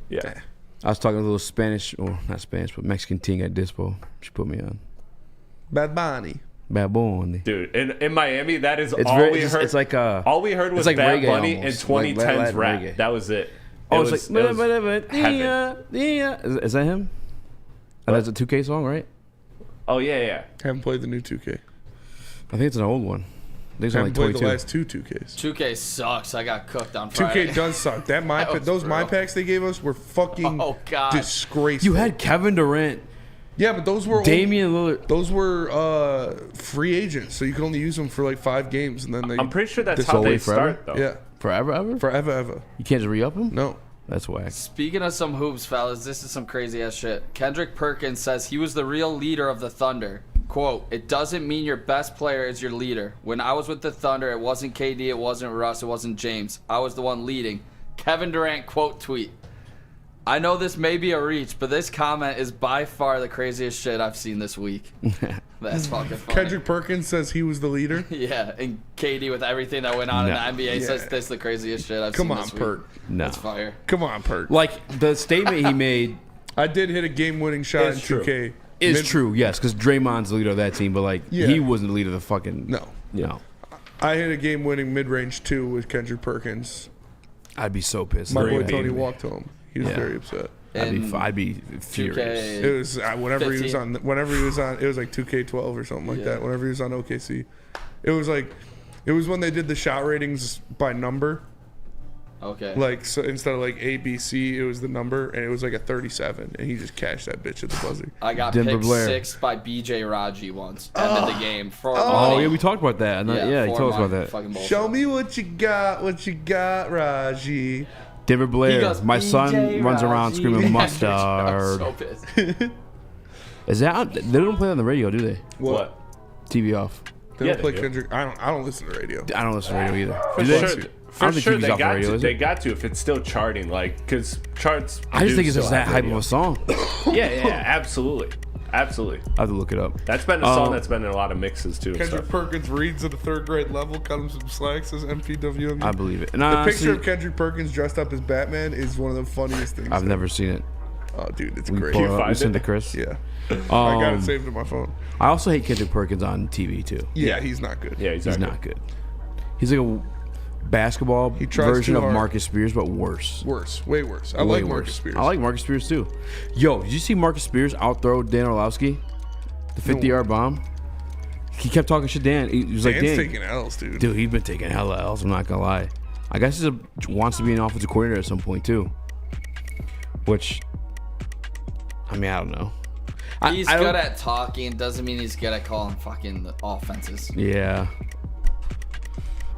Yeah. I was talking to a little Spanish, or not Spanish, but Mexican teen at Dispo. She put me on. Bad Bunny. Bad Bunny. Dude, in Miami, that is It's all very- we it's- heard. it's like, all we heard was it's like Bad reggae Bunny almost, in 2010s like rap. reggae. That was it. Oh, It it's was like heaven. is that him? Oh, that's a 2K song, right? Oh yeah. Haven't played the new 2K. I think it's an old one. I think it's Haven't only played 22. the last two 2Ks. 2K sucks. I got cooked on Friday. 2K does suck. That was those my brutal. packs they gave us were fucking Oh, God. disgraceful. You had Kevin Durant, yeah, but those were Damian Lillard. Those were free agents, so you could only use them for like 5 games, and then they. I'm pretty sure that's This how whole they way forever? start though. Yeah, Forever, ever? forever, ever. You can't just re-up them? No. That's whack. Speaking of some hoops, fellas, this is some crazy ass shit. Kendrick Perkins says he was the real leader of the Thunder. quote, "It doesn't mean your best player is your leader. When I was with the Thunder, it wasn't KD, it wasn't Russ, it wasn't James. I was the one leading." Kevin Durant quote tweet. I know this may be a reach, but this comment is by far the craziest shit I've seen this week. That's fucking funny. Kendrick Perkins says he was the leader. Yeah, and KD with everything that went on in the NBA says this is the craziest shit I've seen this week. Perk. No. That's fire. Come on, Perk. Like, the statement he made... I did hit a game-winning shot in 2K. Is true, yes, because Draymond's the leader of that team, but, like, he wasn't the leader of the fucking... No. I hit a game-winning mid-range 2 with Kendrick Perkins. I'd be so pissed. My boy Tony walked home. He was very upset. I'd be furious. It was whenever he was on. It was like 2K12 or something like that. Whenever he was on OKC, it was when they did the shot ratings by number. Okay. Like, so instead of like A, B, C, it was the number, and it was like a 37, and he just cashed that bitch at the buzzer. I got picked 6 by BJ Raji once. Ended the game for money. Yeah, we talked about that. He told us about that. Show me what you got, Raji. Denver Blair, goes, my son BJ runs around Raji. screaming I'm mustard. so pissed. Is that? They don't play on the radio, do they? What? TV off. They don't play Kendrick. I don't listen to radio. I don't listen to radio either. For Do they? sure, I don't think TV's they off the got radio, to. is They it? got to if it's still charting, like, because charts. I just do think it's still just that have hype radio. of a song. Yeah, absolutely. Absolutely. I have to look it up. That's been a song that's been in a lot of mixes too. and Kendrick stuff. Perkins reads at the 3rd grade level, cut him some slack, says MPWM. I believe it. And the honestly, picture of Kendrick Perkins dressed up as Batman is one of the funniest things. I've never seen it. Oh, dude, it's We great. pull it up. We send it to Chris. Yeah. I got it saved on my phone. I also hate Kendrick Perkins on TV too. Yeah, he's not good. Yeah, he's not good. He's like a basketball tries version too of hard. Marcus Spears, but worse. Way worse. I Way like Marcus worse. Spears. I like Marcus Spears too. Yo, did you see Marcus Spears outthrow Dan Orlovsky? The 50-yard bomb. He kept talking shit. Dan. He was like, Dan's "Dan, taking L's, dude. Dude, he's been taking hella L's. I'm not gonna lie. I guess he wants to be an offensive coordinator at some point too. Which, I mean, I don't know. He's good at talking. Doesn't mean he's good at calling fucking offenses. Yeah.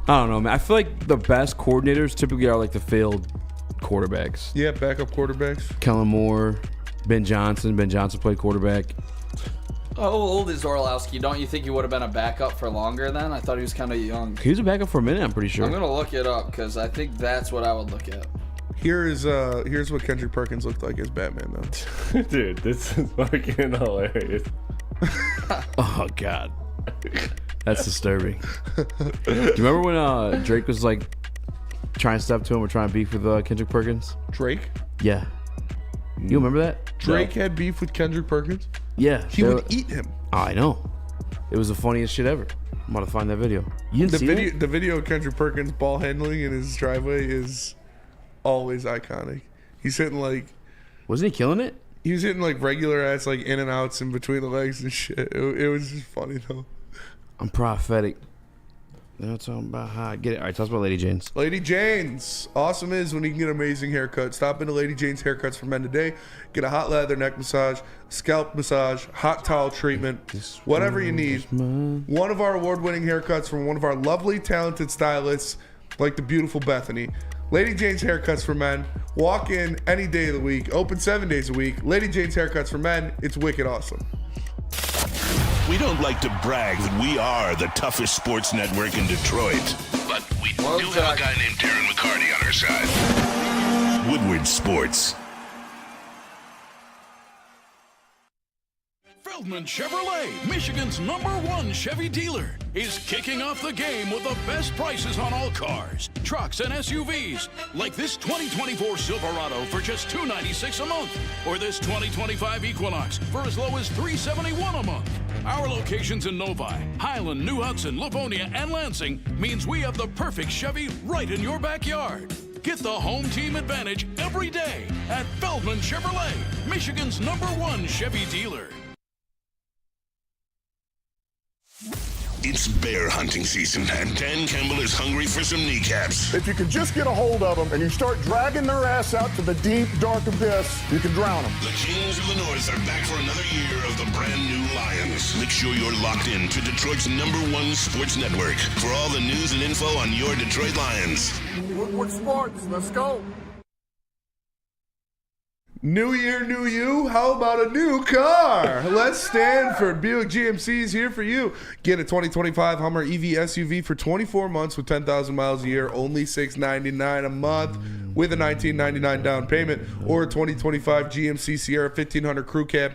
I don't know, man. I feel like the best coordinators typically are like the failed quarterbacks. Yeah, backup quarterbacks. Kellen Moore, Ben Johnson. Ben Johnson played quarterback. How old is Orlowski? Don't you think he would have been a backup for longer then? I thought he was kind of young. He was a backup for a minute, I'm pretty sure. I'm going to look it up because I think that's what I would look at. Here's what Kendrick Perkins looked like as Batman, though. Dude, this is fucking hilarious. Oh, God. That's disturbing. Do you remember when Drake was like trying to step to him or trying to beef with Kendrick Perkins? Drake? Yeah. You remember that? Drake had beef with Kendrick Perkins? Yeah. He would eat him. Oh, I know. It was the funniest shit ever. I'm about to find that video. You didn't see it? The video of Kendrick Perkins ball handling in his driveway is always iconic. He's hitting like... Wasn't he killing it? He was hitting like regular ass like in and outs in between the legs and shit. It was just funny though. I'm prophetic. They're talking about how I get it. All right, tell us about Lady Jane's. Lady Jane's. Awesome is when you can get an amazing haircut. Stop into Lady Jane's Haircuts for Men today. Get a hot leather neck massage, scalp massage, hot towel treatment, whatever you need. One of our award-winning haircuts from one of our lovely, talented stylists like the beautiful Bethany. Lady Jane's Haircuts for Men. Walk in any day of the week. Open 7 days a week. Lady Jane's Haircuts for Men. It's wicked awesome. We don't like to brag that we are the toughest sports network in Detroit, but we do have a guy named Darren McCarty on our side. Woodward Sports. Feldman Chevrolet, Michigan's #1 Chevy dealer, is kicking off the game with the best prices on all cars, trucks, and SUVs, like this 2024 Silverado for just $296 a month, or this 2025 Equinox for as low as $371 a month. Our locations in Novi, Highland, New Hudson, Livonia, and Lansing means we have the perfect Chevy right in your backyard. Get the home team advantage every day at Feldman Chevrolet, Michigan's #1 Chevy dealer. It's bear hunting season, and Dan Campbell is hungry for some kneecaps. If you can just get a hold of them and you start dragging their ass out to the deep, dark abyss, you can drown them. The Kings of the North are back for another year of the brand new Lions. Make sure you're locked in to Detroit's #1 sports network for all the news and info on your Detroit Lions. Woodward Sports, let's go. New year, new you. How about a new car? Let's Stanford. Buick GMC is here for you. Get a 2025 Hummer EV SUV for 24 months with 10,000 miles a year, only $699 a month with a $1999 down payment, or a 2025 GMC Sierra 1500 Crew Cab,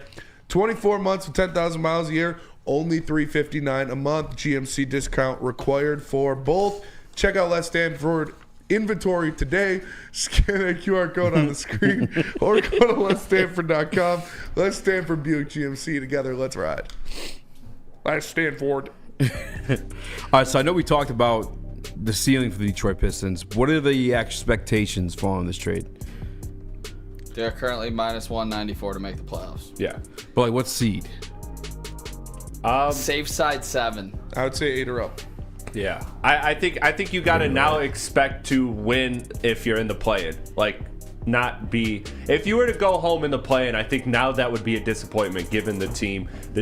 24 months with 10,000 miles a year, only $359 a month. GMC discount required for both. Check out Let's Stanford inventory today. Scan that QR code on the screen or go to letsstanford.com. Let's Stanford Buick GMC together. Let's ride. Let's Stanford. All right, so I know we talked about the ceiling for the Detroit Pistons. What are the expectations following this trade? They're currently minus 194 to make the playoffs. Yeah. But like, what seed? Safe side 7. I would say 8 or up. Yeah, I think you got to now expect to win if you're in the play-in. Like, not be. If you were to go home in the play-in, I think now that would be a disappointment given the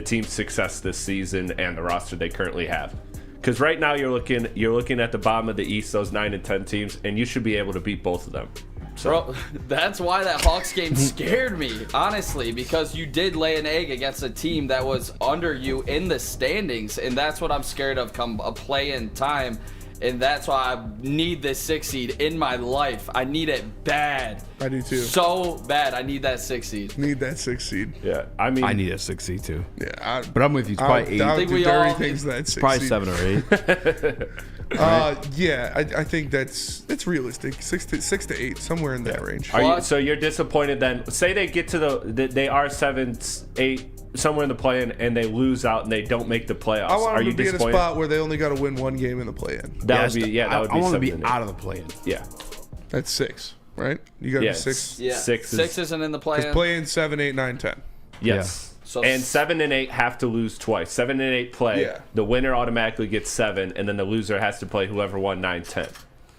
team's success this season and the roster they currently have. Because right now you're looking at the bottom of the East, those 9 and 10 teams, and you should be able to beat both of them. So. Bro, that's why that Hawks game scared me, honestly, because you did lay an egg against a team that was under you in the standings, and that's what I'm scared of come a play-in time, and that's why I need this 6 seed in my life. I need it bad. I do too. So bad. I need that 6 seed. Need that 6 seed. Yeah, I mean, I need a 6 seed too. Yeah, but I'm with you. It's probably 8. I think we all things that it's 6 probably seed. 7 or 8. Yeah, I think it's realistic. 6 to 8, somewhere in that range. So you're disappointed then? Say they get to they are 7, 8, somewhere in the play-in, and they lose out and they don't make the playoffs. I want are them you to be in a disappointed? spot where they only got to win 1 game in the play-in. That would be I want to be out of the play-in. Yeah, that's 6, right? You got to be 6. Yeah, 6 isn't in the play-in. Because play-in 7, 8, 9, 10. Yes. Yeah. So and 7 and 8 have to lose twice. 7 and 8 play. Yeah. The winner automatically gets 7, and then the loser has to play whoever won 9, 10.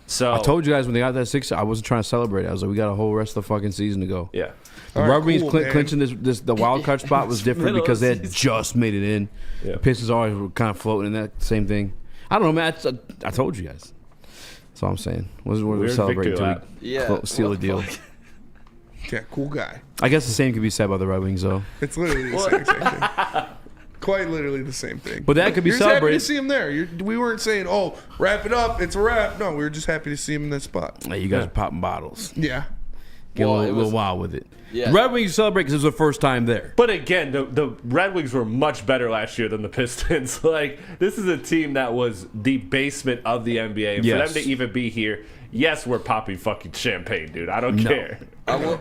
So I told you guys when they got that 6, I wasn't trying to celebrate. I was like, we got a whole rest of the fucking season to go. Yeah. The Red Wings clinching the wild card spot was different because they had just made it in. Yeah. The Pistons always were kind of floating in that same thing. I don't know, man. I told you guys. That's all I'm saying. We're celebrating to seal the deal. Yeah, cool guy. I guess the same could be said about the Red Wings, though. It's literally the same thing. Quite literally the same thing. But that could be You're celebrated. happy to see him there. We weren't saying, "Oh, wrap it up, it's a wrap." No, we were just happy to see him in that spot. Hey, you guys are popping bottles. Yeah. Get a little wild with it. Yeah. The Red Wings celebrate because it was the first time there. But again, the Red Wings were much better last year than the Pistons. Like, this is a team that was the basement of the NBA. And for them to even be here, yes, we're popping fucking champagne, dude. I don't care.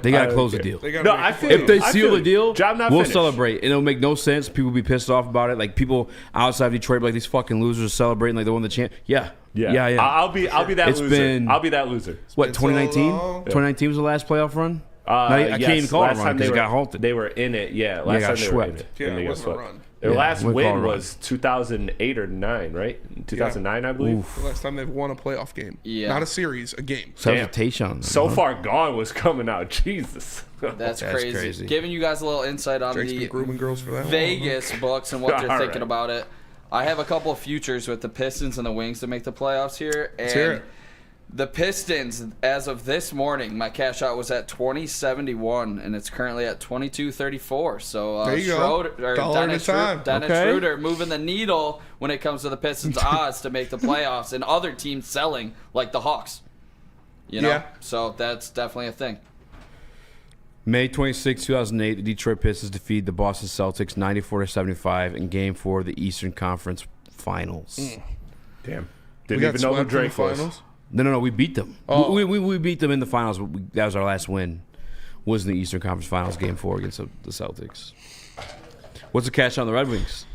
They got to close the deal. If they seal the deal, job not we'll finished. celebrate. And it'll make no sense. People will be pissed off about it. Like, people outside of Detroit, like, these fucking losers are celebrating like they won the champ. Yeah. I'll be that It's loser. been- I'll be that loser. What, 2019? so long. 2019 was the last playoff run? I can't even call it a run because it got halted. They were in it, Last got time they were in swept. it. Yeah, and they it got wasn't a swept. run. Their last we call it a win run. was 2008 or 9, right? 2009, I believe. The last time they've won a playoff game. Yeah. Not a series, a game. So that was a Tayshaun. So Far Gone was coming out. Jesus. That's crazy. Giving you guys a little insight on Drake's been the grooming girls for that Vegas books and what they're All thinking right. about it. I have a couple of futures with the Pistons and the Wings to make the playoffs here. Let's hear And it. the Pistons, as of this morning, my cash out was at 20.71, and it's currently at 22.34. So There you go. Schroder, or Dollar at a time. Dennis Okay. Schroder moving the needle when it comes to the Pistons' odds to make the playoffs, and other teams selling like the Hawks. You know, Yeah. so that's definitely a thing. May 26, 2008, the Detroit Pistons defeat the Boston Celtics 94-75 in Game 4 of the Eastern Conference Finals. Damn. We Didn't got even know who swept in the Drake was. finals. No, we beat them. Oh. We beat them in the finals. But that was our last win. Was in the Eastern Conference Finals, Game 4 against the Celtics. What's the cash on the Red Wings?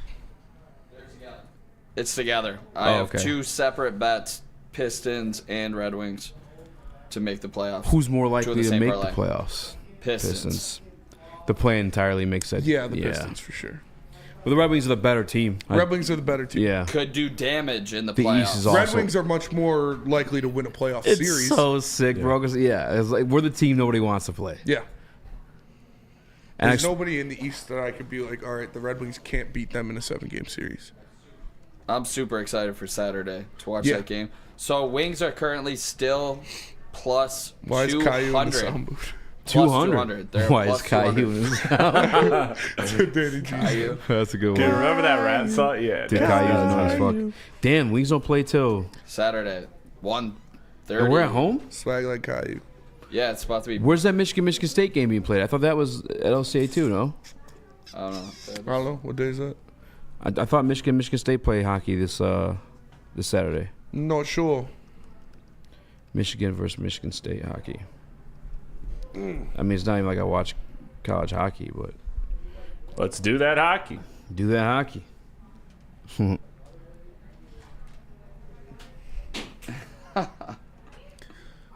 It's together. I have okay. 2 separate bets, Pistons and Red Wings, to make the playoffs. Who's more Two of likely to same make parlay. the playoffs? Pistons. The play entirely makes sense. Yeah, the Pistons for sure. But the Red Wings are the better team. Red Wings are the better team. Yeah. Could do damage in the The playoffs. East is Red also- Wings are much more likely to win a playoff It's series. so sick, bro. 'Cause, it's like we're the team nobody wants to play. Yeah. And There's nobody in the East that I could be like, all right, the Red Wings can't beat them in a 7-game series. I'm super excited for Saturday to watch Yeah. that game. So Wings are currently still plus Why is Caillou in the 200. sound booth? 200. They're Why plus is Caillou? Caillou. That's a good one. Can you remember that rap song? Yeah. Dude, Caillou's annoying as fuck. Damn, Wings don't play till Saturday, 1:30. And we're at home? Swag like Caillou. Yeah, it's about to be. Where's that Michigan State game being played? I thought that was at LCA too, no? I don't know. I don't know. What day is that? I thought Michigan State play hockey this Saturday. Not sure. Michigan versus Michigan State hockey. I mean, it's not even like I watch college hockey, but let's do that hockey. Do that hockey.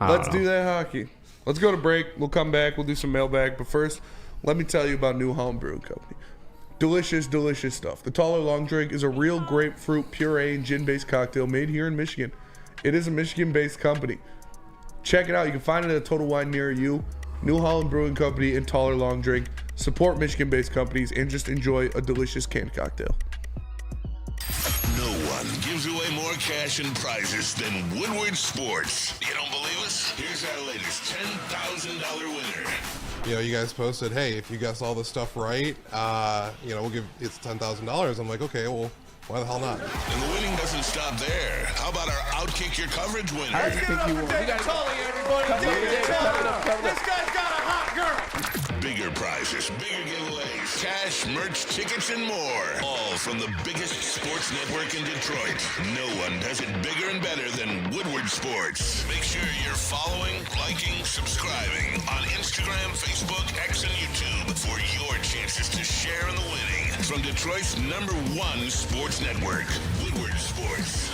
Let's do that hockey. Let's go to break. We'll come back. We'll do some mailbag. But first, let me tell you about New Holland Brewing Company. Delicious, delicious stuff. The Taller Long Drink is a real grapefruit, puree, and gin-based cocktail made here in Michigan. It is a Michigan-based company. Check it out. You can find it at a Total Wine near you. New Holland Brewing Company and Taller Long Drink. Support Michigan-based companies and just enjoy a delicious canned cocktail. No one gives away more cash and prizes than Woodward Sports. You don't believe us? Here's our latest $10,000 winner. You know, you guys posted, hey, if you guess all this stuff right, you know, we'll give it's $10,000. I'm like, okay, well, why the hell not? And the winning doesn't stop there. How about our Outkick Your Coverage winner? Let's give it up for David Tully, everybody. David Tully. This guy's got a hot girl. Bigger prizes, bigger giveaways, cash, merch, tickets, and more. All from the biggest sports network in Detroit. No one does it bigger and better than Woodward Sports. Make sure you're following, liking, subscribing on Instagram, Facebook, X, and YouTube for your chances to share in the winning. From Detroit's #1 sports network, Woodward Sports.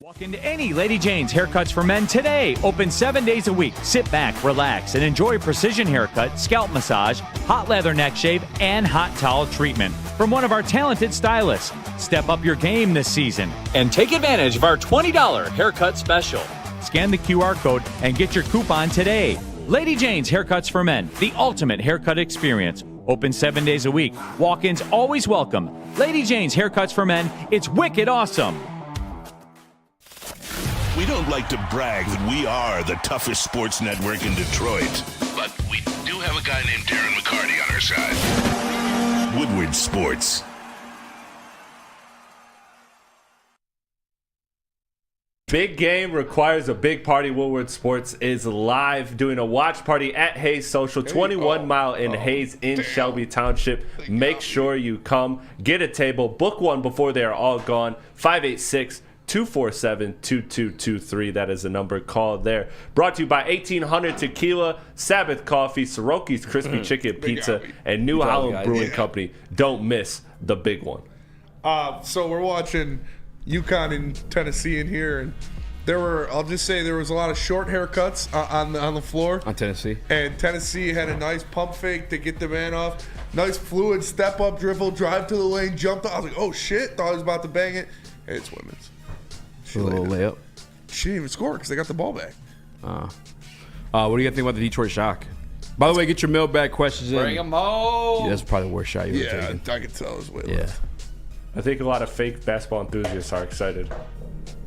Walk into any Lady Jane's Haircuts for Men today. Open 7 days a week. Sit back, relax, and enjoy precision haircut, scalp massage, hot leather neck shave, and hot towel treatment from one of our talented stylists. Step up your game this season and take advantage of our $20 haircut special. Scan the QR code and get your coupon today. Lady Jane's Haircuts for Men, the ultimate haircut experience. Open 7 days a week. Walk-ins always welcome. Lady Jane's Haircuts for Men. It's wicked awesome. We don't like to brag that we are the toughest sports network in Detroit, but we do have a guy named Darren McCarty on our side. Woodward Sports. Big game requires a big party. Woodward Sports is live doing a watch party at Hayes Social, 21 Mile in Hayes in Shelby Township. Make sure you come, get a table, book one before they are all gone. 586-247-2223. That is the number called there. Brought to you by 1800 Tequila, Sabbath Coffee, Soroki's Crispy Chicken Pizza, and New Holland Brewing Company. Don't miss the big one. So we're watching UConn in Tennessee in here, and I'll just say there was a lot of short haircuts on the floor. On Tennessee. And Tennessee had a nice pump fake to get the man off. Nice fluid step up dribble, drive to the lane, jumped off. I was like, oh shit, thought I was about to bang it. Hey, it's women's. A little layup. She didn't even score because they got the ball back. What do you think about the Detroit Shock? By the way, get your mailbag questions in. Bring them home. Yeah, that's probably the worst shot you've ever taken. I could tell it was way left. I think a lot of fake basketball enthusiasts are excited.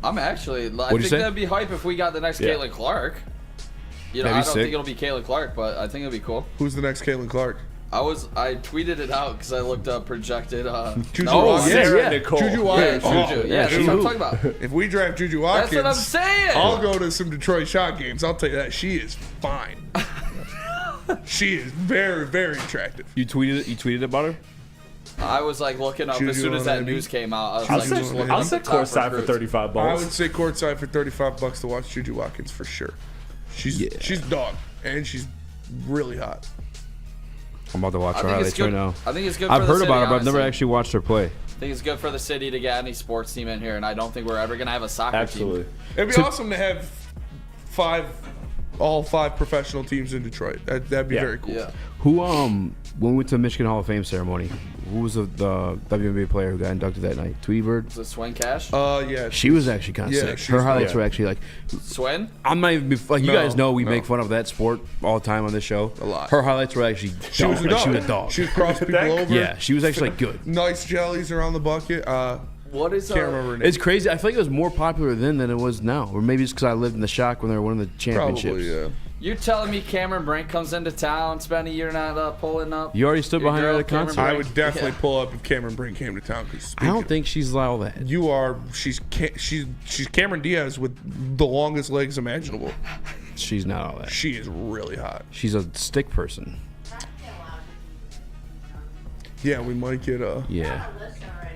I'm actually. I think that'd be hype if we got the next Caitlin Clark. You know, I don't think it'll be Caitlin Clark, but I think it'll be cool. Who's the next Caitlin Clark? I tweeted it out because I looked up projected. Juju Watkins. Nicole. Juju Watkins. Juju. Yeah, that's what I'm talking about. If we draft Juju Watkins, That's what I'm saying. I'll go to some Detroit Shock games. I'll tell you that. She is fine. She is very, very attractive. You tweeted about her? I was like looking up as soon as that news came out. I'll say courtside for $35. I would say courtside for $35 to watch Juju Watkins for sure. She's dog, and she's really hot. I'm about to watch her highlights right now. I think it's good. I've for heard the city, about her, but I've honestly. never actually watched her play. I think it's good for the city to get any sports team in here, and I don't think we're ever gonna have a soccer team. It'd be awesome to have all five professional teams in Detroit. That'd be very cool. Yeah. Who when we went to the Michigan Hall of Fame ceremony, who was the WNBA player who got inducted that night? Tweety Bird? Was it Swen Cash? Yeah. She was actually kind of sick. Her highlights were actually like Swen. I'm not even like you guys know we make fun of that sport all the time on this show. A lot. Her highlights were actually She was a dog. She was a dog. She was crossing people over. Yeah, she was actually like good. Nice jellies around the bucket. What is? Can't remember her name. It's crazy. I feel like it was more popular then than it was now, or maybe it's because I lived in the Shock when they were winning the championships. Probably, yeah. You're telling me Cameron Brink comes into town, spend a year not pulling up? You already stood behind her at the concert. I would definitely pull up if Cameron Brink came to town. I don't think she's all that. You are. She's Cameron Diaz with the longest legs imaginable. She's not all that. She is really hot. She's a stick person. Yeah, we might get a. Yeah.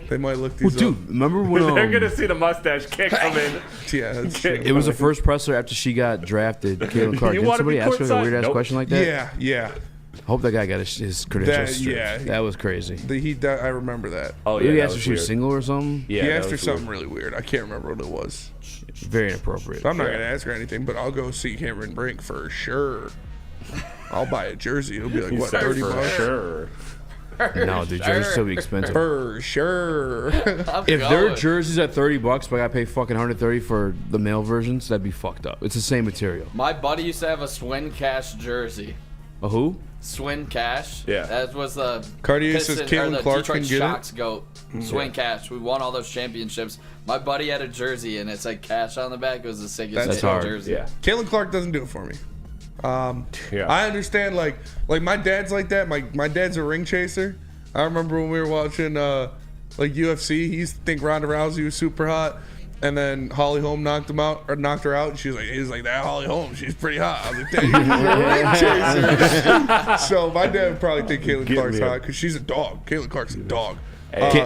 They might look these dude, up. remember when they're gonna see the mustache kick come in? Yeah, that's true. It was the first presser after she got drafted. Caitlin Clark. Didn't somebody ask her a weird ass question like that? Yeah. I hope that guy got his credentials stripped. Yeah, that was crazy. I remember that. Oh yeah, he asked if she was single or something. Yeah, he asked her something really weird. I can't remember what it was. Very inappropriate. So I'm not gonna ask her anything, but I'll go see Cameron Brink for sure. I'll buy a jersey. It'll be like what, $30 for sure. No, dude, jerseys still be expensive. For sure. If their jerseys at $30, but I gotta pay fucking $130 for the male versions, that'd be fucked up. It's the same material. My buddy used to have a Swin Cash jersey. A who? Swin Cash. Yeah. That was the Cartier says Caitlin Clark Detroit can get Shocks it. goat. Swin Cash. We won all those championships. My buddy had a jersey and it said Cash on the back. It was the sickest jersey. Yeah. Caitlin Clark doesn't do it for me. I understand, like my dad's like that. My dad's a ring chaser. I remember when we were watching like UFC, he used to think Ronda Rousey was super hot, and then Holly Holm knocked her out, and he was like that Holly Holm, she's pretty hot. I was like, damn, you're a ring chaser. So my dad would probably think Caitlin Clark's hot because she's a dog. Caitlin Clark's a dog.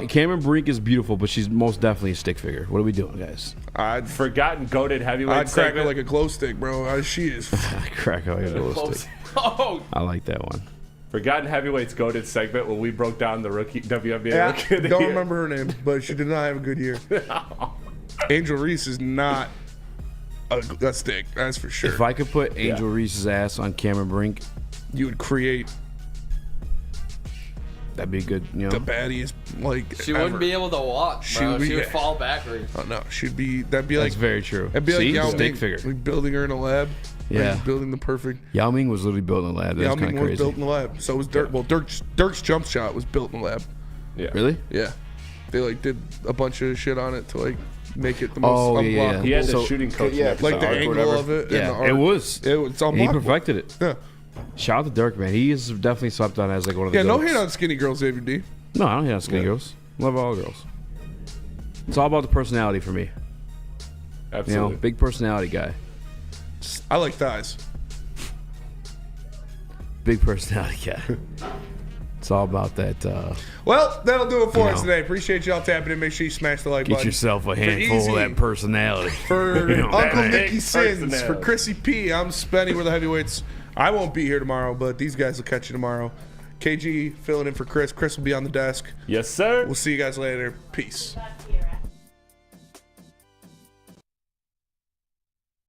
Cameron Brink is beautiful, but she's most definitely a stick figure. What are we doing, guys? I'd forgotten goated heavyweight. I'd crack her like a glow stick, bro. She is. Crack her like a glow stick. Oh, I like that one. Forgotten heavyweights goated segment when we broke down the rookie WNBA rookie of the don't year. remember her name, but she did not have a good year. Angel Reese is not a stick, that's for sure. If I could put Angel Reese's ass on Cameron Brink, you would create. That'd be good, you know. The baddiest, like she ever. wouldn't be able to walk, bro. She would fall backwards. Oh no, that'd be That's like very true. That'd be See? like Yao Stick Ming, figure. like building her in a lab. Yeah, like building the perfect. Yao Ming was literally built in a lab. That's Yao kind Ming of was crazy. built in the lab. So was Dirk. Well, Dirk's jump shot was built in the lab. Yeah. Really? Yeah. They like did a bunch of shit on it to like make it the most unblockable. He had the shooting coach. Like the angle of it. Yeah, and the art. it was. It's unblockable. He perfected it. Yeah. Shout out to Dirk, man. He is definitely slept on as like one of the. Yeah, no goats. hate on skinny girls, Xavier D. No, I don't hate on skinny girls. Love all girls. It's all about the personality for me. Absolutely. You know, big personality guy. I like thighs. Big personality guy. It's all about that. Well, that'll do it for us today. Appreciate y'all tapping in. Make sure you smash the like Get button. yourself a handful of that personality. For You know, Uncle that Nicky big Sins, personality. for Chrissy P, I'm Spenny. We're the heavyweights. I won't be here tomorrow, but these guys will catch you tomorrow. KG filling in for Chris. Chris will be on the desk. Yes, sir. We'll see you guys later. Peace.